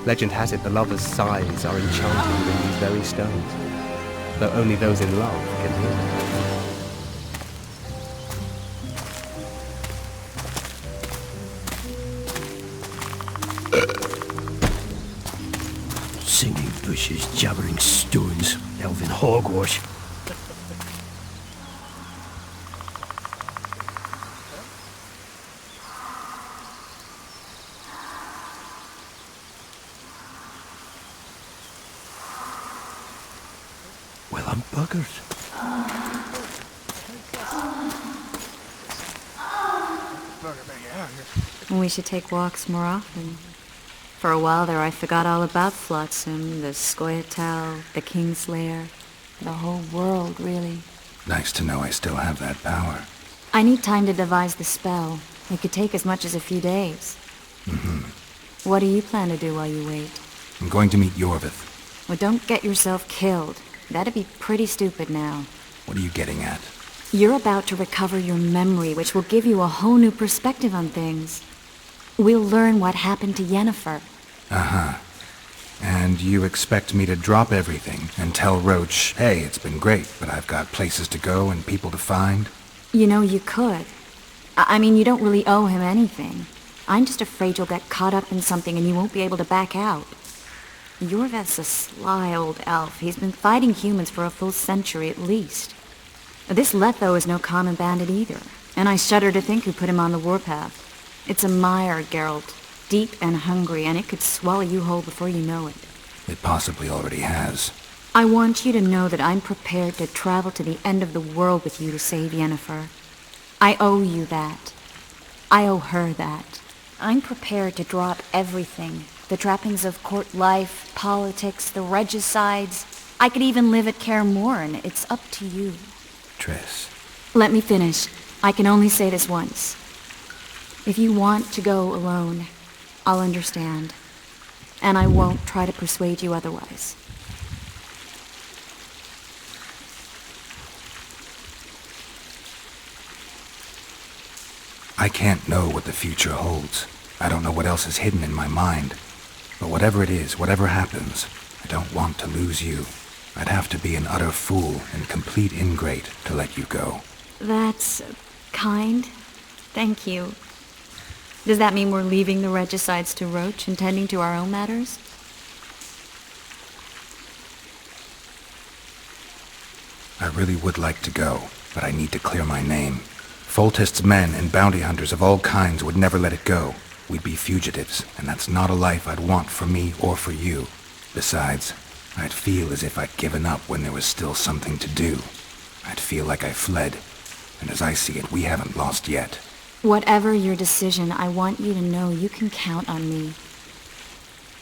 D: Legend has it the lovers' sighs are enchanting within these very stones, though only those in love can hear them.
R: Singing bushes, jabbering stones, elven hogwash. Well, I'm buggered.
Q: We should take walks more often. For a while there I forgot all about Flotsam, the Scoia'tael, the Kingslayer, the whole world, really.
C: Nice to know I still have that power.
Q: I need time to devise the spell. It could take as much as a few days. What do you plan to do while you wait?
C: I'm going to meet Yorvith.
Q: Well, don't get yourself killed. That'd be pretty stupid now.
C: What are you getting at?
Q: You're about to recover your memory, which will give you a whole new perspective on things. We'll learn what happened to Yennefer.
C: Uh-huh. And you expect me to drop everything and tell Roach, hey, it's been great, but I've got places to go and people to find?
Q: You know, you could. I mean, you don't really owe him anything. I'm just afraid you'll get caught up in something and you won't be able to back out. Yorvith's a sly old elf. He's been fighting humans for a full century at least. This Letho is no common bandit either, and I shudder to think who put him on the warpath. It's a mire, Geralt, deep and hungry, and it could swallow you whole before you know it.
C: It possibly already has.
Q: I want you to know that I'm prepared to travel to the end of the world with you to save Yennefer. I owe you that. I owe her that. I'm prepared to drop everything. The trappings of court life, politics, the regicides. I could even live at Kaer Morhen. It's up to you.
C: Triss.
Q: Let me finish. I can only say this once. If you want to go alone, I'll understand. And I won't try to persuade you otherwise.
C: I can't know what the future holds. I don't know what else is hidden in my mind. But whatever it is, whatever happens, I don't want to lose you. I'd have to be an utter fool and complete ingrate to let you go.
Q: That's kind. Thank you. Does that mean we're leaving the regicides to Roach and tending to our own matters?
C: I really would like to go, but I need to clear my name. Foltest's men and bounty hunters of all kinds would never let it go. We'd be fugitives, and that's not a life I'd want for me or for you. Besides, I'd feel as if I'd given up when there was still something to do. I'd feel like I fled, and as I see it, we haven't lost yet.
Q: Whatever your decision, I want you to know you can count on me.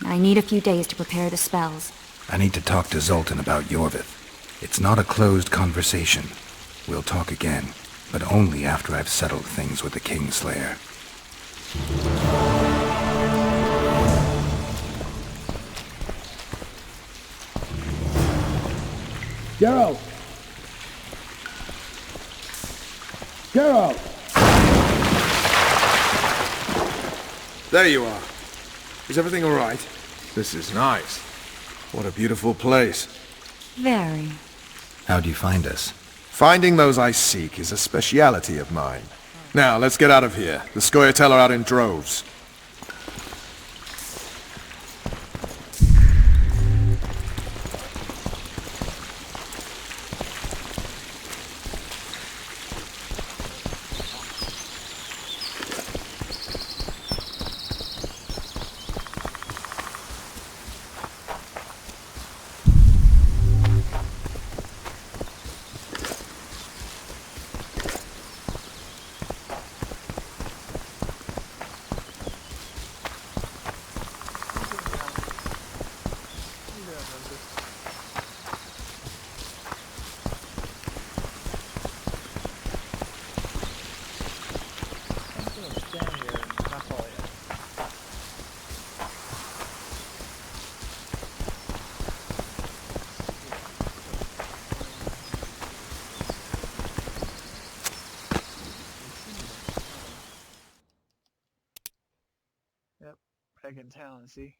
Q: I need a few days to prepare the spells.
C: I need to talk to Zoltan about Yorvith. It's not a closed conversation. We'll talk again, but only after I've settled things with the Kingslayer.
E: Geralt! Geralt!
S: There you are. Is everything all right? This is nice. What a beautiful place.
Q: Very.
C: How'd you find us?
S: Finding those I seek is a speciality of mine. Now, let's get out of here. The Scoia'tael are out in droves.
A: Yep, back in town, see?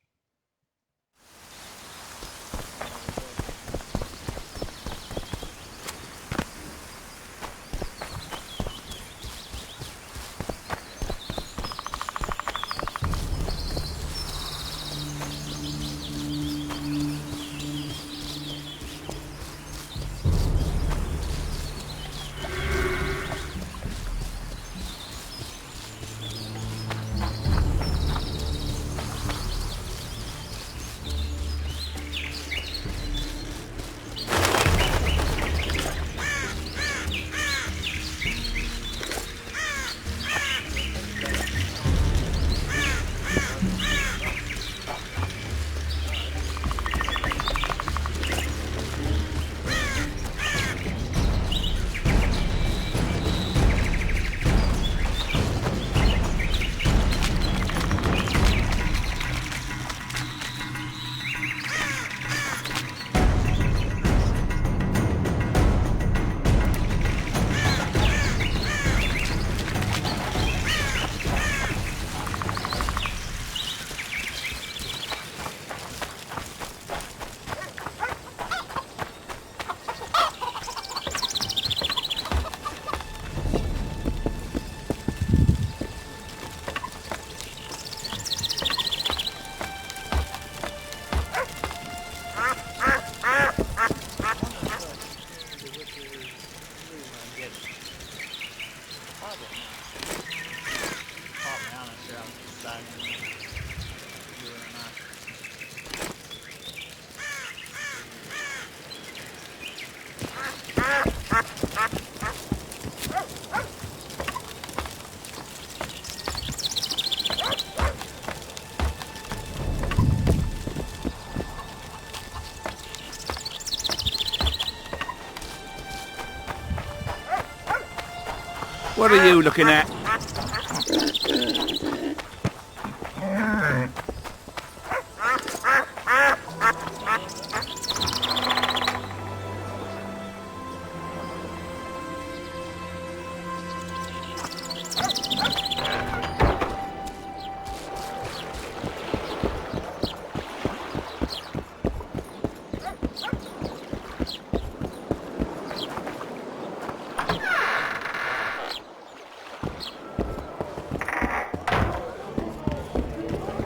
E: What are you looking at?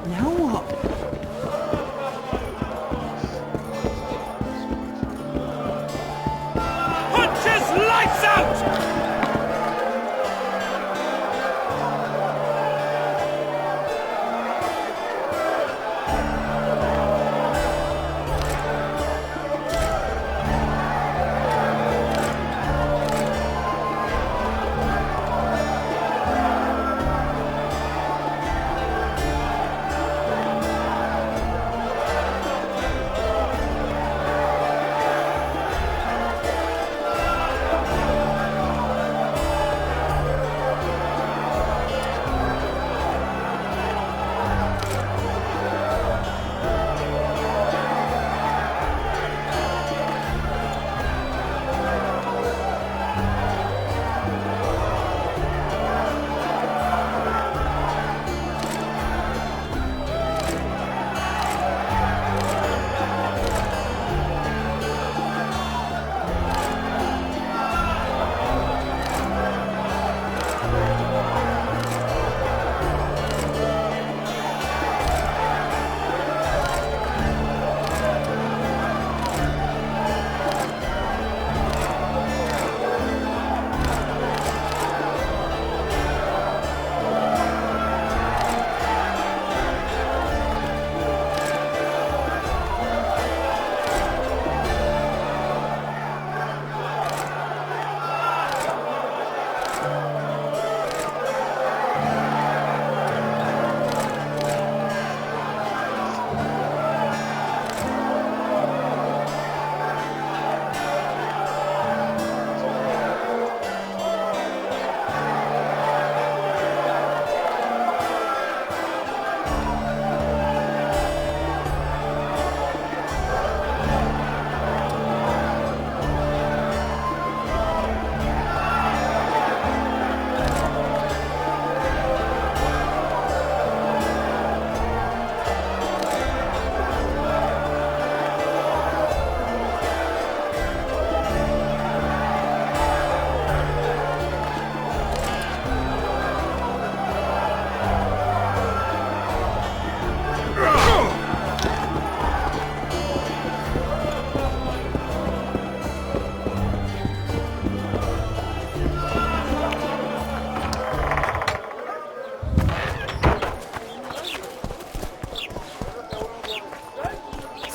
V: Now what?
K: Hunter's lights out!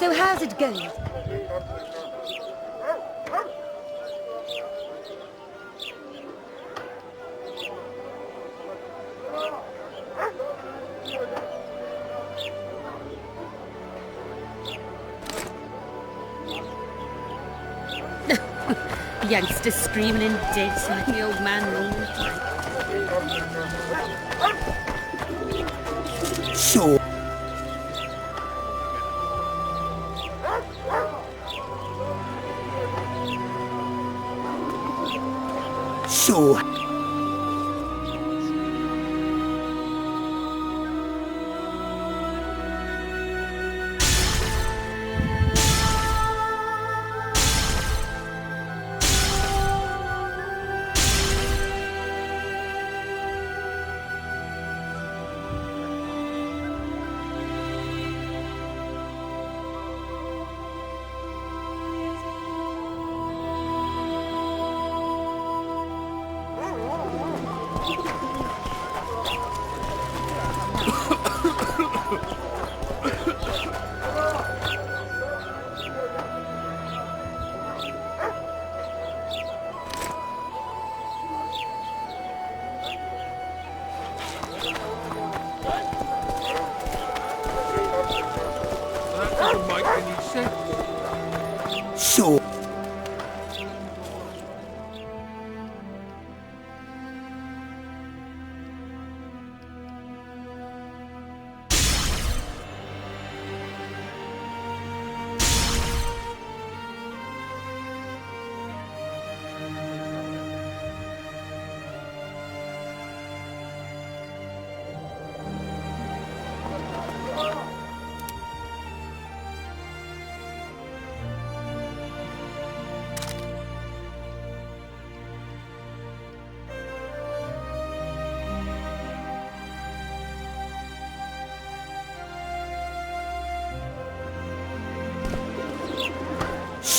V: So how's it going?
H: Youngsters screaming in digs like the old man roared.
P: So... So... So...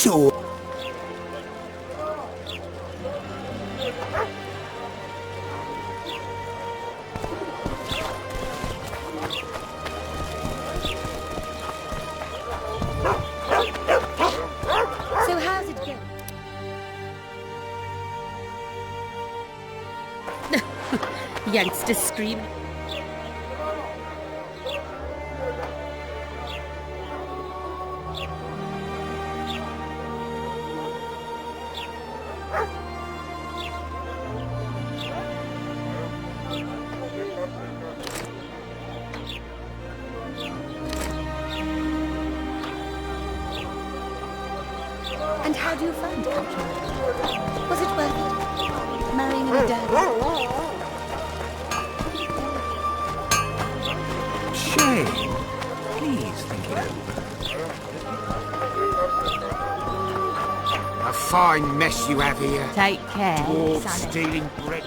P: sword.
V: So how's it going?
H: Youngsters screaming.
V: And how do you find country? Was it worth it? Marrying a dad?
M: Shame. Please think it over.
O: A fine mess you have here.
H: Take care,
O: Dwarves
H: sonny.
O: stealing brick.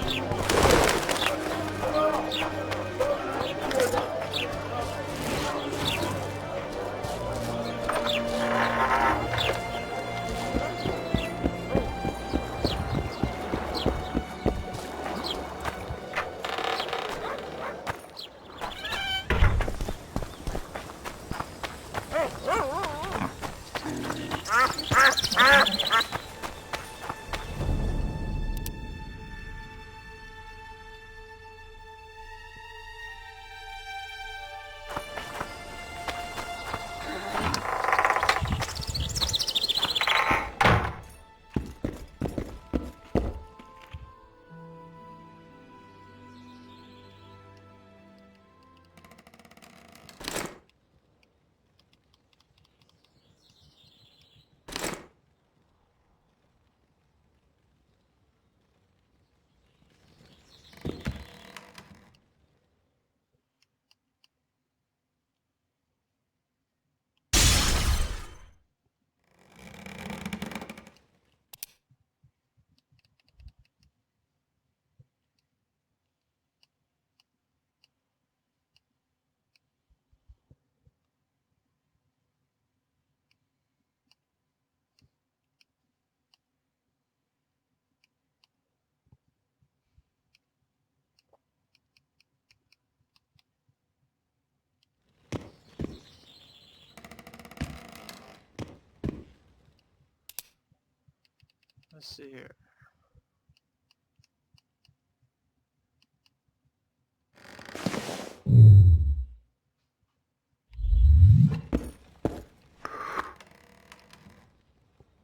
A: Let's see here.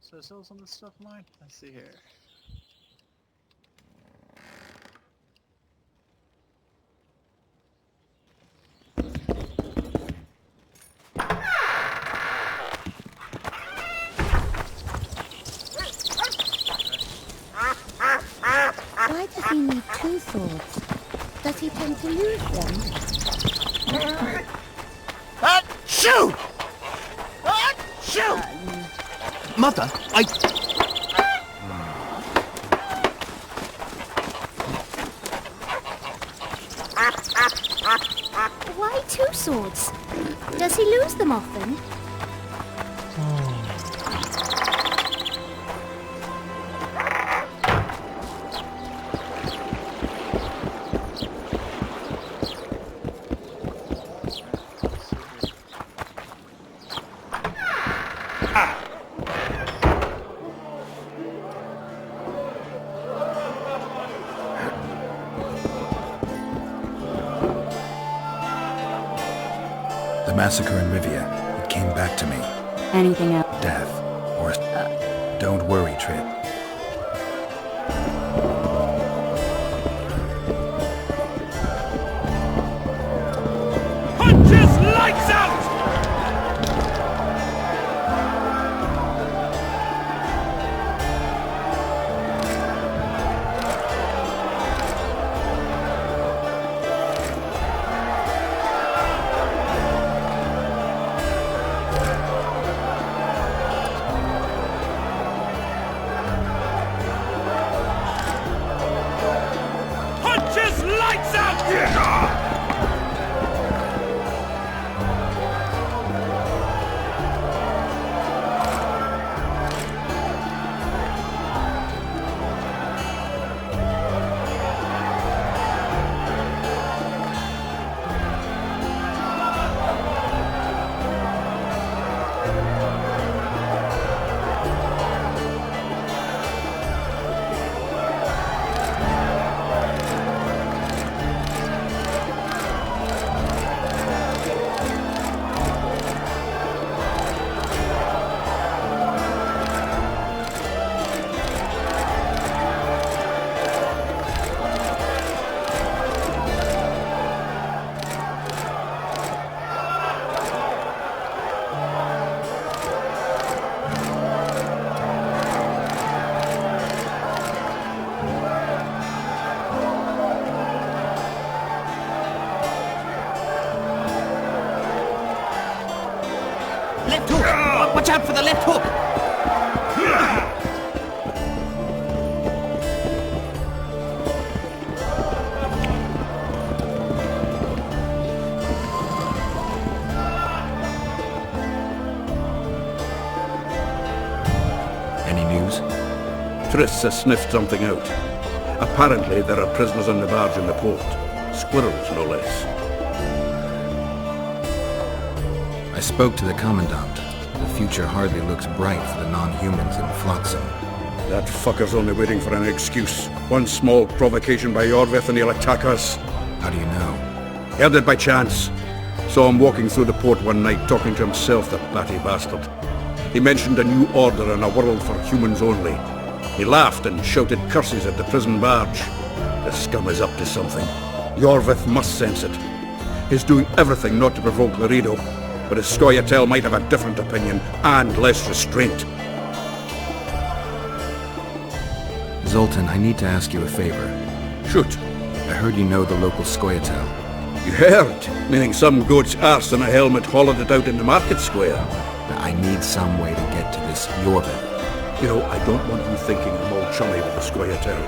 A: So still some of the stuff mine? Let's see here.
V: Why does he need two swords? Does he tend to lose them?
P: Shoot! Shoot! Mother,
B: Why two swords? Does he lose them often?
C: The massacre in Rivia, it came back to me.
Q: Anything else?
C: Death. Or don't worry, Tripp.
K: Punches lights out!
M: left hook! Watch out for the left hook!
C: Any news?
G: Triss has sniffed something out. Apparently there are prisoners on the barge in the port. Squirrels, no less.
C: I spoke to the Commandant. The future hardly looks bright for the non-humans in Flotsam.
G: That fucker's only waiting for an excuse. One small provocation by Yorvith and he'll attack us.
C: How do you know?
G: Heard it by chance. Saw him walking through the port one night, talking to himself, the batty bastard. He mentioned a new order and a world for humans only. He laughed and shouted curses at the prison barge. The scum is up to something. Yorvith must sense it. He's doing everything not to provoke Laredo, but his Scoia'tael might have a different opinion and less restraint.
C: Zoltan, I need to ask you a favor.
G: Shoot.
C: I heard you know the local Scoia'tael.
G: You heard? Meaning some goat's arse in a helmet hollowed it out in the market square.
C: I need some way to get to this Yorvith.
G: You know, I don't want you thinking I'm all chummy with the Scoia'tael.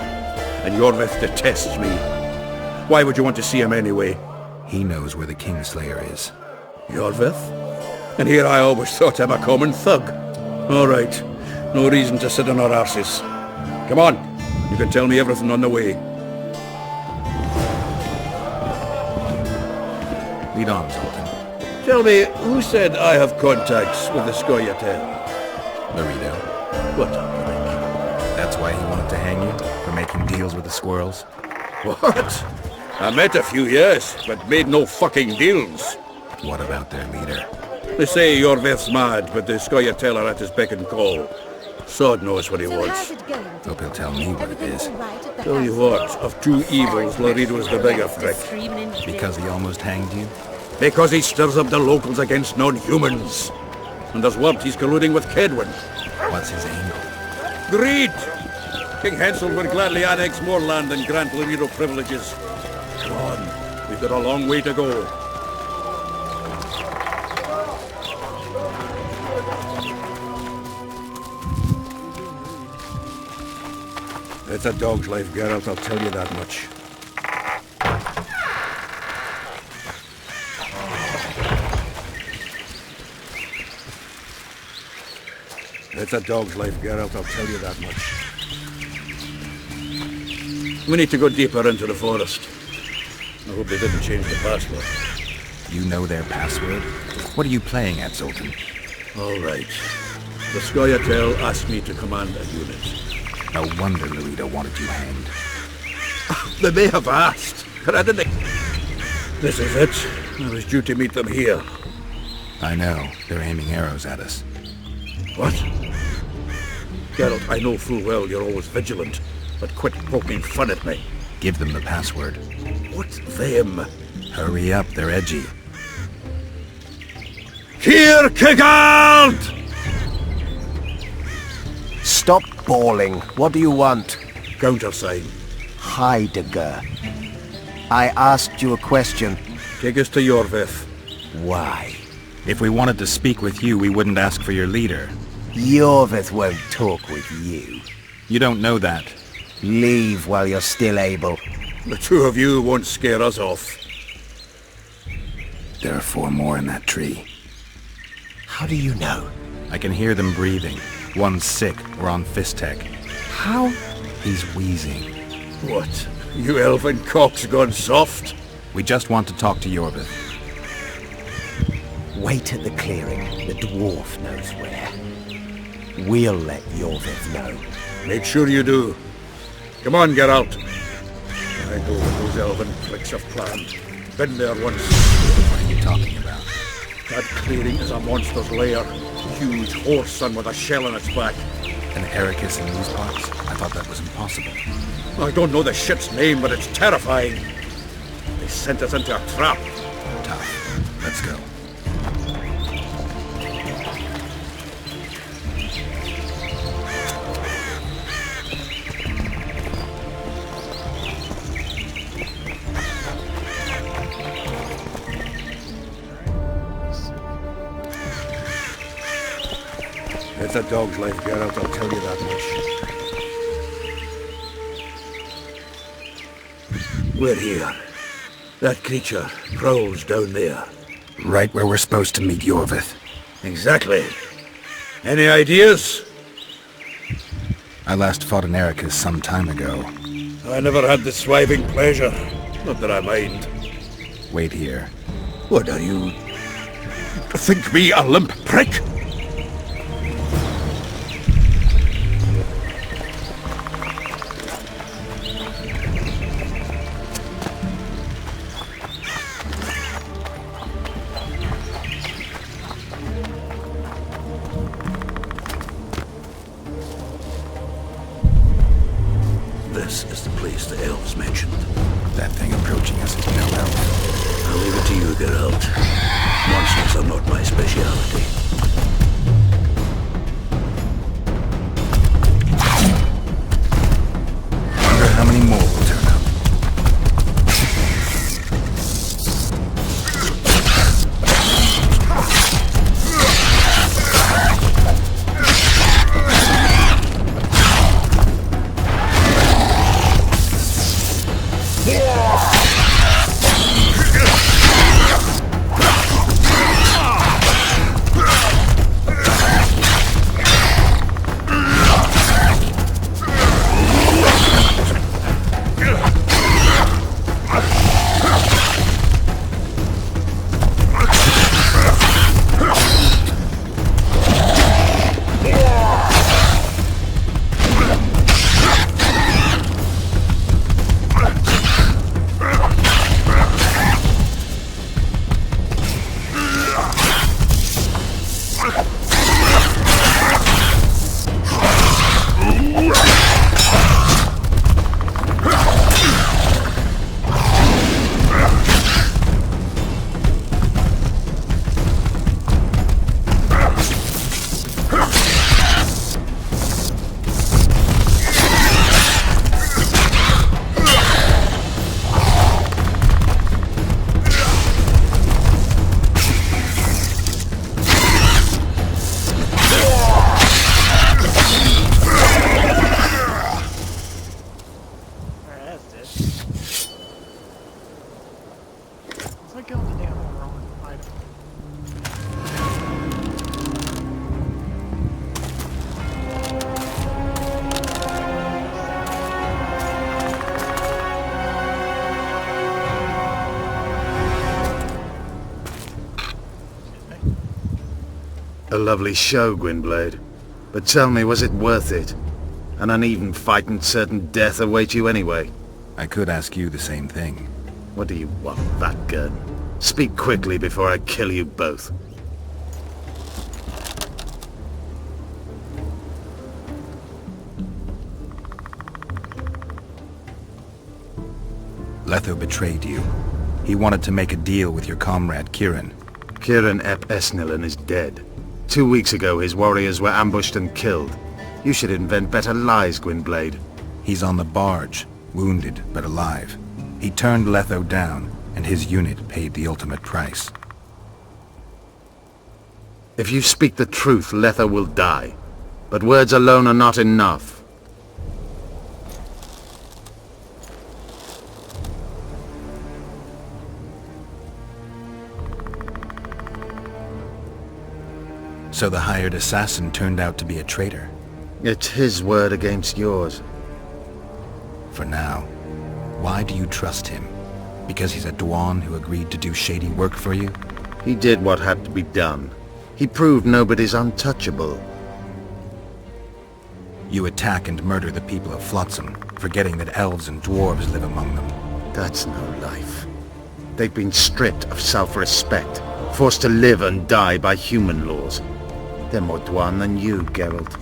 G: And Yorvith detests me. Why would you want to see him anyway?
C: He knows where the Kingslayer is.
G: Yorvith? And here I always thought him a common thug. All right. No reason to sit on our arses. Come on. You can tell me everything on the way.
C: Lead on, Zoltan.
G: Tell me, who said I have contacts with the Scoia'tael?
C: Laredo.
G: What?
C: That's why he wanted to hang you? For making deals with the squirrels?
G: What? I met a few, yes, but made no fucking deals.
C: What about their leader?
G: They say Yorvith's mad, but the Scoia'tael are at his beck and call. Sod knows what he wants.
C: Hope he'll tell me what it is.
G: Tell you what, of two evils, Laredo's the bigger prick.
C: Because he almost hanged you?
G: Because he stirs up the locals against non-humans. And there's word he's colluding with Kaedwen.
C: What's his angle?
G: Greed! King Hensel would gladly annex more land and grant Laredo privileges. Come on, we've got a long way to go. It's a dog's life, Geralt, I'll tell you that much. It's a dog's life, Geralt, I'll tell you that much. We need to go deeper into the forest. I hope they didn't change the password.
C: You know their password? What are you playing at, Zoltan?
G: All right. The Scoia'tael asked me to command a unit.
C: No wonder Laredo wanted you hanged.
G: They may have asked, but I didn't... This is it. I was due to meet them here.
C: I know. They're aiming arrows at us.
G: What? Geralt, I know full well you're always vigilant, but quit poking fun at me.
C: Give them the password.
G: What them?
C: Hurry up, they're edgy.
G: Here, Kigald!
O: Stop bawling. What do you want?
G: Countersign.
O: Heidegger. I asked you a question.
G: Take us to Yorvith.
O: Why?
C: If we wanted to speak with you, we wouldn't ask for your leader.
O: Yorvith won't talk with you.
C: You don't know that.
O: Leave while you're still able.
G: The two of you won't scare us off.
C: There are 4 more in that tree.
O: How do you know?
C: I can hear them breathing. One's sick. We're on Fistek.
O: How?
C: He's wheezing.
G: What? You elfin cock's gone soft?
C: We just want to talk to Yorvith.
O: Wait at the clearing. The dwarf knows where. We'll let Yorvith know.
G: Make sure you do. Come on, Geralt. I know what those elven pricks have planned. Been there once.
C: What are you talking about?
G: That clearing is a monster's lair. Huge horse son with a shell in its back.
C: An Ericus in these parts? I thought that was impossible.
G: I don't know the shit's name, but it's terrifying. They sent us into a trap.
C: Tough. Let's go.
G: worth a dog's life, Geralt, I'll tell you that much. We're here. That creature prowls down there.
C: Right where we're supposed to meet Yorvith.
G: Exactly. Any ideas?
C: I last fought in Ericus some time ago.
G: I never had the swiving pleasure. Not that I mind.
C: Wait here.
G: What are you... think me a limp prick? This is the place the elves mentioned.
C: That thing approaching us is no elf.
G: I'll leave it to you, Geralt. Monsters are not my speciality.
C: Wonder how many more will turn up.
J: A lovely show, Gwynblade. But tell me, was it worth it? An uneven fight and certain death await you anyway.
C: I could ask you the same thing.
J: What do you want, Vatt'ghern? Speak quickly before I kill you both.
C: Letho betrayed you. He wanted to make a deal with your comrade, Kirin.
J: Kirin ep Esnilin is dead. 2 weeks ago, his warriors were ambushed and killed. You should invent better lies, Gwynblade.
C: He's on the barge, wounded but alive. He turned Letho down, and his unit paid the ultimate price.
J: If you speak the truth, Letho will die. But words alone are not enough.
C: So the hired assassin turned out to be a traitor.
J: It's his word against yours.
C: For now. Why do you trust him? Because he's a Dwan who agreed to do shady work for you?
J: He did what had to be done. He proved nobody's untouchable.
C: You attack and murder the people of Flotsam, forgetting that elves and dwarves live among them.
J: That's no life. They've been stripped of self-respect, forced to live and die by human laws. They're more Dwan than you, Geralt.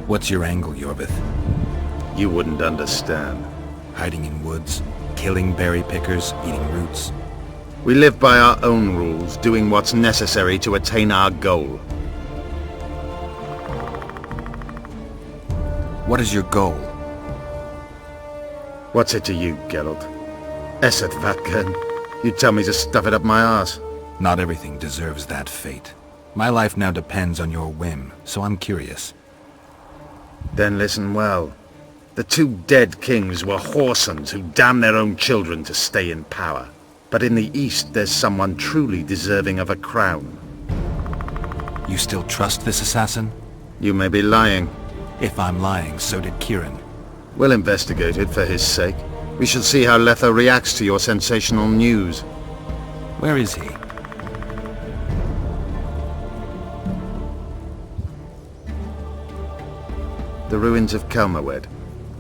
C: What's your angle, Yorvith?
J: You wouldn't understand.
C: Hiding in woods, killing berry pickers, eating roots.
J: We live by our own rules, doing what's necessary to attain our goal.
C: What is your goal?
J: What's it to you, Geralt? Esset Vatt'ghern. You tell me to stuff it up my arse.
C: Not everything deserves that fate. My life now depends on your whim, so I'm curious.
J: Then listen well. The two dead kings were whoresons who damned their own children to stay in power. But in the East, there's someone truly deserving of a crown.
C: You still trust this assassin?
J: You may be lying.
C: If I'm lying, so did Kieran.
J: We'll investigate it for his sake. We shall see how Letho reacts to your sensational news.
C: Where is he?
J: The ruins of Kelmawed.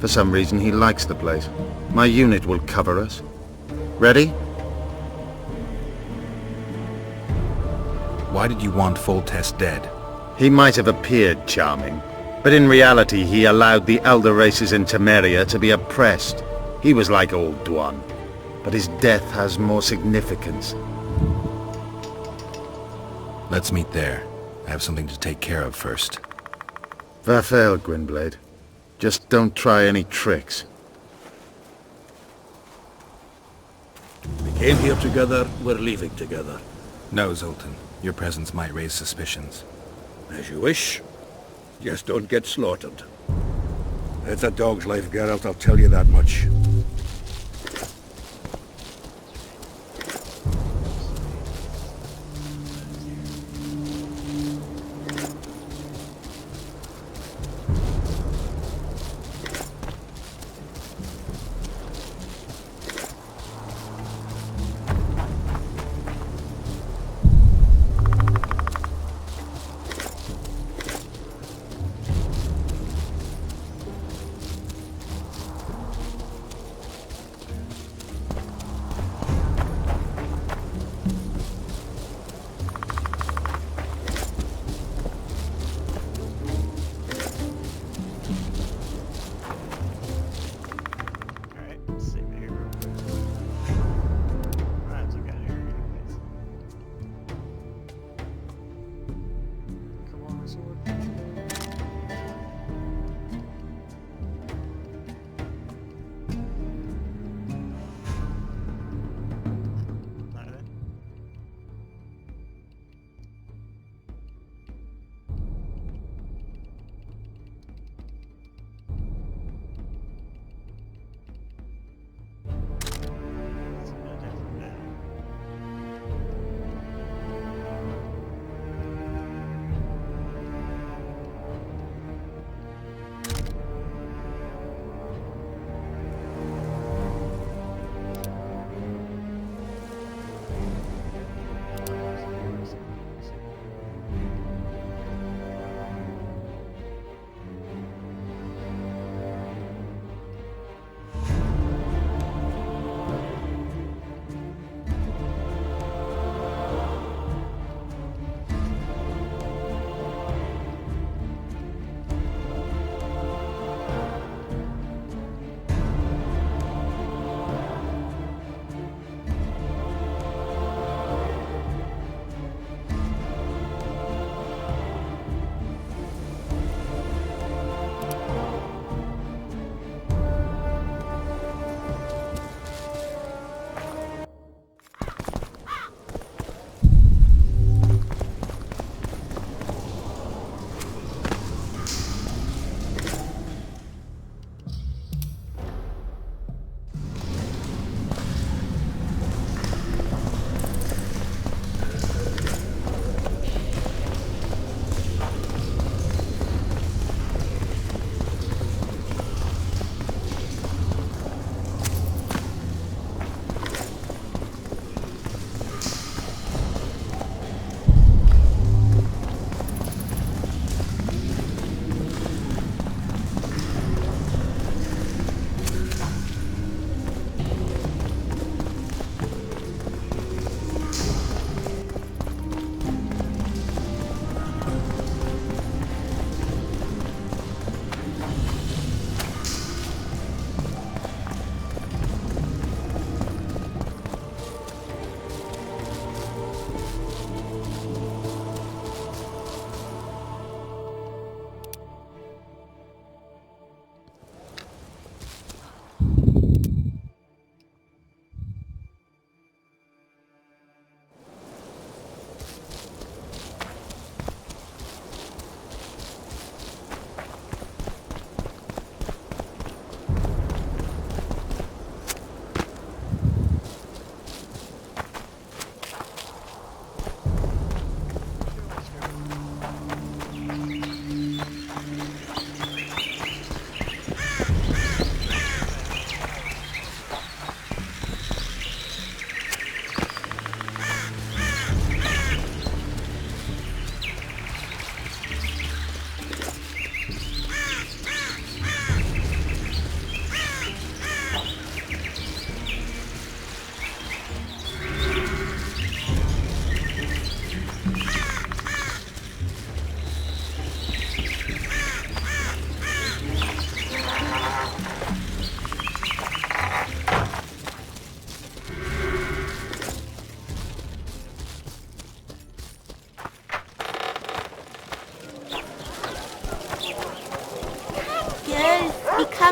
J: For some reason he likes the place. My unit will cover us. Ready?
C: Why did you want Foltest dead?
J: He might have appeared charming, but in reality he allowed the elder races in Temeria to be oppressed. He was like old Dwan, but his death has more significance.
C: Let's meet there. I have something to take care of first.
J: Vafael, Gwynblade. Just don't try any tricks.
G: We came here together, we're leaving together.
C: No, Zoltan. Your presence might raise suspicions.
G: As you wish. Just don't get slaughtered. It's a dog's life, Geralt, I'll tell you that much.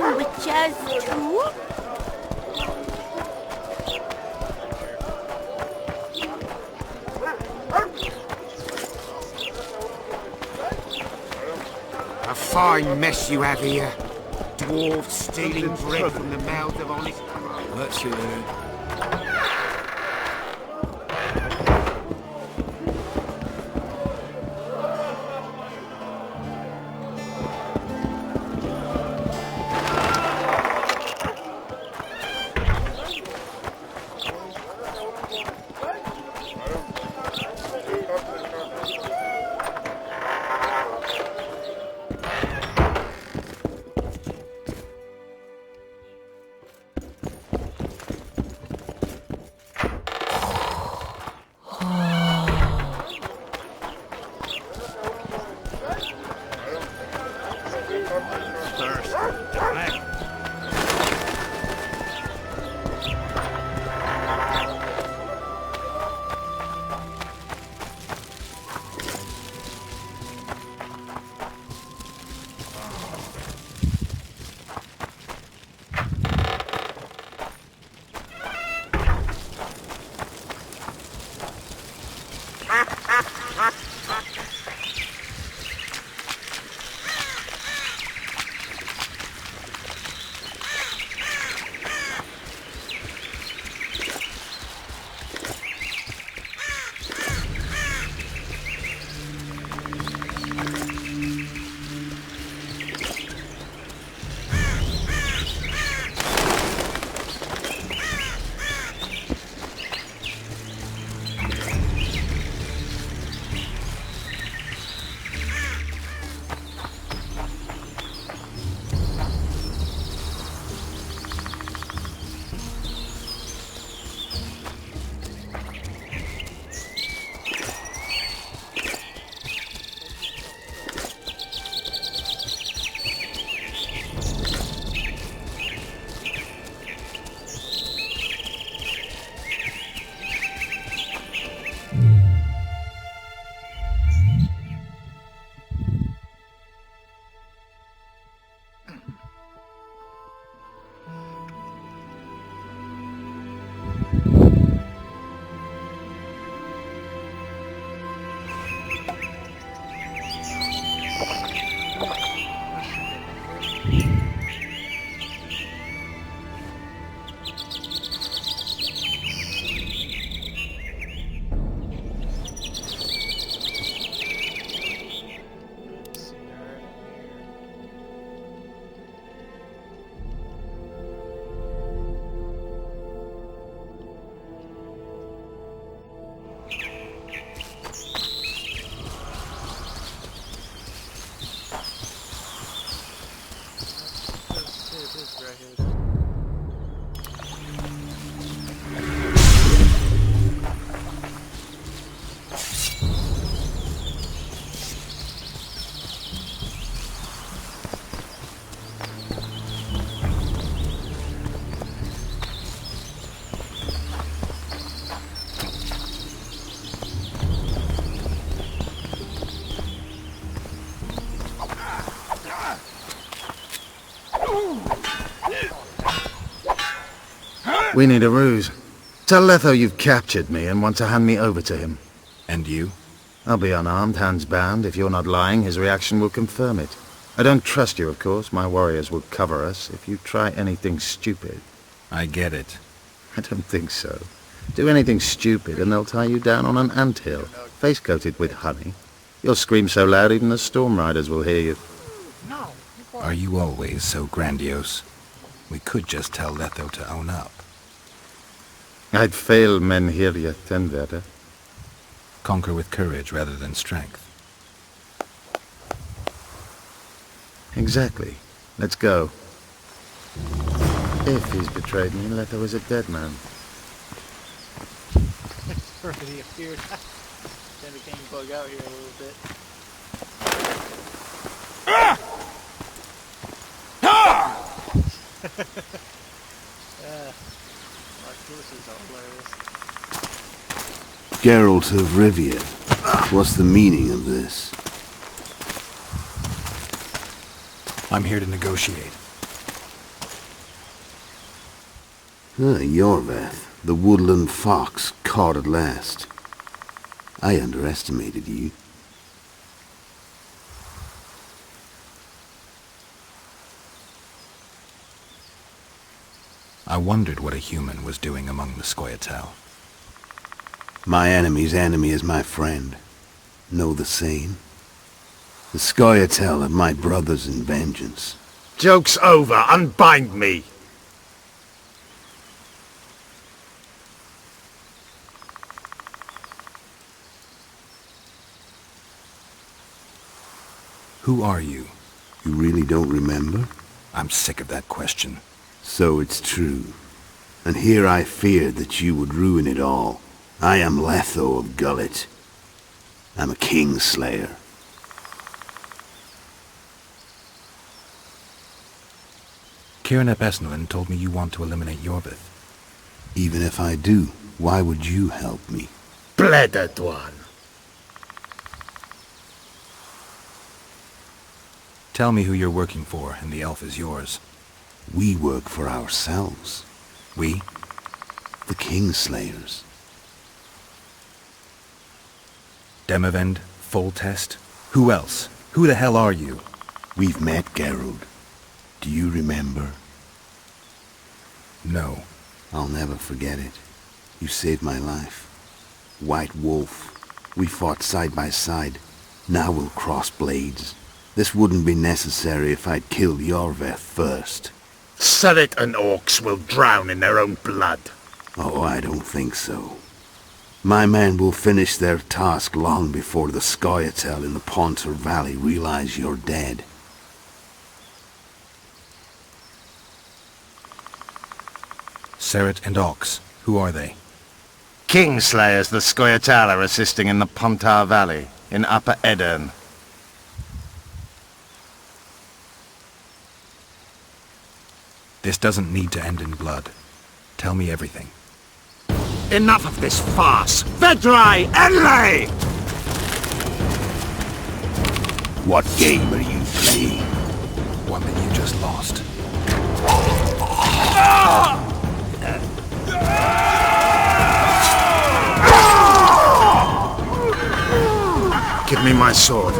V: sandwiches too?
L: A fine mess you have here. Dwarves stealing bread from the mouths of honest... That's it.
J: We need a ruse. Tell Letho you've captured me and want to hand me over to him.
C: And you?
J: I'll be unarmed, hands bound. If you're not lying, his reaction will confirm it. I don't trust you, of course. My warriors will cover us if you try anything stupid.
C: I get it.
J: I don't think so. Do anything stupid and they'll tie you down on an anthill, face-coated with honey. You'll scream so loud even the storm riders will hear you.
C: Are you always so grandiose? We could just tell Letho to own up.
J: I'd fail Menhir Tenverda.
C: Conquer with courage rather than strength.
J: Exactly. Let's go. If he's betrayed me, Letho is a dead man.
A: Already appeared. Then the king bug out here a little bit.
K: Ah! Ah!
A: This is hilarious.
T: Geralt of Rivia. What's the meaning of this?
C: I'm here to negotiate.
T: Yorveth, the woodland fox caught at last. I underestimated you.
C: I wondered what a human was doing among the Scoia'tael.
T: My enemy's enemy is my friend. Know the saying? The Scoia'tael are my brothers in vengeance.
J: Joke's over. Unbind me.
C: Who are you?
T: You really don't remember?
C: I'm sick of that question.
T: So it's true. And here I feared that you would ruin it all. I am Letho of Gullet. I'm a Kingslayer.
C: Ciaran ap Esnlin told me you want to eliminate Yorveth.
T: Even if I do, why would you help me?
J: Bledded one.
C: Tell me who you're working for, and the elf is yours.
T: We work for ourselves.
C: We?
T: The Kingslayers.
C: Demavend? Foltest? Who else? Who the hell are you?
T: We've met, Geralt. Do you remember?
C: No.
T: I'll never forget it. You saved my life. White Wolf. We fought side by side. Now we'll cross blades. This wouldn't be necessary if I'd killed Yorveth first.
J: Surrit and orcs will drown in their own blood.
T: Oh, I don't think so. My men will finish their task long before the Scoia'tael in the Pontar Valley realize you're dead.
C: Surrit and Ox. Who are they?
J: Kingslayers the Scoia'tael are assisting in the Pontar Valley, in Upper Edirn.
C: This doesn't need to end in blood. Tell me everything.
J: Enough of this farce! Vedrai, Enlay!
T: What game are you playing?
C: One that you just lost.
J: Give me my sword.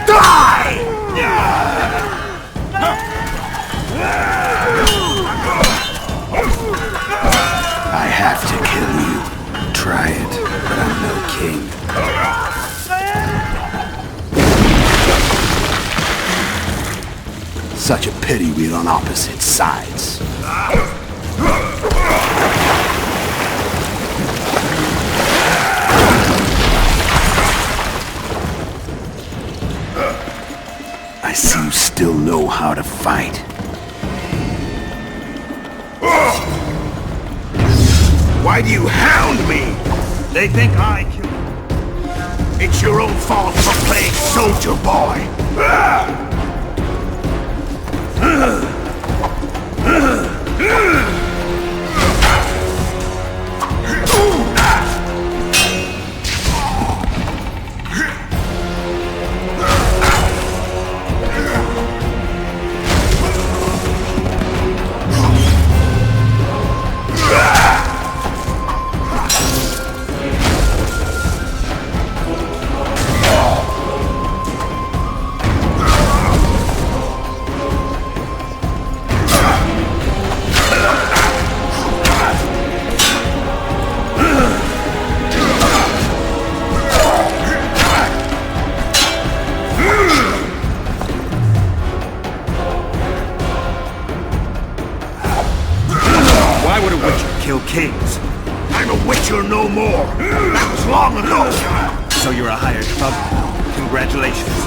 J: Die!
T: I have to kill you. Try it, but I'm no king. Such a pity we're on opposite sides. I see you still know how to fight.
J: Why do you hound me? They think I killed you. It's your own fault for playing soldier boy.
T: Kings.
J: I'm a witcher no more. That was long ago.
T: So you're a hired thug now. Congratulations.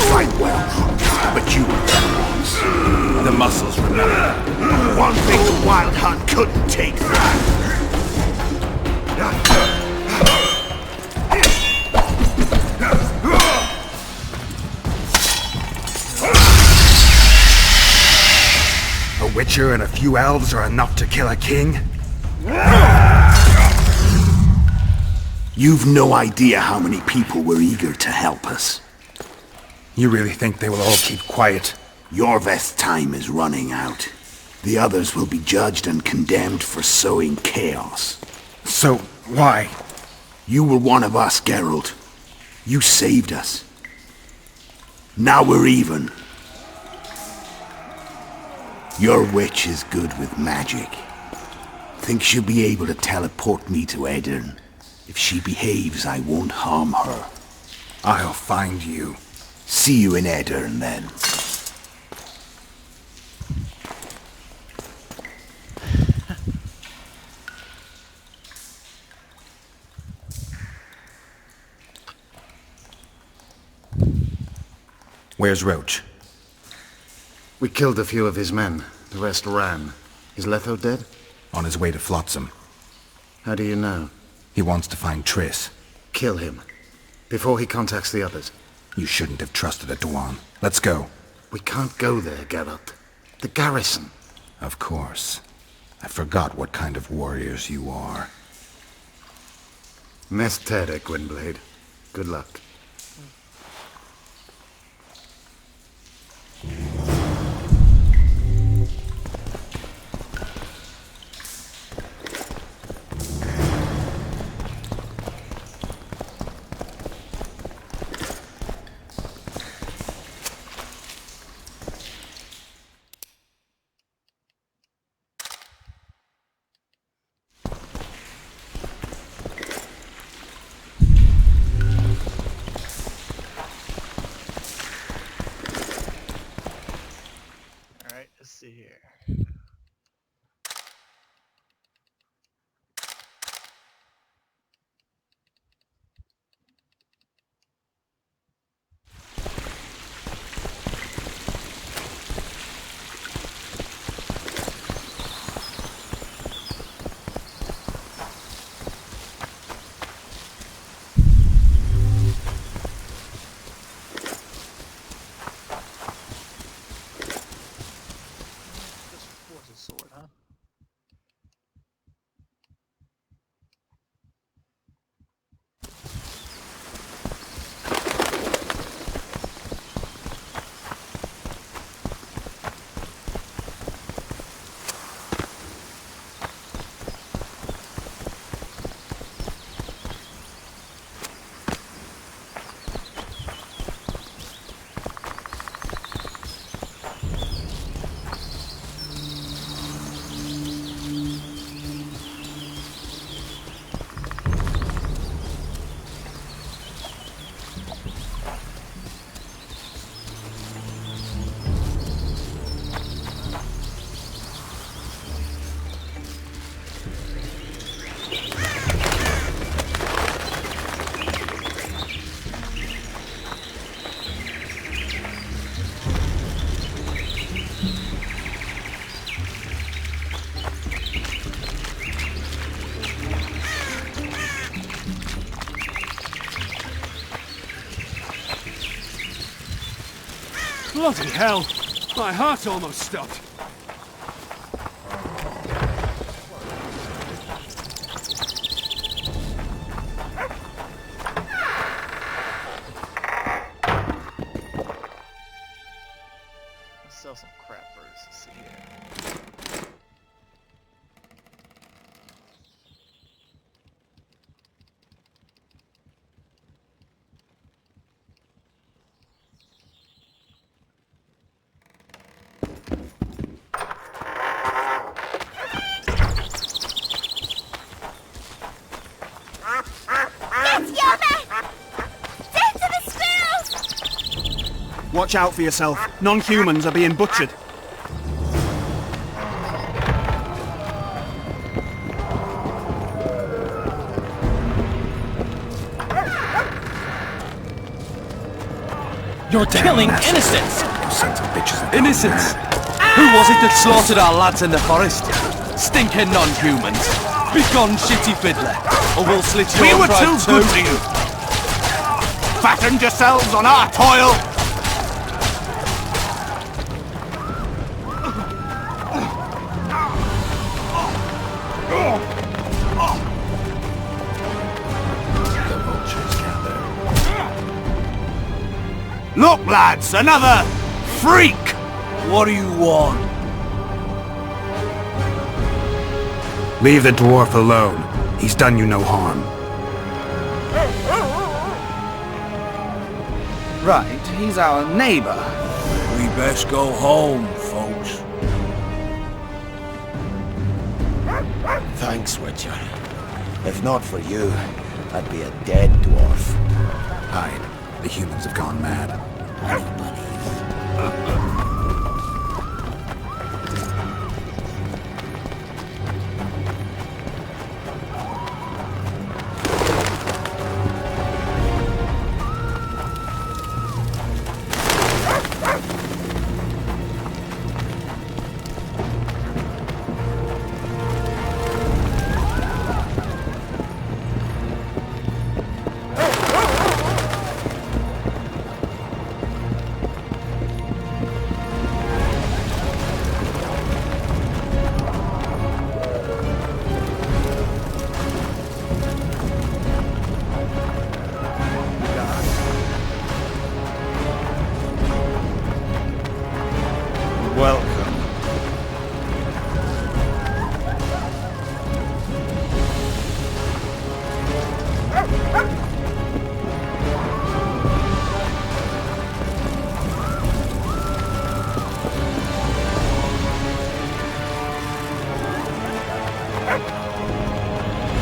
J: fight well, but you were better ones. The muscles remember. One thing the Wild Hunt couldn't take that.
C: A witcher and a few elves are enough to kill a king?
T: You've no idea how many people were eager to help us.
C: You really think they will all keep quiet?
T: Yorveth's time is running out. The others will be judged and condemned for sowing chaos.
C: So, why?
T: You were one of us, Geralt. You saved us. Now we're even. Your witch is good with magic. Think she'll be able to teleport me to Aedirn. If she behaves, I won't harm her.
C: I'll find you.
T: See you in Aedirn, then.
C: Where's Roach?
J: We killed a few of his men. The rest ran. Is Letho dead?
C: On his way to Flotsam.
J: How do you know?
C: He wants to find Triss.
J: Kill him. Before he contacts the others.
C: You shouldn't have trusted a Dwan. Let's go.
J: We can't go there, Geralt. The garrison.
C: Of course. I forgot what kind of warriors you are.
J: Mess Tere, Gwynblade. Good luck.
A: Let's see here. Sword, huh?
K: Bloody hell! My heart almost stopped.
A: Let's sell some crap first. Let's see here.
F: Watch out for yourself. Non-humans are being butchered.
I: You're killing innocents!
C: You sons of bitches.
I: Innocents! Who was it that slaughtered our lads in the forest? Stinking non-humans. Begone, shitty fiddler, or we'll slit your
F: We were
I: throat
F: too good to you. Fattened yourselves on our toil. Look, lads, another freak!
P: What do you want?
C: Leave the dwarf alone. He's done you no harm.
F: Right, he's our neighbor.
P: We best go home, folks.
O: Thanks, Witcher. If not for you, I'd be a dead dwarf.
C: Hide. The humans have gone mad.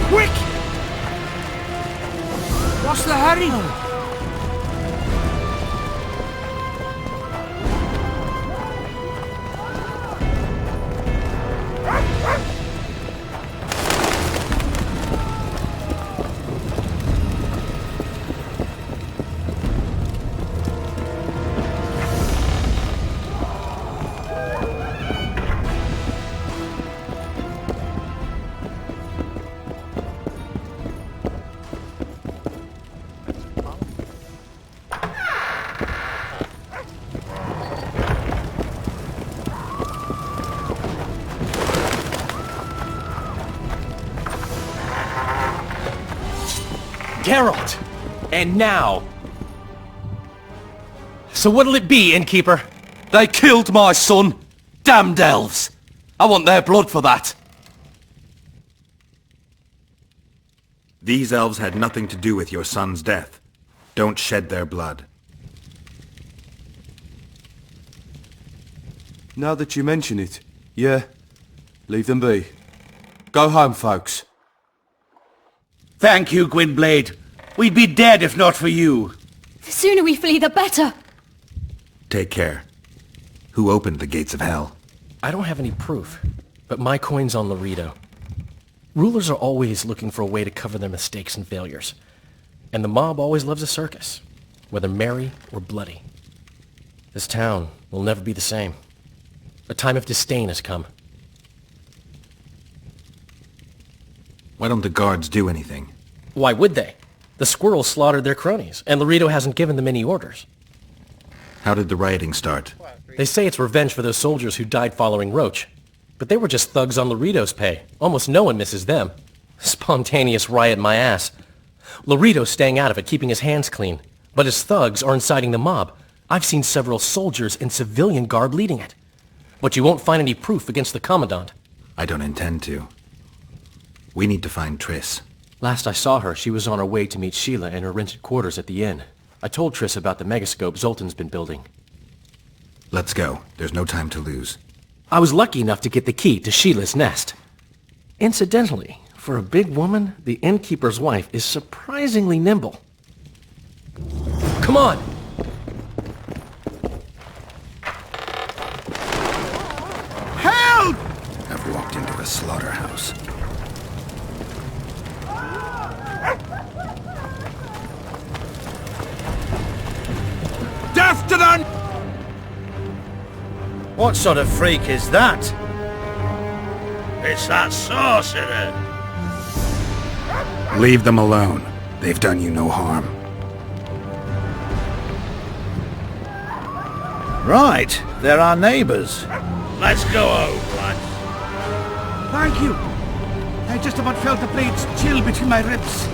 L: Quick! What's the hurry?
I: Geralt! And now? So what'll it be, innkeeper? They killed my son! Damned elves! I want their blood for that!
C: These elves had nothing to do with your son's death. Don't shed their blood.
I: Now that you mention it, yeah, leave them be. Go home, folks.
L: Thank you, Gwynblade. We'd be dead if not for you.
B: The sooner we flee, the better.
C: Take care. Who opened the gates of hell?
R: I don't have any proof, but my coin's on Loredo. Rulers are always looking for a way to cover their mistakes and failures. And the mob always loves a circus, whether merry or bloody. This town will never be the same. A time of disdain has come.
C: Why don't the guards do anything?
R: Why would they? The squirrels slaughtered their cronies, and Loredo hasn't given them any orders.
C: How did the rioting start?
R: They say it's revenge for those soldiers who died following Roach. But they were just thugs on Loredo's pay. Almost no one misses them. Spontaneous riot my ass. Loredo's staying out of it, keeping his hands clean. But his thugs are inciting the mob. I've seen several soldiers in civilian garb leading it. But you won't find any proof against the Commandant.
C: I don't intend to. We need to find Triss.
R: Last I saw her, she was on her way to meet Sheila in her rented quarters at the inn. I told Triss about the megascope Zoltan's been building.
C: Let's go. There's no time to lose.
R: I was lucky enough to get the key to Sheila's nest. Incidentally, for a big woman, the innkeeper's wife is surprisingly nimble. Come on!
L: Help!
C: I've walked into a slaughterhouse.
L: Death
G: than...
J: What sort of freak is that?
G: It's that sorcerer.
C: Leave them alone. They've done you no harm.
J: Right, they're our neighbours.
G: Let's go home, lads.
F: Thank you. I just about felt the blades chill between my ribs.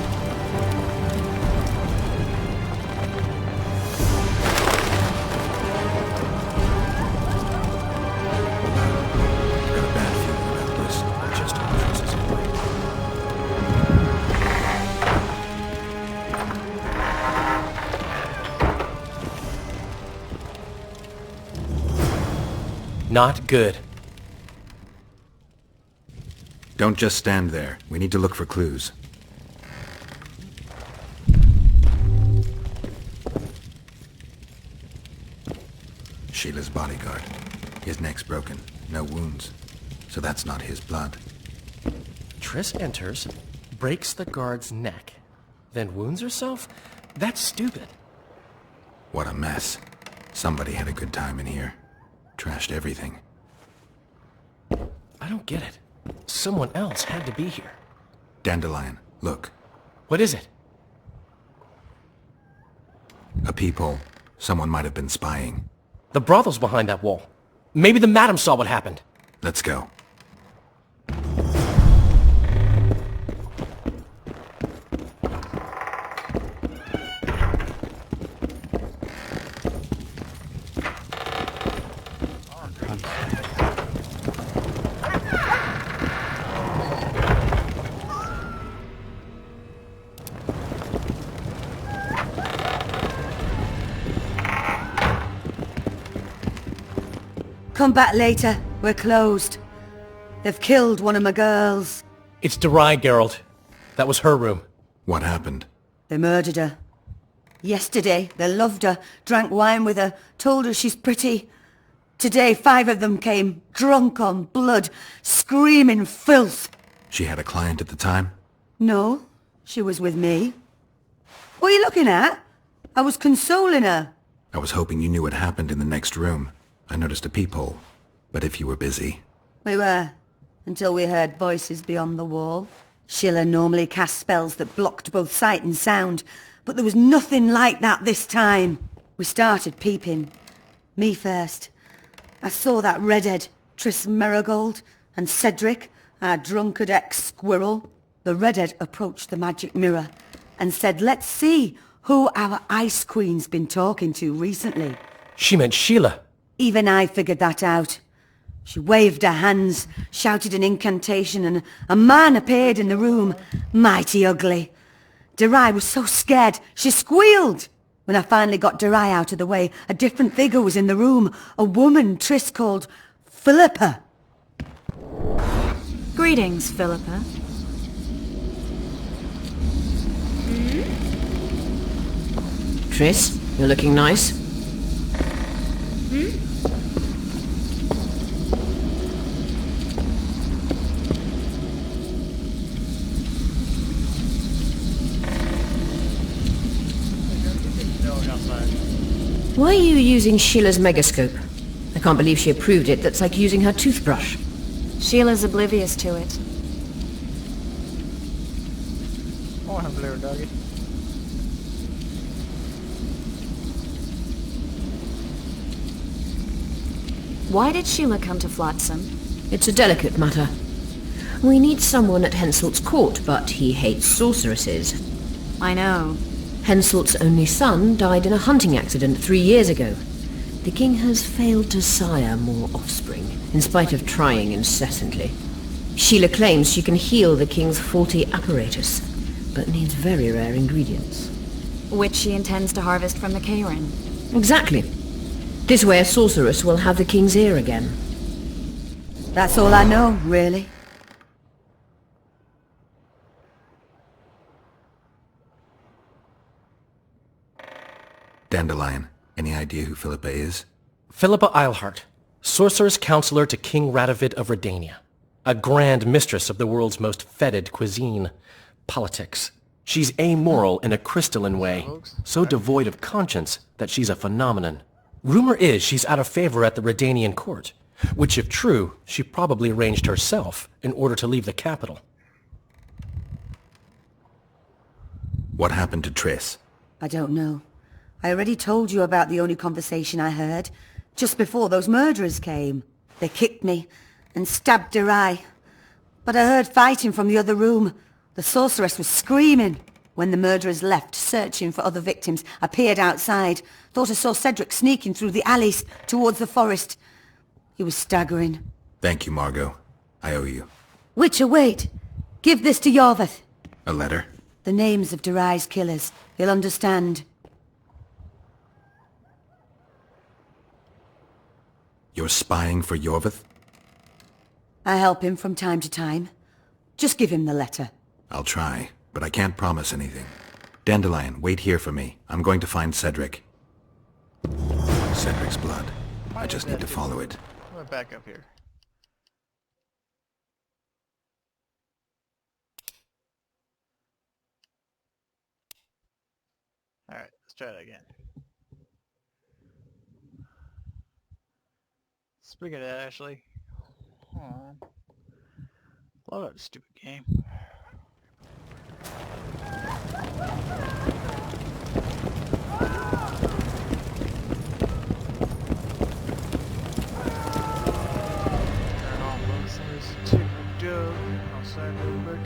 R: Not good.
C: Don't just stand there. We need to look for clues. Sheila's bodyguard. His neck's broken. No wounds. So that's not his blood.
R: Triss enters, breaks the guard's neck, then wounds herself? That's stupid.
C: What a mess. Somebody had a good time in here. Trashed everything.
R: I don't get it. Someone else had to be here.
C: Dandelion, look.
R: What is it?
C: A peephole. Someone might have been spying.
R: The brothel's behind that wall. Maybe the madam saw what happened.
C: Let's go.
N: Come back later. We're closed. They've killed one of my girls.
R: It's Durai, Geralt. That was her room.
C: What happened?
N: They murdered her. Yesterday, they loved her, drank wine with her, told her she's pretty. Today, 5 of them came, drunk on blood, screaming filth.
C: She had a client at the time?
N: No, she was with me. What are you looking at? I was consoling her.
C: I was hoping you knew what happened in the next room. I noticed a peephole. But if you were busy...
N: We were, until we heard voices beyond the wall. Sheila normally cast spells that blocked both sight and sound, but there was nothing like that this time. We started peeping. Me first. I saw that redhead, Triss Merigold, and Cedric, our drunkard ex-squirrel. The redhead approached the magic mirror and said, let's see who our Ice Queen's been talking to recently.
R: She meant Sheila.
N: Even I figured that out. She waved her hands, shouted an incantation, and a man appeared in the room, mighty ugly. Durai was so scared, she squealed. When I finally got Durai out of the way, a different figure was in the room, a woman Triss called Philippa.
Q: Greetings, Philippa.
U: Triss, you're looking nice. Why are you using Sheila's megascope? I can't believe she approved it. That's like using her toothbrush.
Q: Sheila's oblivious to it.
A: Oh, I'm blue doggy.
Q: Why did Sheila come to Flotsam?
U: It's a delicate matter. We need someone at Henselt's court, but he hates sorceresses.
Q: I know.
U: Henselt's only son died in a hunting accident 3 years ago. The king has failed to sire more offspring, in spite of trying incessantly. Sheila claims she can heal the king's faulty apparatus, but needs very rare ingredients.
Q: Which she intends to harvest from the Cairn.
U: Exactly. This way a sorceress will have the king's ear again.
N: That's all I know, really.
C: Dandelion, any idea who Philippa is?
R: Philippa Eilhart, sorceress counselor to King Radovid of Redania. A grand mistress of the world's most fetid cuisine, politics. She's amoral in a crystalline way, so devoid of conscience that she's a phenomenon. Rumor is she's out of favor at the Redanian court, which if true, she probably arranged herself in order to leave the capital.
C: What happened to Triss?
N: I don't know. I already told you about the only conversation I heard, just before those murderers came. They kicked me and stabbed her eye. But I heard fighting from the other room. The sorceress was screaming. When the murderers left, searching for other victims, I peered outside. Thought I saw Cedric sneaking through the alleys towards the forest. He was staggering.
C: Thank you, Margot. I owe you.
N: Witcher, wait! Give this to Yorveth.
C: A letter?
N: The names of Durai's killers. He'll understand.
C: You're spying for Yorveth?
N: I help him from time to time. Just give him the letter.
C: I'll try, but I can't promise anything. Dandelion, wait here for me. I'm going to find Cedric. Cedric's blood. I just need to follow it.
A: I'm gonna back up here. Alright, let's try that again. Speaking of that, Ashley. Load up the stupid game. Turn on listeners to Doug outside the book.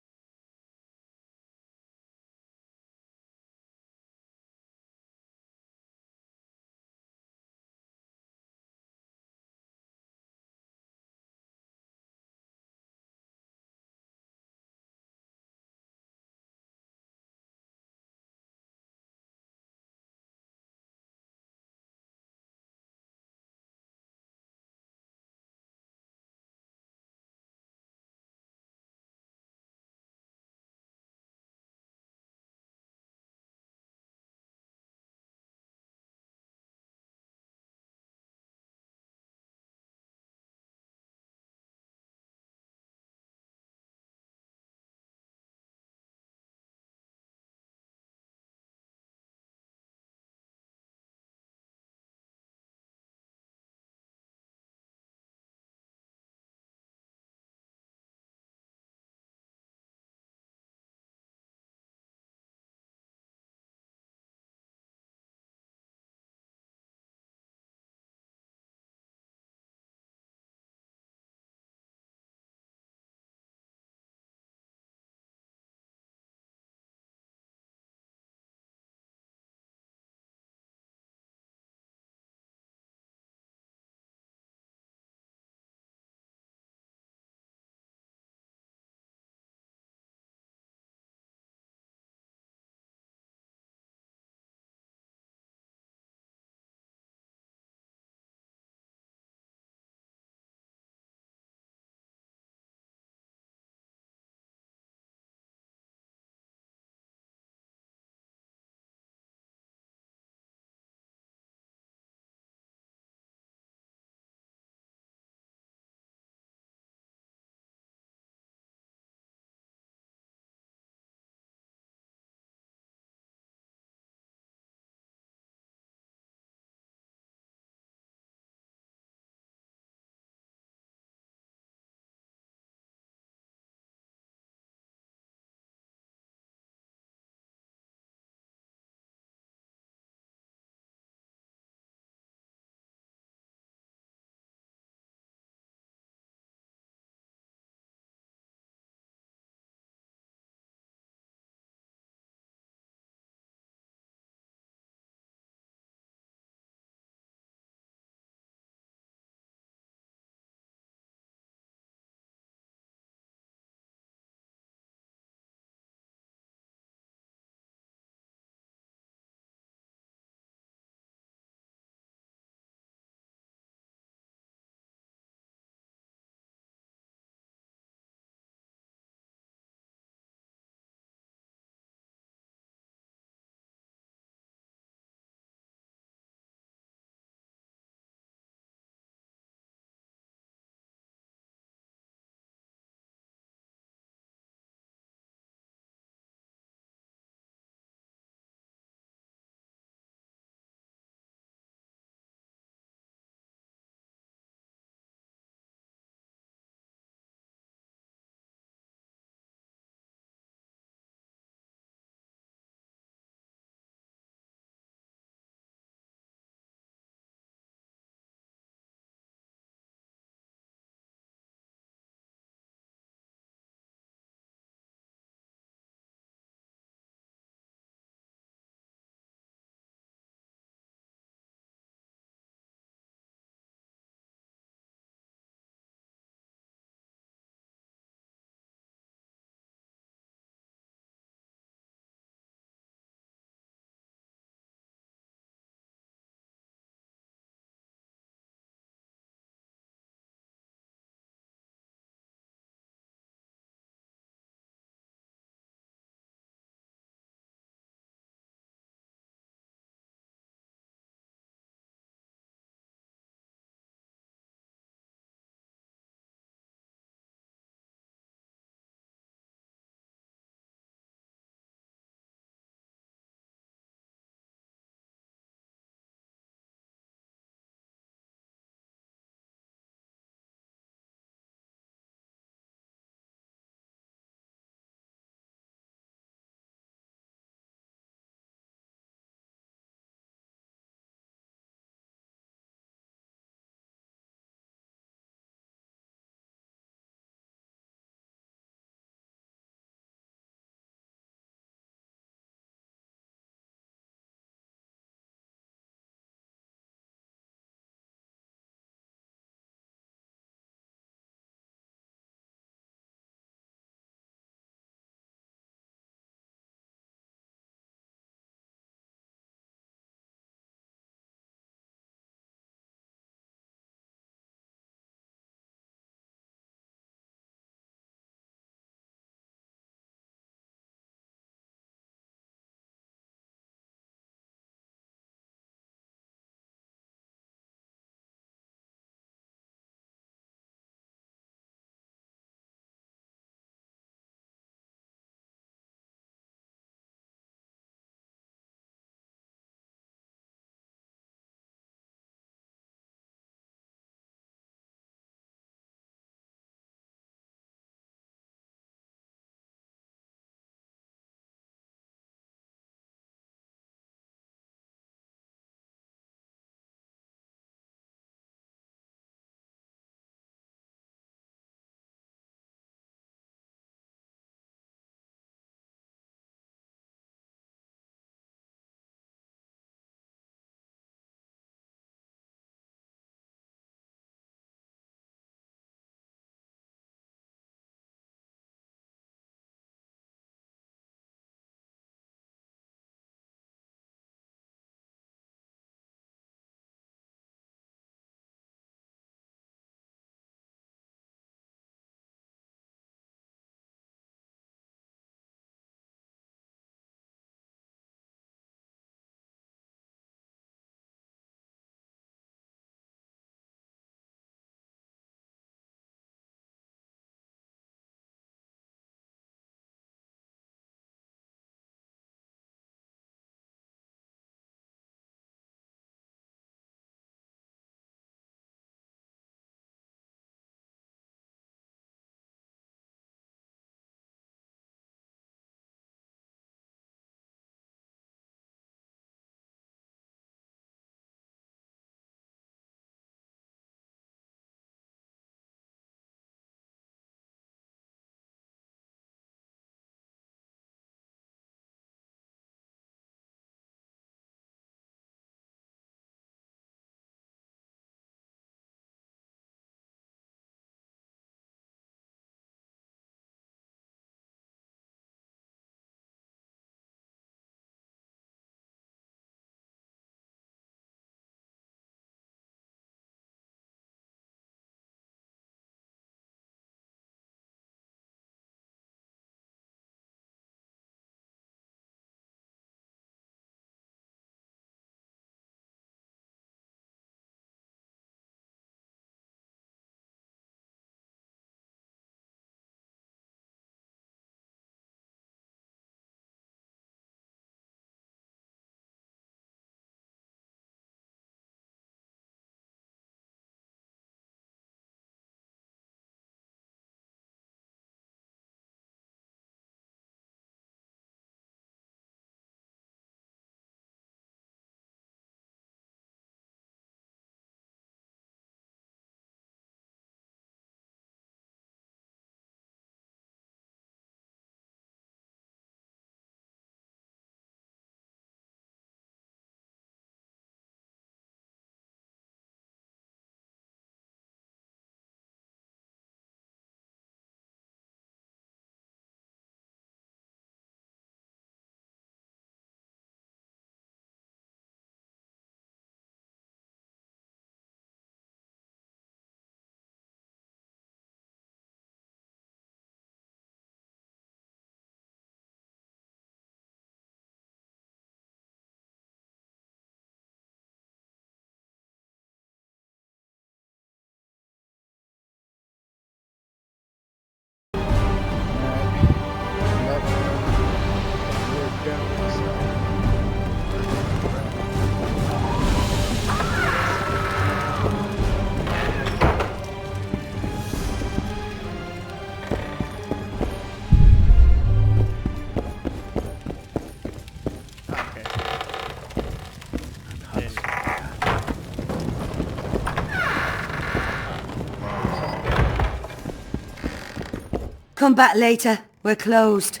N: Come back later. We're closed.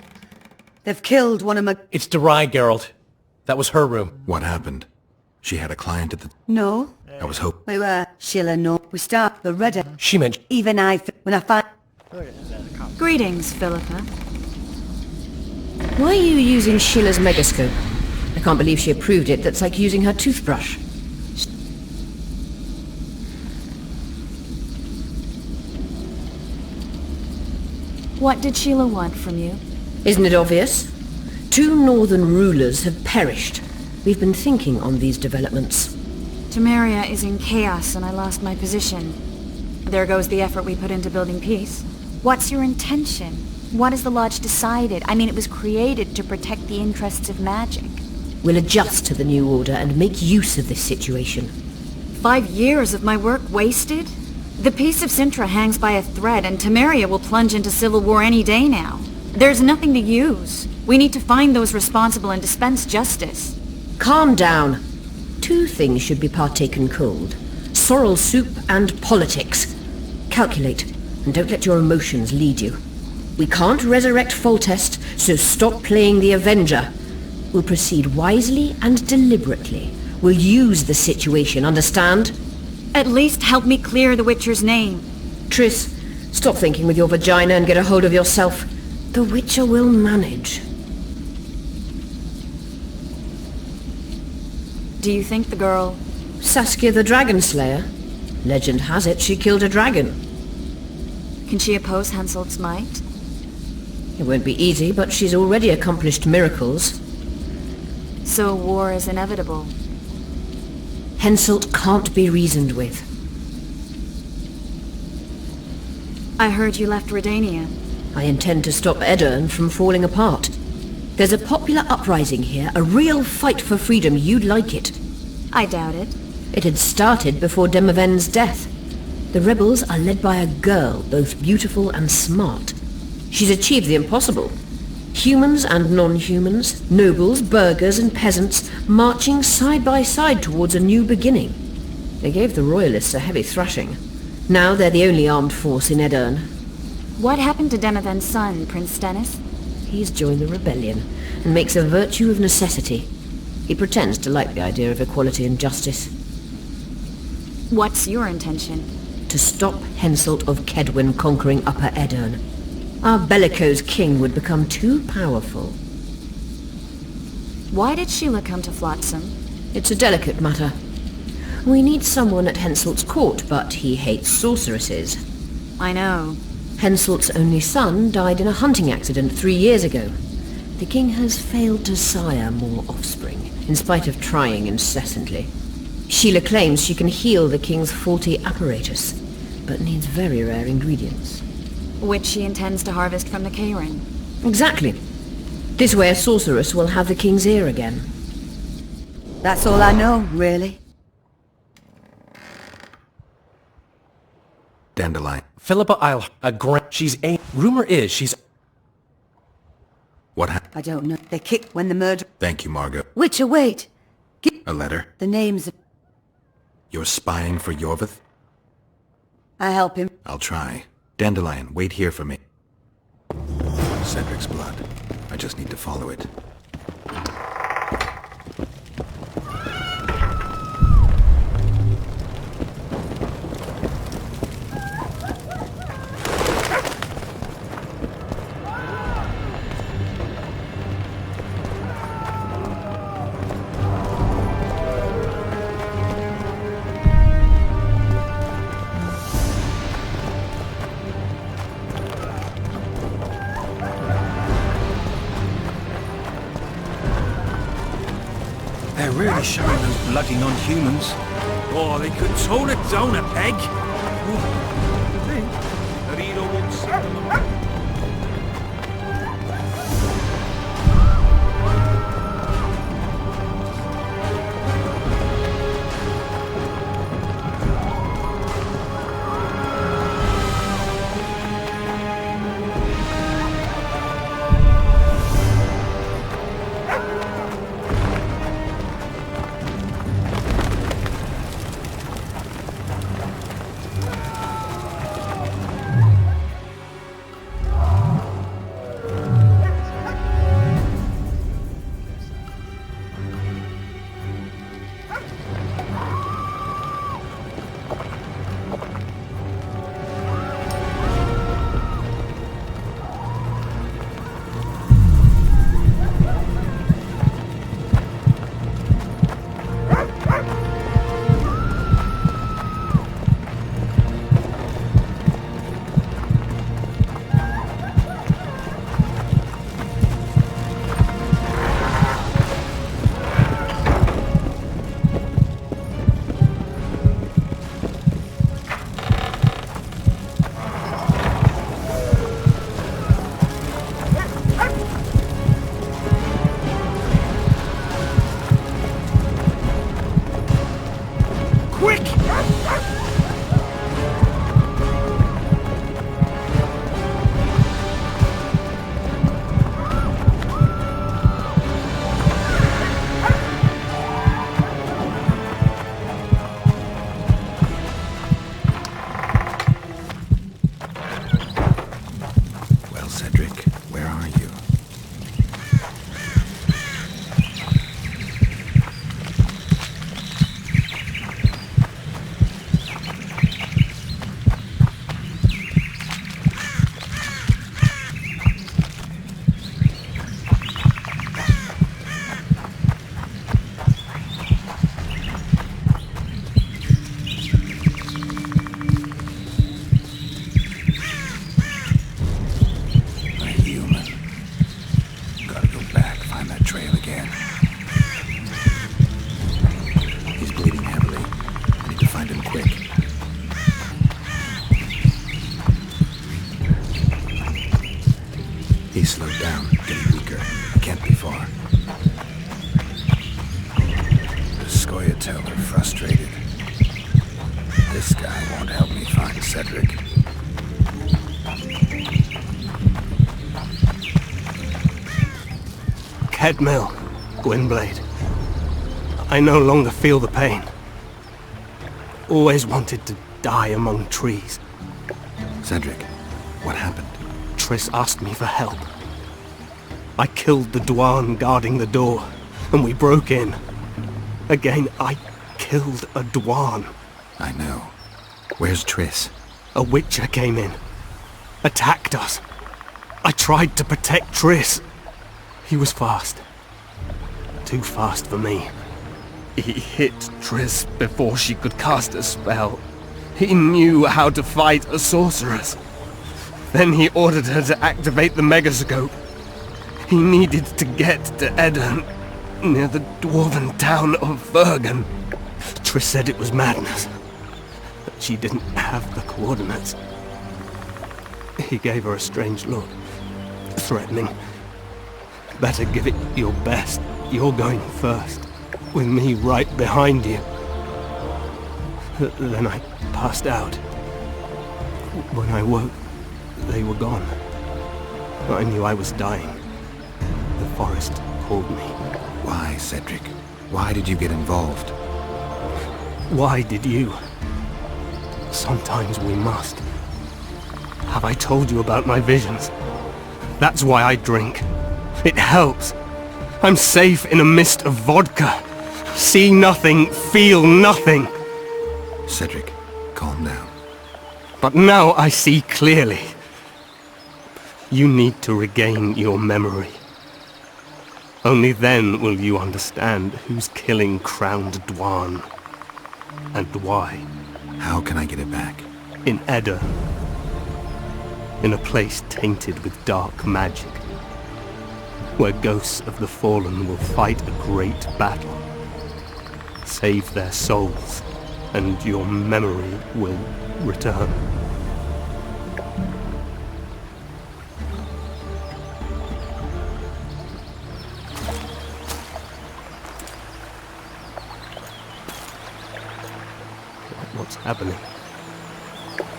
N: They've killed one of my...
R: It's Durai, Geralt. That was her room.
C: What happened? She had a client at the...
N: No.
C: I was hoping...
N: We were. Sheila, no. We start the redder.
R: She meant...
N: Even I... When I find...
Q: Greetings, Philippa.
U: Why are you using Sheila's megascope? I can't believe she approved it. That's like using her toothbrush.
Q: What did Sheila want from you?
U: Isn't it obvious? 2 northern rulers have perished. We've been thinking on these developments.
Q: Temeria is in chaos and I lost my position. There goes the effort we put into building peace. What's your intention? What has the Lodge decided? I mean, it was created to protect the interests of magic.
U: We'll adjust to the new order and make use of this situation.
Q: 5 years of my work wasted? The peace of Sintra hangs by a thread, and Temeria will plunge into civil war any day now. There's nothing to use. We need to find those responsible and dispense justice.
U: Calm down. 2 things should be partaken cold. Sorrel soup and politics. Calculate, and don't let your emotions lead you. We can't resurrect Foltest, so stop playing the Avenger. We'll proceed wisely and deliberately. We'll use the situation, understand?
Q: At least help me clear the Witcher's name.
U: Triss, stop thinking with your vagina and get a hold of yourself. The Witcher will manage.
Q: Do you think the girl...
U: Saskia the Dragon Slayer? Legend has it she killed a dragon.
Q: Can she oppose Henselt's might?
U: It won't be easy, but she's already accomplished miracles.
Q: So war is inevitable.
U: Henselt can't be reasoned with.
Q: I heard you left Redania.
U: I intend to stop Edirne from falling apart. There's a popular uprising here, a real fight for freedom. You'd like it.
Q: I doubt it.
U: It had started before Demoven's death. The rebels are led by a girl, both beautiful and smart. She's achieved the impossible. Humans and non-humans, nobles, burghers and peasants, marching side by side towards a new beginning. They gave the royalists a heavy thrashing. Now they're the only armed force in Edirne.
Q: What happened to Demoven's son, Prince Stennis?
U: He's joined the rebellion and makes a virtue of necessity. He pretends to like the idea of equality and justice.
Q: What's your intention?
U: To stop Henselt of Kedwen conquering Upper Edirne. Our bellicose king would become too powerful.
Q: Why did Sheila come to Flotsam?
U: It's a delicate matter. We need someone at Henselt's court, but he hates sorceresses.
Q: I know.
U: Henselt's only son died in a hunting accident 3 years ago. The king has failed to sire more offspring, in spite of trying incessantly. Sheila claims she can heal the king's faulty apparatus, but needs very rare ingredients.
Q: Which she intends to harvest from the Cairn.
U: Exactly. This way a sorceress will have the king's ear again.
N: That's all I know, really.
C: Dandelion.
R: Philippa Isle, she's a... Rumor is she's...
C: What happened?
N: I don't know. They kicked when the murder...
C: Thank you, Margot.
N: Witcher, wait!
C: A letter?
N: The names of...
C: You're spying for Yorvith?
N: I help him.
C: I'll try. Dandelion, wait here for me. Cedric's blood. I just need to follow it.
F: They're really showing those bloody non-humans. Oh, they could tone it down a peg.
C: Cedric, where are you? He's slowed down, getting weaker. I can't be far. The Scoia'tael are frustrated. This guy won't help me find Cedric.
R: Kedmil, Gwynblade. I no longer feel the pain. Always wanted to die among trees.
C: Cedric, what happened?
R: Triss asked me for help. I killed the Dwarn guarding the door, and we broke in. Again, I killed a Dwarn.
C: I know. Where's Triss?
R: A Witcher came in. Attacked us. I tried to protect Triss. He was fast. Too fast for me. He hit Triss before she could cast a spell. He knew how to fight a sorceress. Then he ordered her to activate the Megascope. He needed to get to Edirn, near the dwarven town of Vergen. Triss said it was madness, that she didn't have the coordinates. He gave her a strange look, threatening. Better give it your best. You're going first, with me right behind you. Then I passed out. When I woke, they were gone. I knew I was dying. The forest called me.
C: Why, Cedric? Why did you get involved?
R: Why did you? Sometimes we must. Have I told you about my visions? That's why I drink. It helps. I'm safe in a mist of vodka. See nothing, feel nothing.
C: Cedric, calm down.
R: But now I see clearly. You need to regain your memory. Only then will you understand who's killing Crowned Dwarn. And why.
C: How can I get it back?
R: In Edirn. In a place tainted with dark magic. Where ghosts of the fallen will fight a great battle. Save their souls, and your memory will return. What's happening?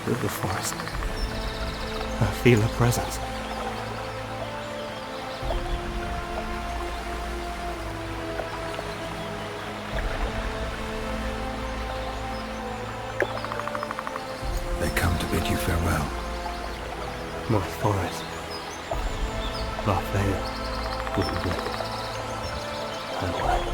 R: Through the forest. I feel a presence.
C: They come to bid you farewell.
R: My forest. Laufey, Gwynblade. Farewell.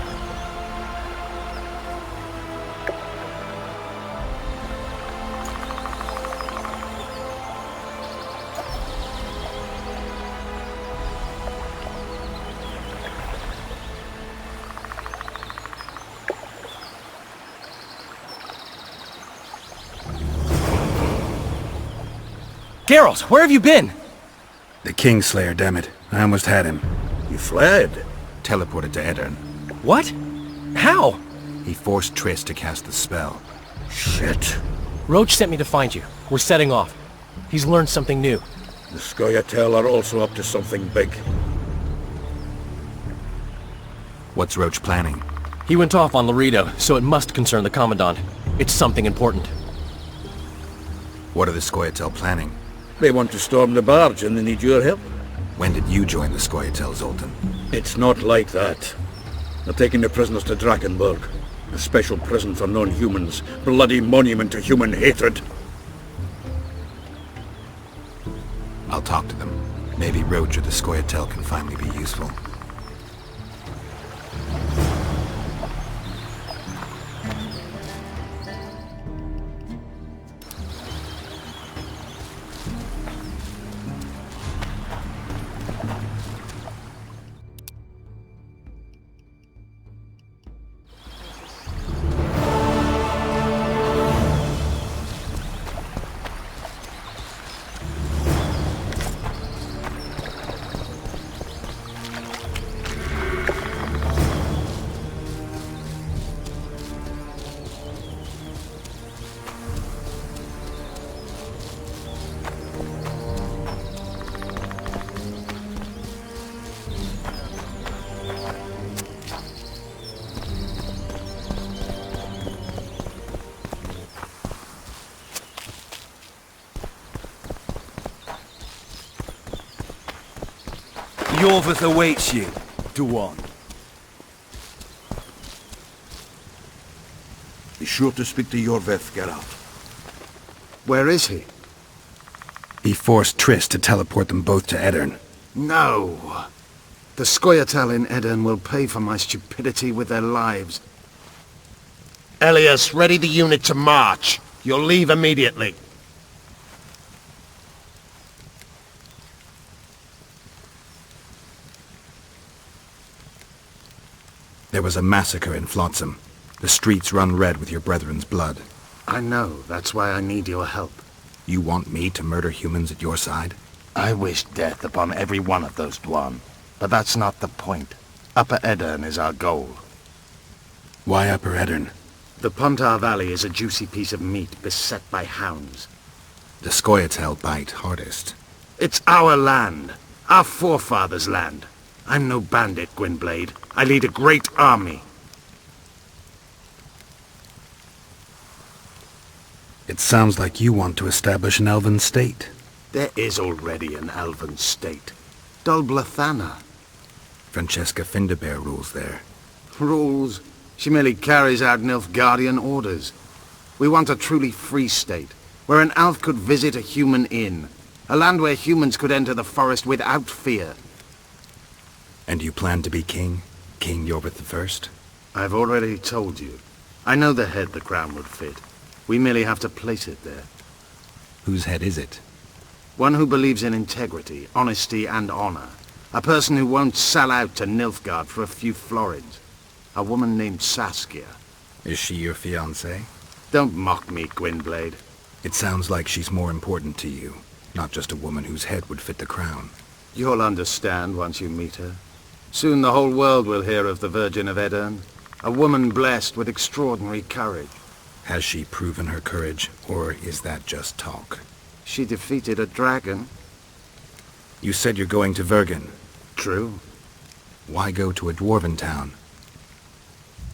I: Geralt, where have you been?
C: The Kingslayer, damn it. I almost had him.
G: You fled?
C: Teleported to Edirn.
I: What? How?
C: He forced Triss to cast the spell.
G: Shit.
I: Roach sent me to find you. We're setting off. He's learned something new.
G: The Scoia'tael are also up to something big.
C: What's Roach planning?
I: He went off on Laredo, so it must concern the Commandant. It's something important.
C: What are the Scoia'tael planning?
G: They want to storm the barge and they need your help.
C: When did you join the Scoia'tael, Zoltan?
G: It's not like that. They're taking the prisoners to Drakenberg. A special prison for non-humans. Bloody monument to human hatred.
C: I'll talk to them. Maybe Roach or the Scoia'tael can finally be useful.
O: Yorveth awaits you, Duan.
G: Be sure to speak to Yorveth, Geralt.
J: Where is he?
C: He forced Triss to teleport them both to Aedirn.
J: No! The Scoia'tael in Aedirn will pay for my stupidity with their lives.
P: Elias, ready the unit to march. You'll leave immediately.
C: There was a massacre in Flotsam. The streets run red with your brethren's blood.
J: I know. That's why I need your help.
C: You want me to murder humans at your side?
J: I wish death upon every one of those Dwan. But that's not the point. Upper Aedirn is our goal.
C: Why Upper Aedirn?
J: The Pontar Valley is a juicy piece of meat beset by hounds.
C: The Scoia'tael bite hardest.
J: It's our land. Our forefathers' land. I'm no bandit, Gwynblade. I lead a great army.
C: It sounds like you want to establish an elven state.
J: There is already an elven state. Dol Blathanna.
C: Francesca Findabair rules there.
J: Rules? She merely carries out Nilfgaardian orders. We want a truly free state, where an elf could visit a human inn. A land where humans could enter the forest without fear.
C: And you plan to be king? King Yorveth I?
J: I've already told you. I know the head the crown would fit. We merely have to place it there.
C: Whose head is it?
J: One who believes in integrity, honesty, and honor. A person who won't sell out to Nilfgaard for a few florins. A woman named Saskia.
C: Is she your fiancée?
J: Don't mock me, Gwynblade.
C: It sounds like she's more important to you, not just a woman whose head would fit the crown.
J: You'll understand once you meet her. Soon the whole world will hear of the Virgin of Aedirn, a woman blessed with extraordinary courage.
C: Has she proven her courage, or is that just talk?
J: She defeated a dragon.
C: You said you're going to Vergen.
J: True.
C: Why go to a dwarven town?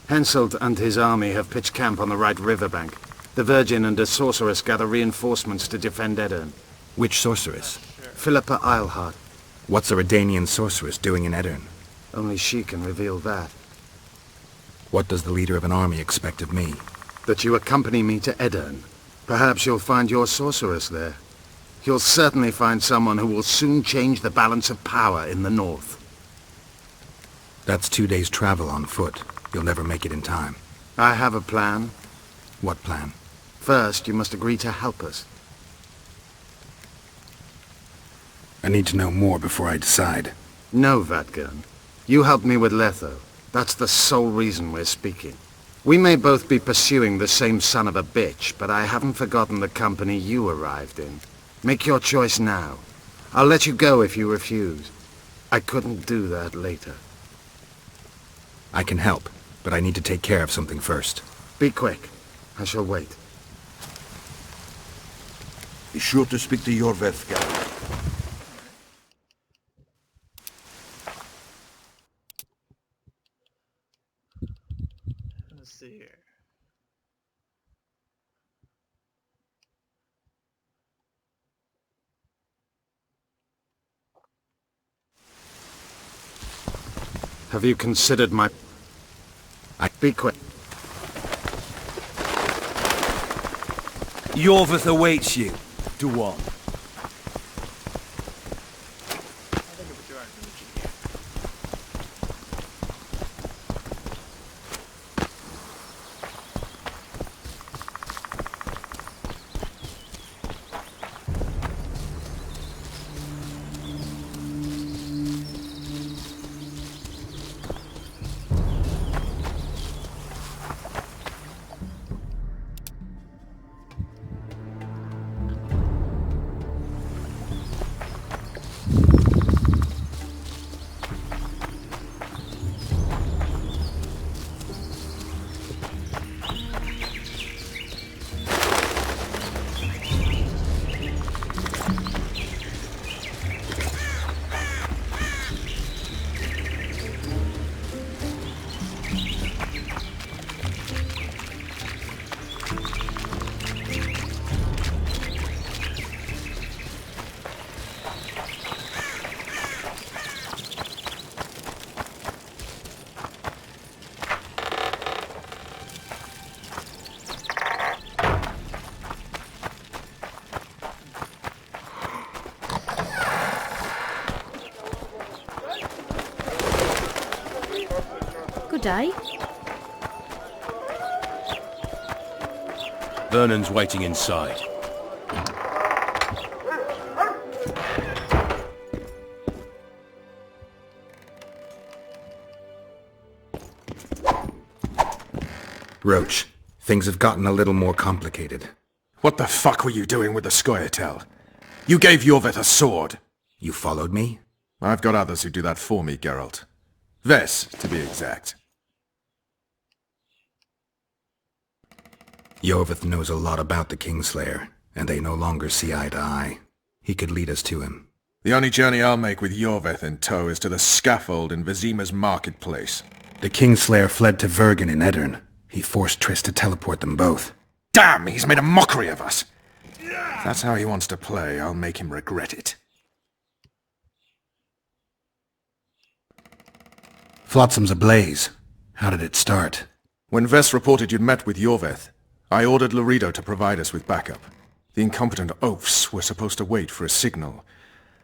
J: Henselt and his army have pitched camp on the right riverbank. The Virgin and a sorceress gather reinforcements to defend Aedirn.
C: Which sorceress?
J: Philippa Eilhart.
C: What's a Redanian sorceress doing in Aedirn?
J: Only she can reveal that.
C: What does the leader of an army expect of me?
J: That you accompany me to Aedirn. Perhaps you'll find your sorceress there. You'll certainly find someone who will soon change the balance of power in the north.
C: That's 2 days' travel on foot. You'll never make it in time.
J: I have a plan.
C: What plan?
J: First, you must agree to help us.
C: I need to know more before I decide.
J: No, Vatgern. You helped me with Letho. That's the sole reason we're speaking. We may both be pursuing the same son of a bitch, but I haven't forgotten the company you arrived in. Make your choice now. I'll let you go if you refuse. I couldn't do that later.
C: I can help, but I need to take care of something first.
J: Be quick. I shall wait.
G: Be sure to speak to Yorveth, Geralt.
A: Let's see here.
J: Have you considered my... Be quick.
O: Yorveth awaits you, Duan.
H: Good day.
I: Vernon's waiting inside.
C: Roach, things have gotten a little more complicated.
G: What the fuck were you doing with the Scoia'tael? You gave Iorveth a sword.
C: You followed me?
G: I've got others who do that for me, Geralt. Ves, to be exact.
C: Iorveth knows a lot about the Kingslayer, and they no longer see eye to eye. He could lead us to him.
G: The only journey I'll make with Iorveth in tow is to the scaffold in Vizima's marketplace.
C: The Kingslayer fled to Vergen in Edirn. He forced Triss to teleport them both.
G: Damn, he's made a mockery of us! If that's how he wants to play, I'll make him regret it.
C: Flotsam's ablaze. How did it start?
G: When Ves reported you'd met with Iorveth, I ordered Loredo to provide us with backup. The incompetent oafs were supposed to wait for a signal,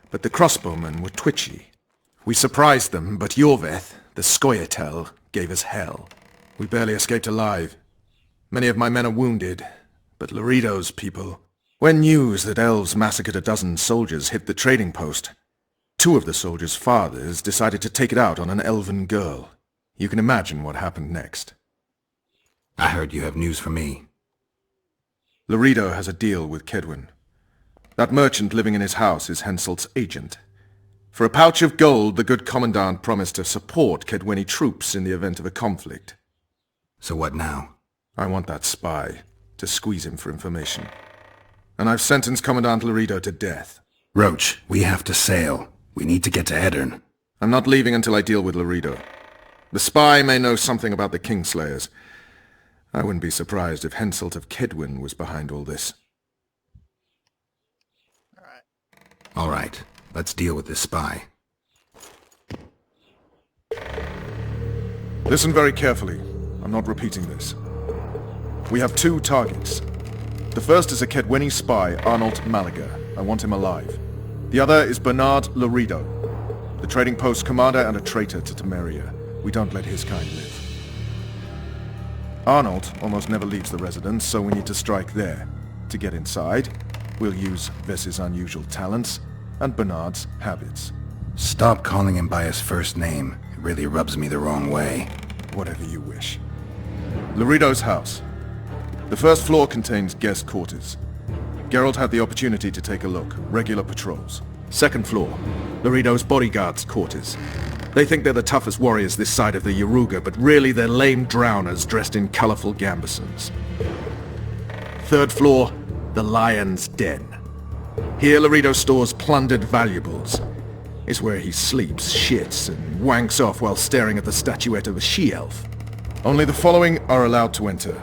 G: but the crossbowmen were twitchy. We surprised them, but Iorveth, the Scoia'tael, gave us hell. We barely escaped alive. Many of my men are wounded, but Loredo's people... When news that elves massacred a dozen soldiers hit the trading post, 2 of the soldiers' fathers decided to take it out on an elven girl. You can imagine what happened next.
C: I heard you have news for me.
G: Loredo has a deal with Kaedwen. That merchant living in his house is Henselt's agent. For a pouch of gold, the good commandant promised to support Kaedweni troops in the event of a conflict.
C: So what now?
G: I want that spy, to squeeze him for information. And I've sentenced Commandant Loredo to death.
C: Roach, we have to sail. We need to get to Edirn.
G: I'm not leaving until I deal with Loredo. The spy may know something about the Kingslayers. I wouldn't be surprised if Henselt of Kaedwen was behind all this.
C: All right, let's deal with this spy.
G: Listen very carefully. I'm not repeating this. We have 2 targets. The first is a Kaedweni spy, Arnold Malaga. I want him alive. The other is Bernard Loredo, the trading post commander and a traitor to Temeria. We don't let his kind live. Arnold almost never leaves the residence, so we need to strike there. To get inside, we'll use Ves's unusual talents and Bernard's habits.
C: Stop calling him by his first name. It really rubs me the wrong way.
G: Whatever you wish. Loredo's house. The first floor contains guest quarters. Geralt had the opportunity to take a look. Regular patrols. Second floor, Loredo's bodyguards' quarters. They think they're the toughest warriors this side of the Yaruga, but really they're lame drowners dressed in colorful gambesons. Third floor, the Lion's Den. Here Loredo stores plundered valuables. It's where he sleeps, shits, and wanks off while staring at the statuette of a she-elf. Only the following are allowed to enter.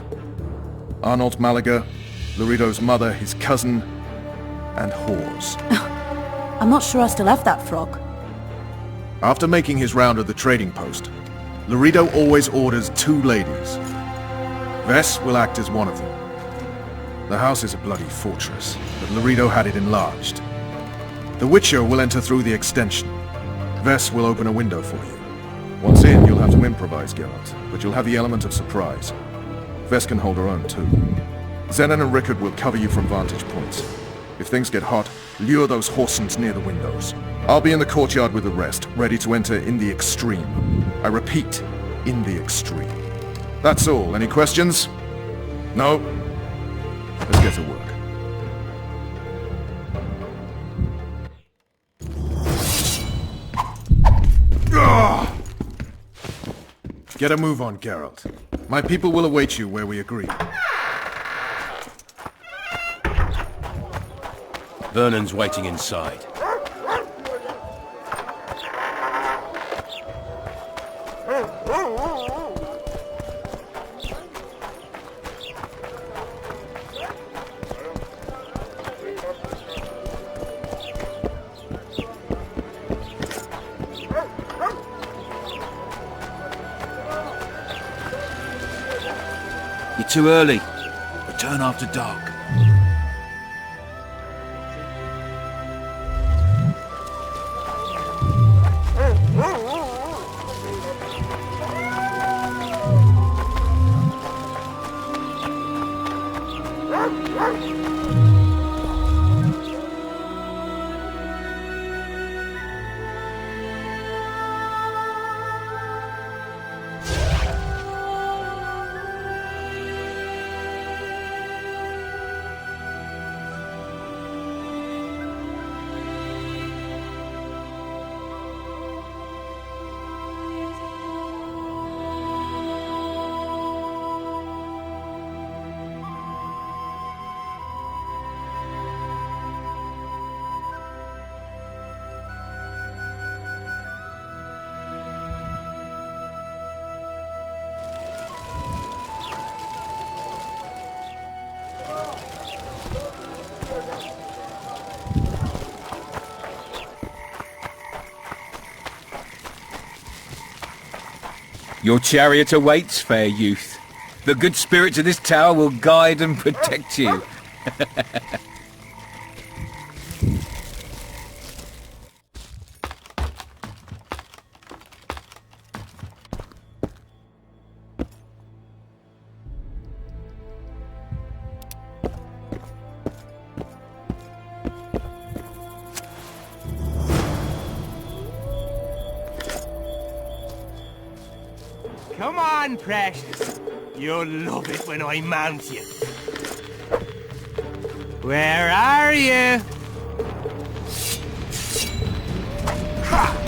G: Arnold Malaga, Loredo's mother, his cousin, and whores.
V: I'm not sure I still have that frog.
G: After making his round of the trading post, Loredo always orders 2 ladies. Ves will act as one of them. The house is a bloody fortress, but Loredo had it enlarged. The Witcher will enter through the extension.
D: Vess will open a window for you. Once in, you'll have to improvise, Geralt, but you'll have the element of surprise. Vess can hold her own, too. Zenon and Rickard will cover you from vantage points. If things get hot, lure those Horsons near the windows. I'll be in the courtyard with the rest, ready to enter in the extreme. I repeat, in the extreme. That's all. Any questions? No? Let's get to work. Get a move on, Geralt. My people will await you where we agreed.
O: Vernon's waiting inside.
I: You're too early. Return after dark.
S: Your chariot awaits, fair youth. The good spirits of this tower will guide and protect you.
L: Come on, precious. You'll love it when I mount you. Where are you?
E: Ah!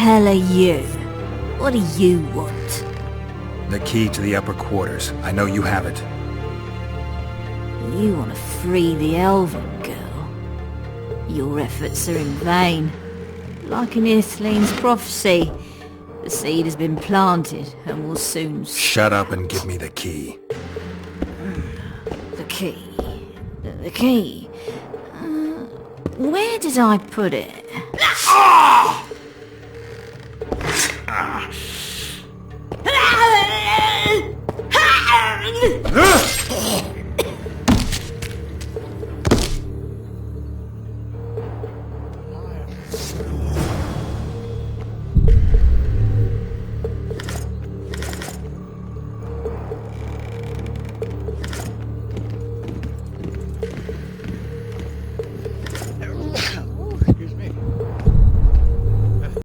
B: hell are you? What do you want?
C: The key to the upper quarters. I know you have it.
B: You want to free the elven girl. Your efforts are in vain. Like in Ithleen's prophecy, the seed has been planted and will soon...
C: Shut up and give me the key.
B: The key. The key. Where did I put it?